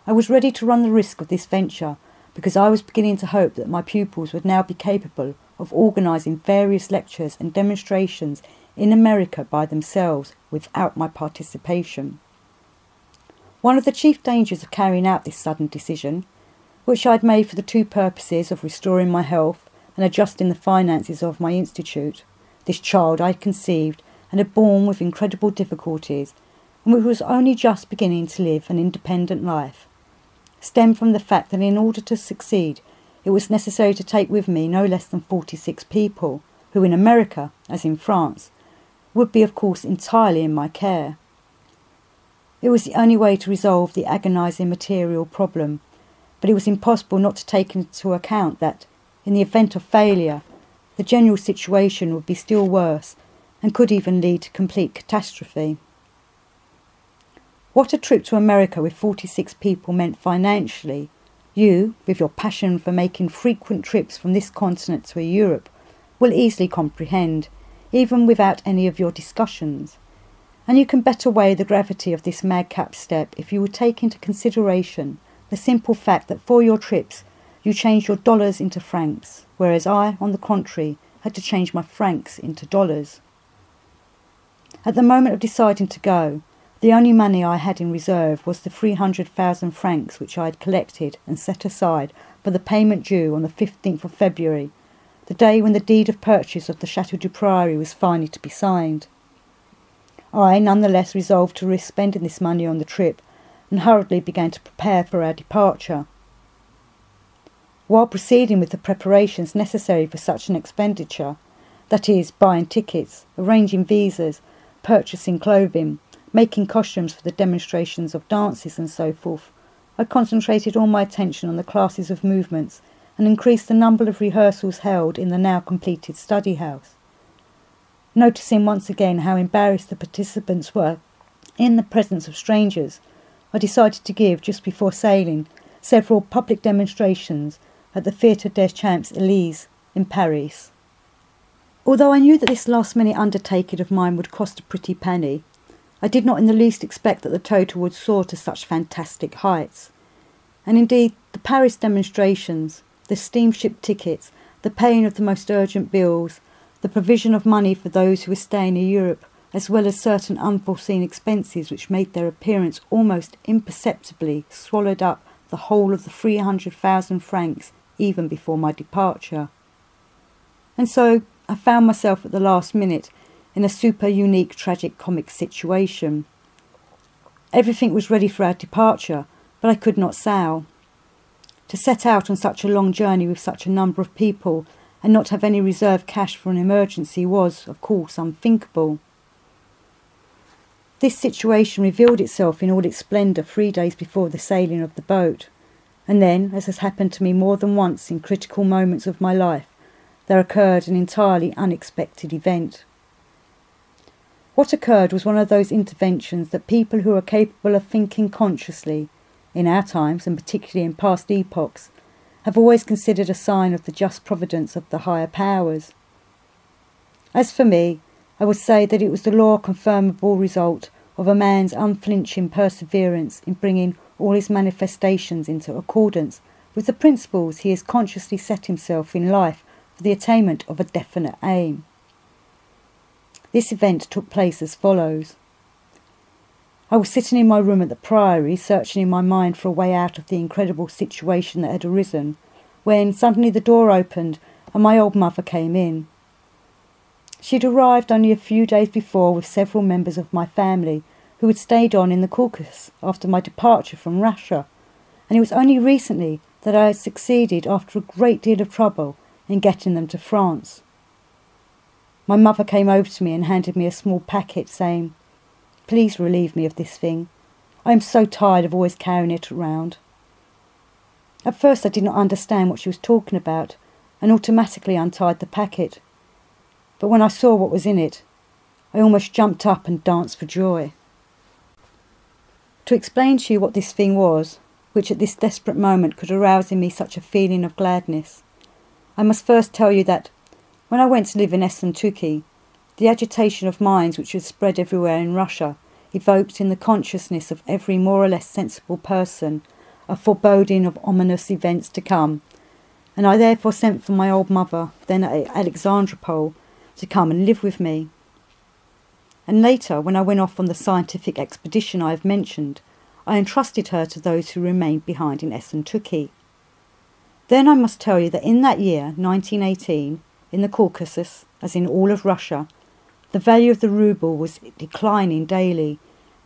I was ready to run the risk of this venture because I was beginning to hope that my pupils would now be capable of organising various lectures and demonstrations in America by themselves without my participation. One of the chief dangers of carrying out this sudden decision, which I had made for the two purposes of restoring my health and adjusting the finances of my institute, this child I had conceived and had borne with incredible difficulties, and which was only just beginning to live an independent life, stemmed from the fact that in order to succeed it was necessary to take with me no less than 46 people, who in America, as in France, would be of course entirely in my care. It was the only way to resolve the agonising material problem, but it was impossible not to take into account that, in the event of failure, the general situation would be still worse and could even lead to complete catastrophe. What a trip to America with 46 people meant financially, you, with your passion for making frequent trips from this continent to Europe, will easily comprehend, even without any of your discussions. And you can better weigh the gravity of this madcap step if you will take into consideration the simple fact that for your trips you changed your dollars into francs, whereas I, on the contrary, had to change my francs into dollars. At the moment of deciding to go, the only money I had in reserve was the 300,000 francs which I had collected and set aside for the payment due on the 15th of February, the day when the deed of purchase of the Château du Priory was finally to be signed. I nonetheless resolved to risk spending this money on the trip, and hurriedly began to prepare for our departure. While proceeding with the preparations necessary for such an expenditure, that is, buying tickets, arranging visas, purchasing clothing, making costumes for the demonstrations of dances and so forth, I concentrated all my attention on the classes of movements and increased the number of rehearsals held in the now completed study house. Noticing once again how embarrassed the participants were in the presence of strangers, I decided to give, just before sailing, several public demonstrations at the Theatre des Champs-Élysées in Paris. Although I knew that this last-minute undertaking of mine would cost a pretty penny, I did not in the least expect that the total would soar to such fantastic heights. And indeed, the Paris demonstrations, the steamship tickets, the paying of the most urgent bills, the provision of money for those who were staying in Europe, as well as certain unforeseen expenses which made their appearance almost imperceptibly, swallowed up the whole of the 300,000 francs even before my departure. And so I found myself at the last minute in a super unique tragic comic situation. Everything was ready for our departure, but I could not sail. To set out on such a long journey with such a number of people and not have any reserve cash for an emergency was, of course, unthinkable. This situation revealed itself in all its splendour 3 days before the sailing of the boat, and then, as has happened to me more than once in critical moments of my life, there occurred an entirely unexpected event. What occurred was one of those interventions that people who are capable of thinking consciously, in our times, and particularly in past epochs, have always considered a sign of the just providence of the higher powers. As for me, I would say that it was the law confirmable result of a man's unflinching perseverance in bringing all his manifestations into accordance with the principles he has consciously set himself in life for the attainment of a definite aim. This event took place as follows. I was sitting in my room at the Priory, searching in my mind for a way out of the incredible situation that had arisen, when suddenly the door opened and my old mother came in. She had arrived only a few days before with several members of my family who had stayed on in the Caucasus after my departure from Russia, and it was only recently that I had succeeded, after a great deal of trouble, in getting them to France. My mother came over to me and handed me a small packet, saying, "Please relieve me of this thing. I am so tired of always carrying it around." At first I did not understand what she was talking about, and automatically untied the packet. But when I saw what was in it, I almost jumped up and danced for joy. To explain to you what this thing was, which at this desperate moment could arouse in me such a feeling of gladness, I must first tell you that, when I went to live in Essen-Tuki, the agitation of minds which had spread everywhere in Russia evoked in the consciousness of every more or less sensible person a foreboding of ominous events to come, and I therefore sent for my old mother, then at Alexandropol, to come and live with me. And later, when I went off on the scientific expedition I have mentioned, I entrusted her to those who remained behind in Essen-Tuki. Then I must tell you that in that year, 1918, in the Caucasus, as in all of Russia, the value of the rouble was declining daily,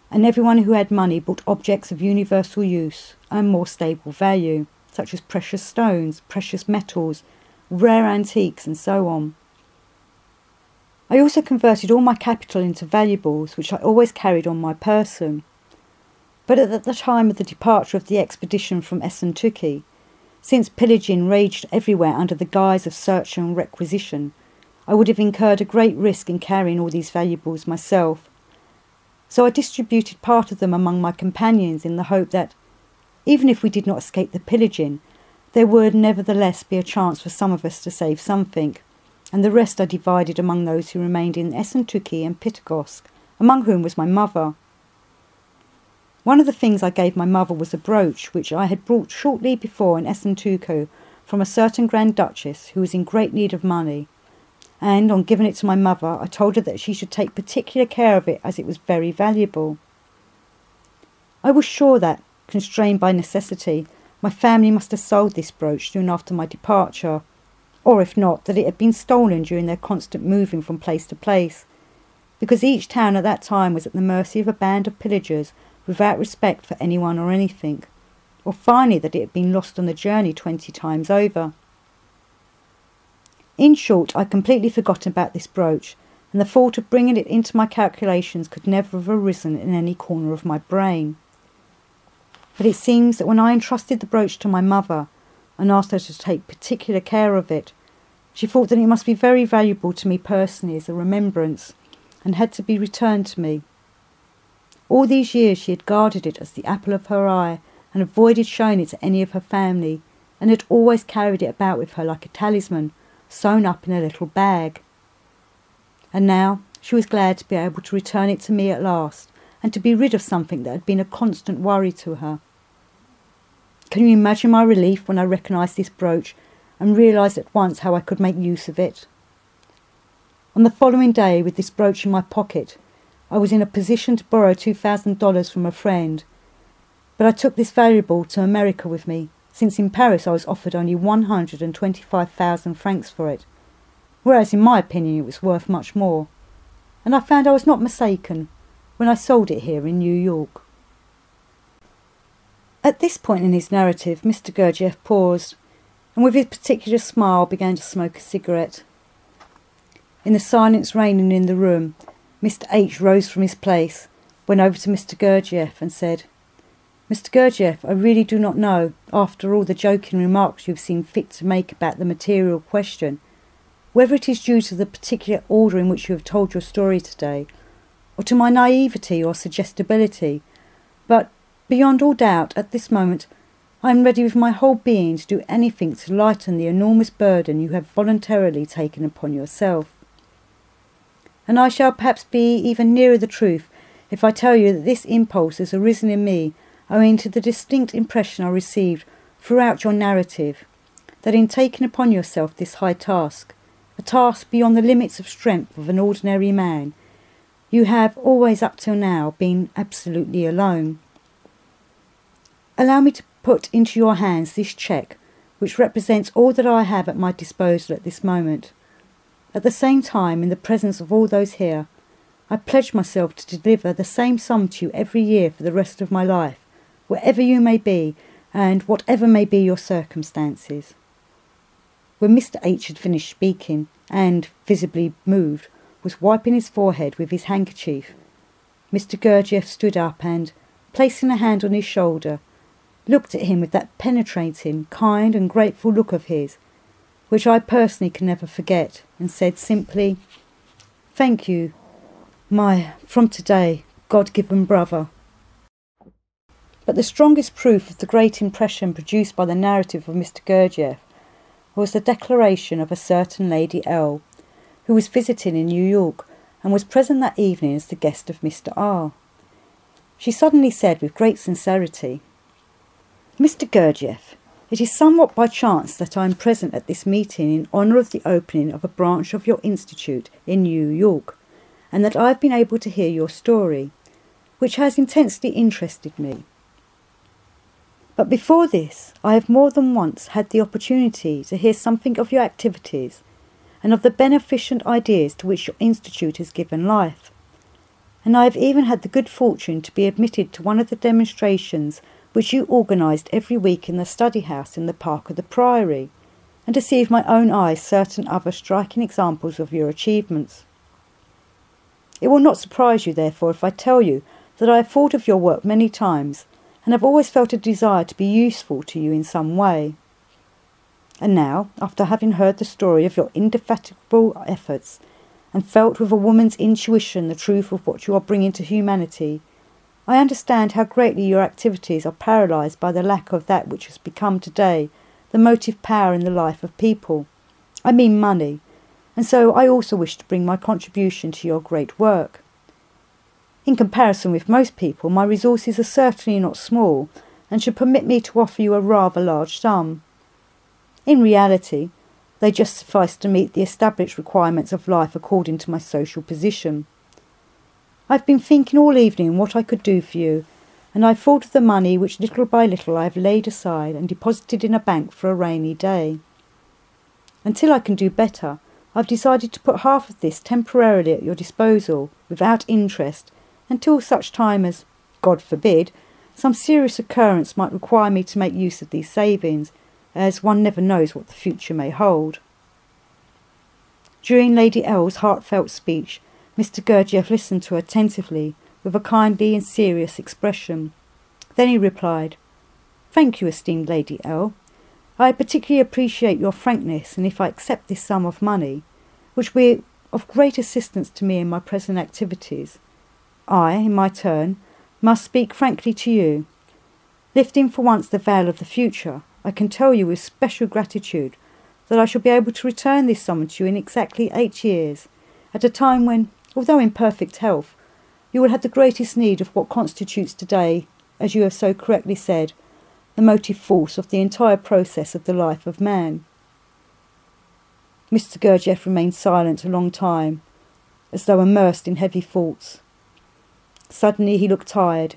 and everyone who had money bought objects of universal use and more stable value, such as precious stones, precious metals, rare antiques, and so on. I also converted all my capital into valuables, which I always carried on my person. But at the time of the departure of the expedition from Essen-Tuki, since pillaging raged everywhere under the guise of search and requisition, I would have incurred a great risk in carrying all these valuables myself. So I distributed part of them among my companions in the hope that, even if we did not escape the pillaging, there would nevertheless be a chance for some of us to save something, and the rest I divided among those who remained in Essen-Tuki and Pitagosk, among whom was my mother. One of the things I gave my mother was a brooch which I had brought shortly before in Essen-Tuki from a certain Grand Duchess who was in great need of money, and on giving it to my mother I told her that she should take particular care of it, as it was very valuable. I was sure that, constrained by necessity, my family must have sold this brooch soon after my departure, or if not, that it had been stolen during their constant moving from place to place, because each town at that time was at the mercy of a band of pillagers without respect for anyone or anything, or finally that it had been lost on the journey 20 times over. In short, I completely forgot about this brooch, and the thought of bringing it into my calculations could never have arisen in any corner of my brain. But it seems that when I entrusted the brooch to my mother and asked her to take particular care of it, she thought that it must be very valuable to me personally as a remembrance, and had to be returned to me. All these years she had guarded it as the apple of her eye, and avoided showing it to any of her family, and had always carried it about with her like a talisman, sewn up in a little bag. And now she was glad to be able to return it to me at last, and to be rid of something that had been a constant worry to her. Can you imagine my relief when I recognised this brooch and realised at once how I could make use of it? On the following day, with this brooch in my pocket, I was in a position to borrow $2,000 from a friend, but I took this valuable to America with me, since in Paris I was offered only 125,000 francs for it, whereas in my opinion it was worth much more, and I found I was not mistaken when I sold it here in New York. At this point in his narrative, Mr. Gurdjieff paused, and with his particular smile began to smoke a cigarette. In the silence reigning in the room, Mr. H. rose from his place, went over to Mr. Gurdjieff and said, "Mr. Gurdjieff, I really do not know, after all the joking remarks you have seen fit to make about the material question, whether it is due to the particular order in which you have told your story today, or to my naivety or suggestibility, but Beyond all doubt, at this moment, I am ready with my whole being to do anything to lighten the enormous burden you have voluntarily taken upon yourself. And I shall perhaps be even nearer the truth if I tell you that this impulse has arisen in me owing to the distinct impression I received throughout your narrative, that in taking upon yourself this high task, a task beyond the limits of strength of an ordinary man, you have always up till now been absolutely alone. Allow me to put into your hands this cheque, which represents all that I have at my disposal at this moment. At the same time, in the presence of all those here, I pledge myself to deliver the same sum to you every year for the rest of my life, wherever you may be, and whatever may be your circumstances." When Mr. H. had finished speaking, and, visibly moved, was wiping his forehead with his handkerchief, Mr. Gurdjieff stood up and, placing a hand on his shoulder, looked at him with that penetrating, kind and grateful look of his, which I personally can never forget, and said simply, "Thank you, my, from today, God-given brother." But the strongest proof of the great impression produced by the narrative of Mr. Gurdjieff was the declaration of a certain Lady L., who was visiting in New York and was present that evening as the guest of Mr. R. She suddenly said with great sincerity, "Mr. Gurdjieff, it is somewhat by chance that I am present at this meeting in honour of the opening of a branch of your institute in New York, and that I have been able to hear your story, which has intensely interested me. But before this, I have more than once had the opportunity to hear something of your activities and of the beneficent ideas to which your institute has given life, and I have even had the good fortune to be admitted to one of the demonstrations which you organised every week in the study house in the park of the Priory, and to see with my own eyes certain other striking examples of your achievements. It will not surprise you, therefore, if I tell you that I have thought of your work many times, and have always felt a desire to be useful to you in some way. And now, after having heard the story of your indefatigable efforts, and felt with a woman's intuition the truth of what you are bringing to humanity, I understand how greatly your activities are paralysed by the lack of that which has become today the motive power in the life of people. I mean money, and so I also wish to bring my contribution to your great work. In comparison with most people, my resources are certainly not small, and should permit me to offer you a rather large sum. In reality, they just suffice to meet the established requirements of life according to my social position. I've been thinking all evening what I could do for you, and I thought of the money which little by little I have laid aside and deposited in a bank for a rainy day. Until I can do better, I've decided to put half of this temporarily at your disposal, without interest, until such time as, God forbid, some serious occurrence might require me to make use of these savings, as one never knows what the future may hold." During Lady L.'s heartfelt speech, Mr. Gurdjieff listened to her attentively, with a kindly and serious expression. Then he replied, "Thank you, esteemed Lady L. I particularly appreciate your frankness, and if I accept this sum of money, which will be of great assistance to me in my present activities, I, in my turn, must speak frankly to you. Lifting for once the veil of the future, I can tell you with special gratitude that I shall be able to return this sum to you in exactly 8 years, at a time when, although in perfect health, you will have the greatest need of what constitutes today, as you have so correctly said, the motive force of the entire process of the life of man." Mr. Gurdjieff remained silent a long time, as though immersed in heavy thoughts. Suddenly he looked tired.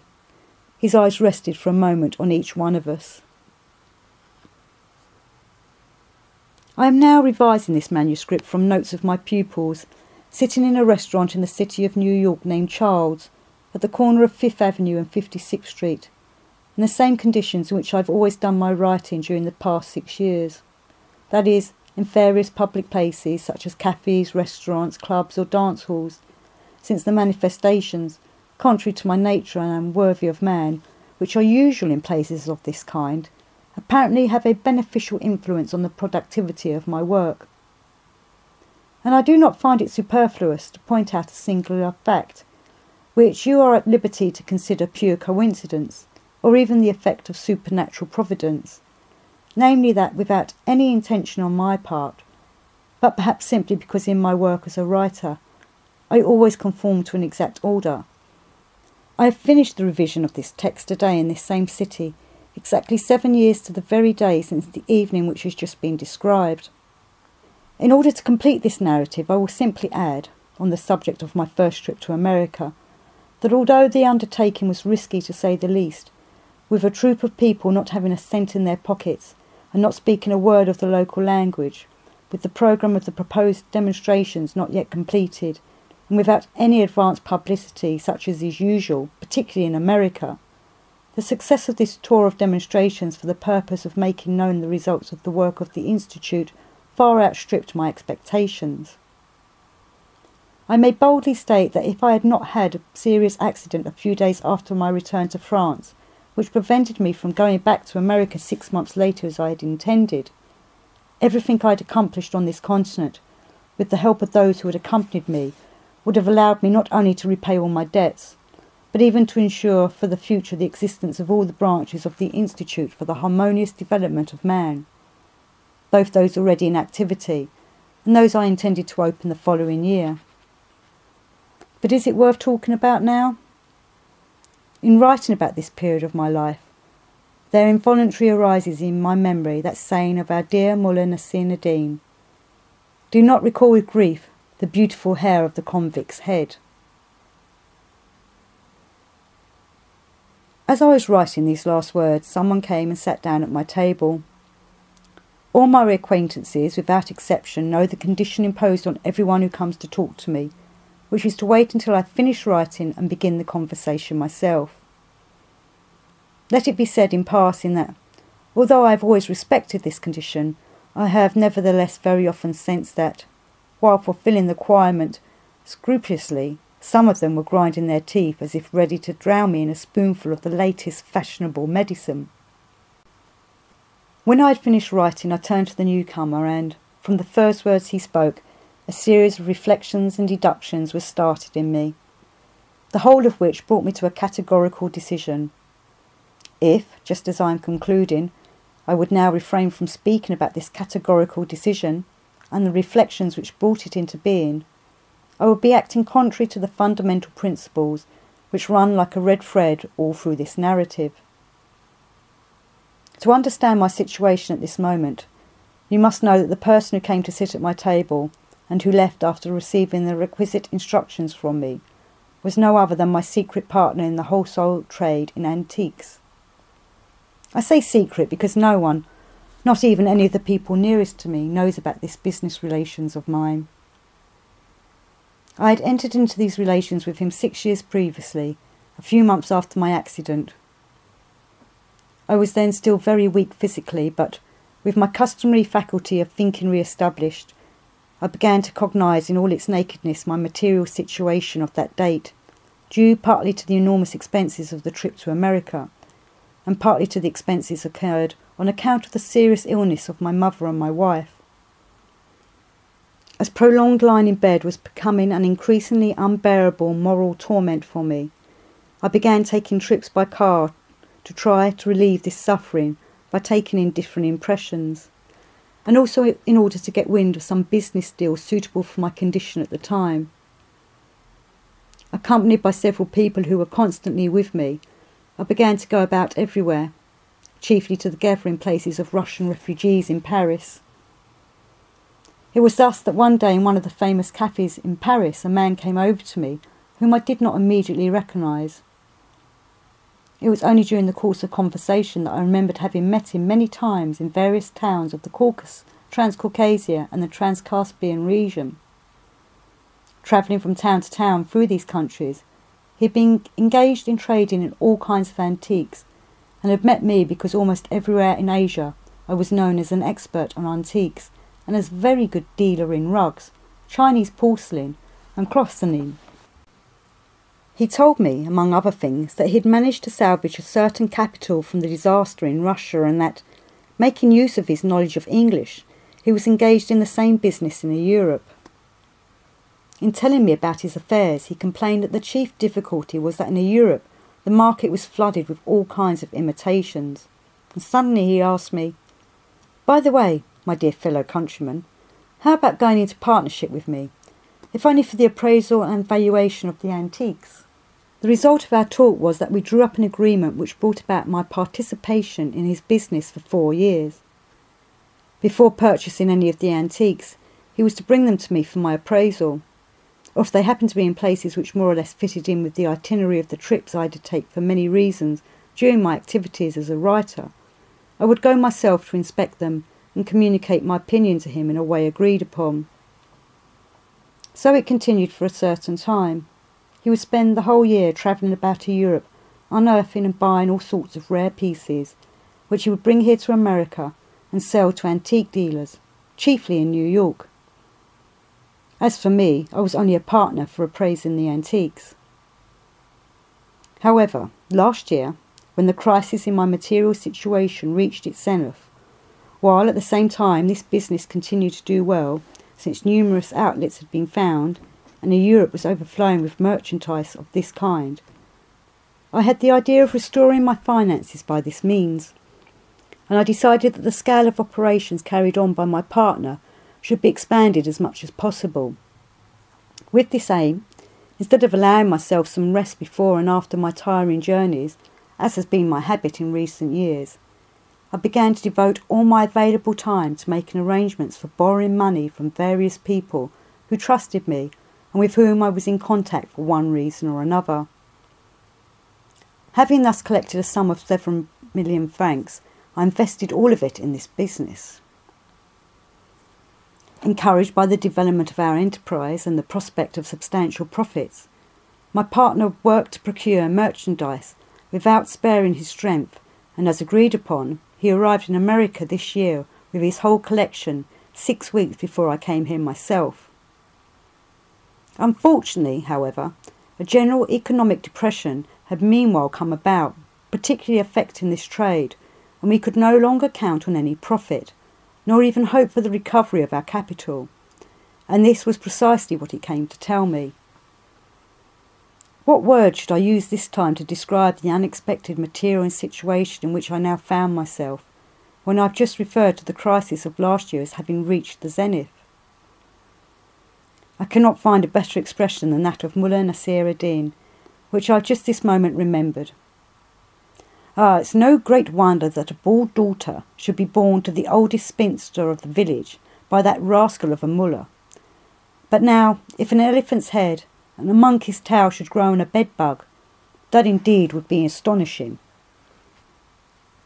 His eyes rested for a moment on each one of us. I am now revising this manuscript from notes of my pupils, sitting in a restaurant in the city of New York named Childs, at the corner of 5th Avenue and 56th Street, in the same conditions in which I have always done my writing during the past 6 years. That is, in various public places such as cafes, restaurants, clubs or dance halls, since the manifestations, contrary to my nature and unworthy of man, which are usual in places of this kind, apparently have a beneficial influence on the productivity of my work. And I do not find it superfluous to point out a singular fact, which you are at liberty to consider pure coincidence, or even the effect of supernatural providence, namely that without any intention on my part, but perhaps simply because in my work as a writer, I always conform to an exact order. I have finished the revision of this text today in this same city, exactly 7 years to the very day since the evening which has just been described. In order to complete this narrative, I will simply add, on the subject of my first trip to America, that although the undertaking was risky to say the least, with a troop of people not having a cent in their pockets and not speaking a word of the local language, with the programme of the proposed demonstrations not yet completed, and without any advance publicity such as is usual, particularly in America, the success of this tour of demonstrations for the purpose of making known the results of the work of the Institute far outstripped my expectations. I may boldly state that if I had not had a serious accident a few days after my return to France, which prevented me from going back to America 6 months later as I had intended, everything I had accomplished on this continent, with the help of those who had accompanied me, would have allowed me not only to repay all my debts, but even to ensure for the future the existence of all the branches of the Institute for the Harmonious Development of Man, both those already in activity and those I intended to open the following year. But is it worth talking about now? In writing about this period of my life, there involuntarily arises in my memory that saying of our dear Mullah Nasir Nadine, "Do not recall with grief the beautiful hair of the convict's head." As I was writing these last words, someone came and sat down at my table. All my acquaintances, without exception, know the condition imposed on everyone who comes to talk to me, which is to wait until I finish writing and begin the conversation myself. Let it be said in passing that, although I have always respected this condition, I have nevertheless very often sensed that, while fulfilling the requirement scrupulously, some of them were grinding their teeth as if ready to drown me in a spoonful of the latest fashionable medicine. When I had finished writing, I turned to the newcomer and, from the first words he spoke, a series of reflections and deductions was started in me, the whole of which brought me to a categorical decision. If, just as I am concluding, I would now refrain from speaking about this categorical decision and the reflections which brought it into being, I would be acting contrary to the fundamental principles which run like a red thread all through this narrative. To understand my situation at this moment, you must know that the person who came to sit at my table and who left after receiving the requisite instructions from me was no other than my secret partner in the wholesale trade in antiques. I say secret because no one, not even any of the people nearest to me, knows about this business relations of mine. I had entered into these relations with him 6 years previously, a few months after my accident. I was then still very weak physically, but with my customary faculty of thinking re-established, I began to cognise in all its nakedness my material situation of that date, due partly to the enormous expenses of the trip to America, and partly to the expenses occurred on account of the serious illness of my mother and my wife. As prolonged lying in bed was becoming an increasingly unbearable moral torment for me, I began taking trips by car to try to relieve this suffering by taking in different impressions, and also in order to get wind of some business deal suitable for my condition at the time. Accompanied by several people who were constantly with me, I began to go about everywhere, chiefly to the gathering places of Russian refugees in Paris. It was thus that one day in one of the famous cafes in Paris a man came over to me whom I did not immediately recognise. It was only during the course of conversation that I remembered having met him many times in various towns of the Caucasus, Transcaucasia and the Transcaspian region. Travelling from town to town through these countries, he had been engaged in trading in all kinds of antiques, and had met me because almost everywhere in Asia I was known as an expert on antiques and as a very good dealer in rugs, Chinese porcelain and clothing. He told me, among other things, that he had managed to salvage a certain capital from the disaster in Russia and that, making use of his knowledge of English, he was engaged in the same business in Europe. In telling me about his affairs, he complained that the chief difficulty was that in Europe the market was flooded with all kinds of imitations. And suddenly he asked me, "By the way, my dear fellow countryman, how about going into partnership with me, if only for the appraisal and valuation of the antiques?" The result of our talk was that we drew up an agreement which brought about my participation in his business for 4 years. Before purchasing any of the antiques, he was to bring them to me for my appraisal, or if they happened to be in places which more or less fitted in with the itinerary of the trips I had to take for many reasons during my activities as a writer, I would go myself to inspect them and communicate my opinion to him in a way agreed upon. So it continued for a certain time. He would spend the whole year travelling about Europe, unearthing and buying all sorts of rare pieces, which he would bring here to America and sell to antique dealers, chiefly in New York. As for me, I was only a partner for appraising the antiques. However, last year, when the crisis in my material situation reached its zenith, while at the same time this business continued to do well, since numerous outlets had been found, and Europe was overflowing with merchandise of this kind, I had the idea of restoring my finances by this means, and I decided that the scale of operations carried on by my partner should be expanded as much as possible. With this aim, instead of allowing myself some rest before and after my tiring journeys, as has been my habit in recent years, I began to devote all my available time to making arrangements for borrowing money from various people who trusted me and with whom I was in contact for one reason or another. Having thus collected a sum of 7 million francs, I invested all of it in this business. Encouraged by the development of our enterprise and the prospect of substantial profits, my partner worked to procure merchandise without sparing his strength, and as agreed upon, he arrived in America this year with his whole collection 6 weeks before I came here myself. Unfortunately, however, a general economic depression had meanwhile come about, particularly affecting this trade, and we could no longer count on any profit, nor even hope for the recovery of our capital, and this was precisely what he came to tell me. What word should I use this time to describe the unexpected material and situation in which I now found myself, when I have just referred to the crisis of last year as having reached the zenith? I cannot find a better expression than that of Mullah Nasir ad-Din, which I just this moment remembered. It's no great wonder that a bald daughter should be born to the oldest spinster of the village by that rascal of a mullah. But now, if an elephant's head and a monkey's tail should grow on a bedbug, that indeed would be astonishing.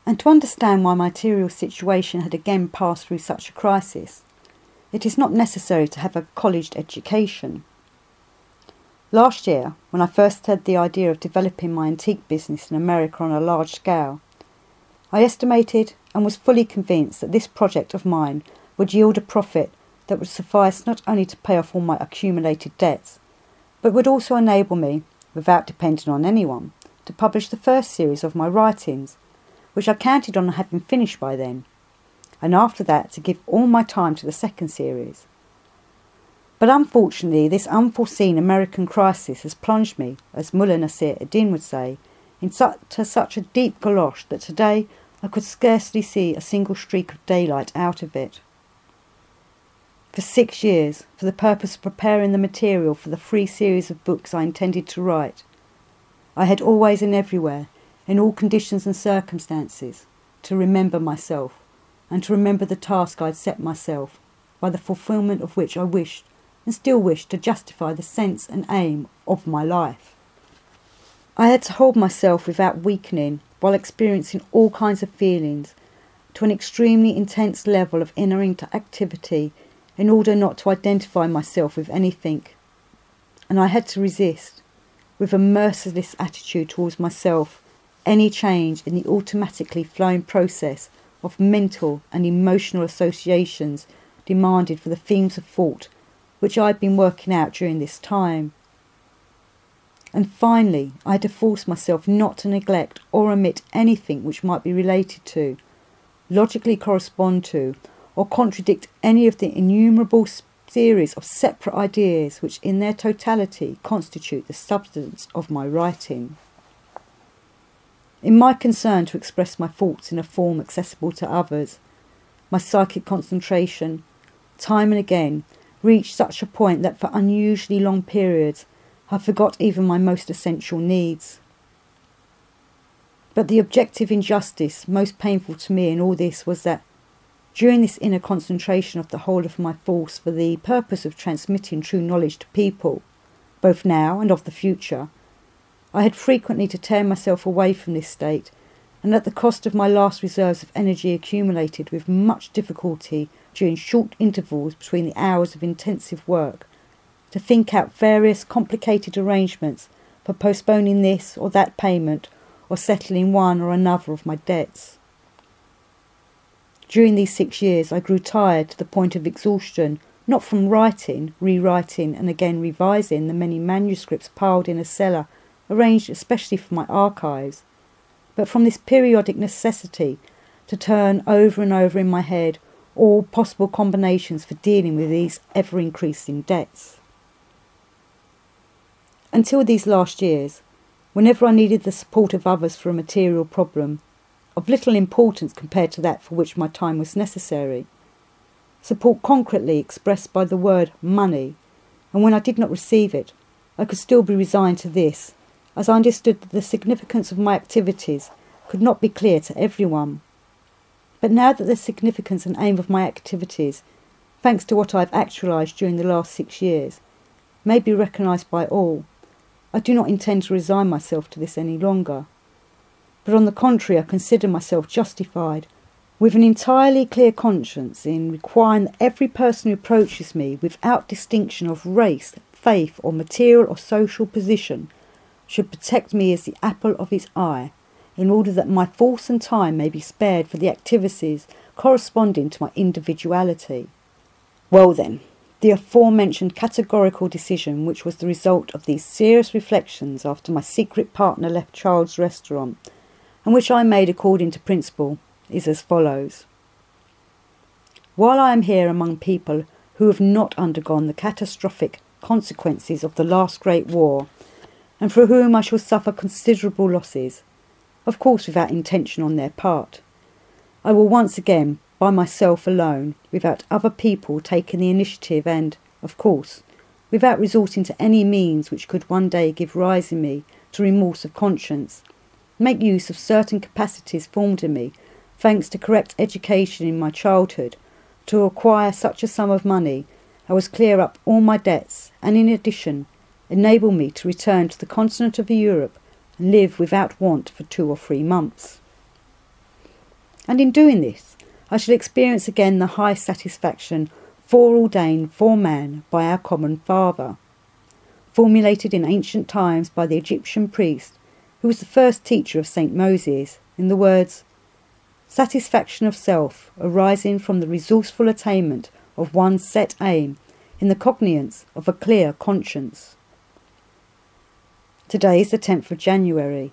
And to understand why my material situation had again passed through such a crisis, it is not necessary to have a college education. Last year, when I first had the idea of developing my antique business in America on a large scale, I estimated and was fully convinced that this project of mine would yield a profit that would suffice not only to pay off all my accumulated debts, but would also enable me, without depending on anyone, to publish the first series of my writings, which I counted on having finished by then, and after that to give all my time to the second series. But unfortunately, this unforeseen American crisis has plunged me, as Mullah Nasir ad-Din would say, into such a deep galosh that today I could scarcely see a single streak of daylight out of it. For 6 years, for the purpose of preparing the material for the 3 series of books I intended to write, I had always and everywhere, in all conditions and circumstances, to remember myself, and to remember the task I had set myself, by the fulfilment of which I wished and still wished to justify the sense and aim of my life. I had to hold myself without weakening, while experiencing all kinds of feelings, to an extremely intense level of inner activity, in order not to identify myself with anything. And I had to resist, with a merciless attitude towards myself, any change in the automatically flowing process of mental and emotional associations demanded for the themes of thought which I had been working out during this time. And finally, I had to force myself not to neglect or omit anything which might be related to, logically correspond to, or contradict any of the innumerable series of separate ideas which in their totality constitute the substance of my writing. In my concern to express my thoughts in a form accessible to others, my psychic concentration, time and again, reached such a point that for unusually long periods I forgot even my most essential needs. But the objective injustice most painful to me in all this was that during this inner concentration of the whole of my force for the purpose of transmitting true knowledge to people, both now and of the future, I had frequently to tear myself away from this state, and at the cost of my last reserves of energy accumulated with much difficulty during short intervals between the hours of intensive work, to think out various complicated arrangements for postponing this or that payment or settling one or another of my debts. During these 6 years I grew tired to the point of exhaustion, not from writing, rewriting and again revising the many manuscripts piled in a cellar arranged especially for my archives, but from this periodic necessity to turn over and over in my head all possible combinations for dealing with these ever-increasing debts. Until these last years, whenever I needed the support of others for a material problem, of little importance compared to that for which my time was necessary, support concretely expressed by the word money, and when I did not receive it, I could still be resigned to this, as I understood that the significance of my activities could not be clear to everyone. But now that the significance and aim of my activities, thanks to what I have actualised during the last 6 years, may be recognised by all, I do not intend to resign myself to this any longer. But on the contrary, I consider myself justified, with an entirely clear conscience, in requiring that every person who approaches me without distinction of race, faith or material or social position should protect me as the apple of his eye, in order that my force and time may be spared for the activities corresponding to my individuality. Well then, the aforementioned categorical decision, which was the result of these serious reflections after my secret partner left Child's restaurant, and which I made according to principle, is as follows. While I am here among people who have not undergone the catastrophic consequences of the last great war, and for whom I shall suffer considerable losses, of course without intention on their part, I will once again, by myself alone, without other people taking the initiative and, of course, without resorting to any means which could one day give rise in me to remorse of conscience, make use of certain capacities formed in me, thanks to correct education in my childhood, to acquire such a sum of money as clear up all my debts, and in addition enable me to return to the continent of Europe and live without want for 2 or 3 months. And in doing this, I shall experience again the high satisfaction foreordained for man by our common Father, formulated in ancient times by the Egyptian priest, who was the first teacher of St. Moses, in the words, "Satisfaction of self arising from the resourceful attainment of one's set aim in the cognizance of a clear conscience." Today is the 10th of January.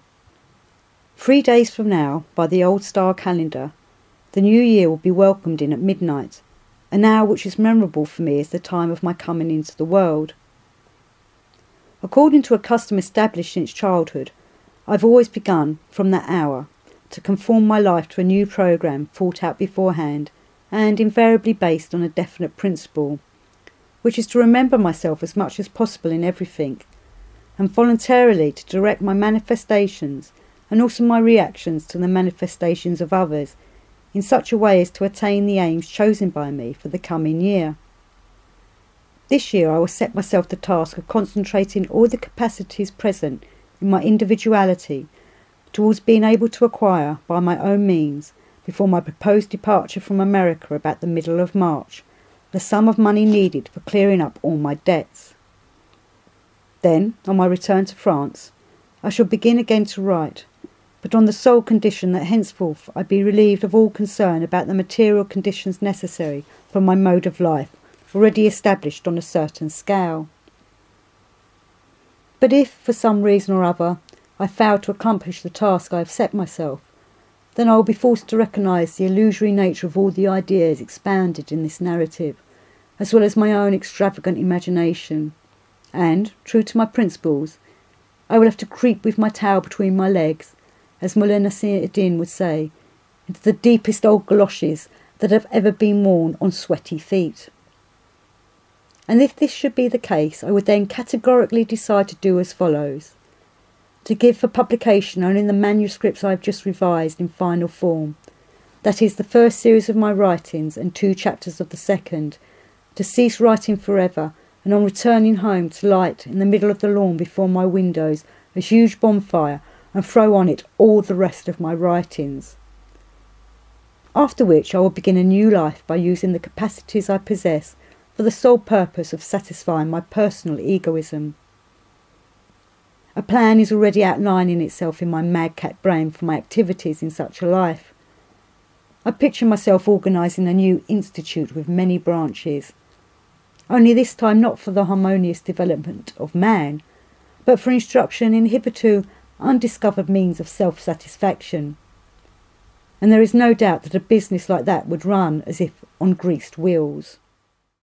3 days from now, by the old star calendar, the new year will be welcomed in at midnight, an hour which is memorable for me as the time of my coming into the world. According to a custom established since childhood, I've always begun, from that hour, to conform my life to a new programme thought out beforehand and invariably based on a definite principle, which is to remember myself as much as possible in everything, and voluntarily to direct my manifestations and also my reactions to the manifestations of others in such a way as to attain the aims chosen by me for the coming year. This year I will set myself the task of concentrating all the capacities present in my individuality towards being able to acquire, by my own means, before my proposed departure from America about the middle of March, the sum of money needed for clearing up all my debts. Then, on my return to France, I shall begin again to write, but on the sole condition that henceforth I be relieved of all concern about the material conditions necessary for my mode of life, already established on a certain scale. But if, for some reason or other, I fail to accomplish the task I have set myself, then I will be forced to recognise the illusory nature of all the ideas expounded in this narrative, as well as my own extravagant imagination, and, true to my principles, I will have to creep with my tail between my legs, as Mullah Nasir ad-Din would say, into the deepest old galoshes that have ever been worn on sweaty feet. And if this should be the case, I would then categorically decide to do as follows: to give for publication only the manuscripts I have just revised in final form, that is, the first series of my writings and 2 chapters of the second, to cease writing forever, and on returning home to light in the middle of the lawn before my windows a huge bonfire and throw on it all the rest of my writings. After which I will begin a new life by using the capacities I possess for the sole purpose of satisfying my personal egoism. A plan is already outlining itself in my madcat brain for my activities in such a life. I picture myself organising a new institute with many branches, only this time not for the harmonious development of man, but for instruction in hitherto undiscovered means of self-satisfaction. And there is no doubt that a business like that would run as if on greased wheels.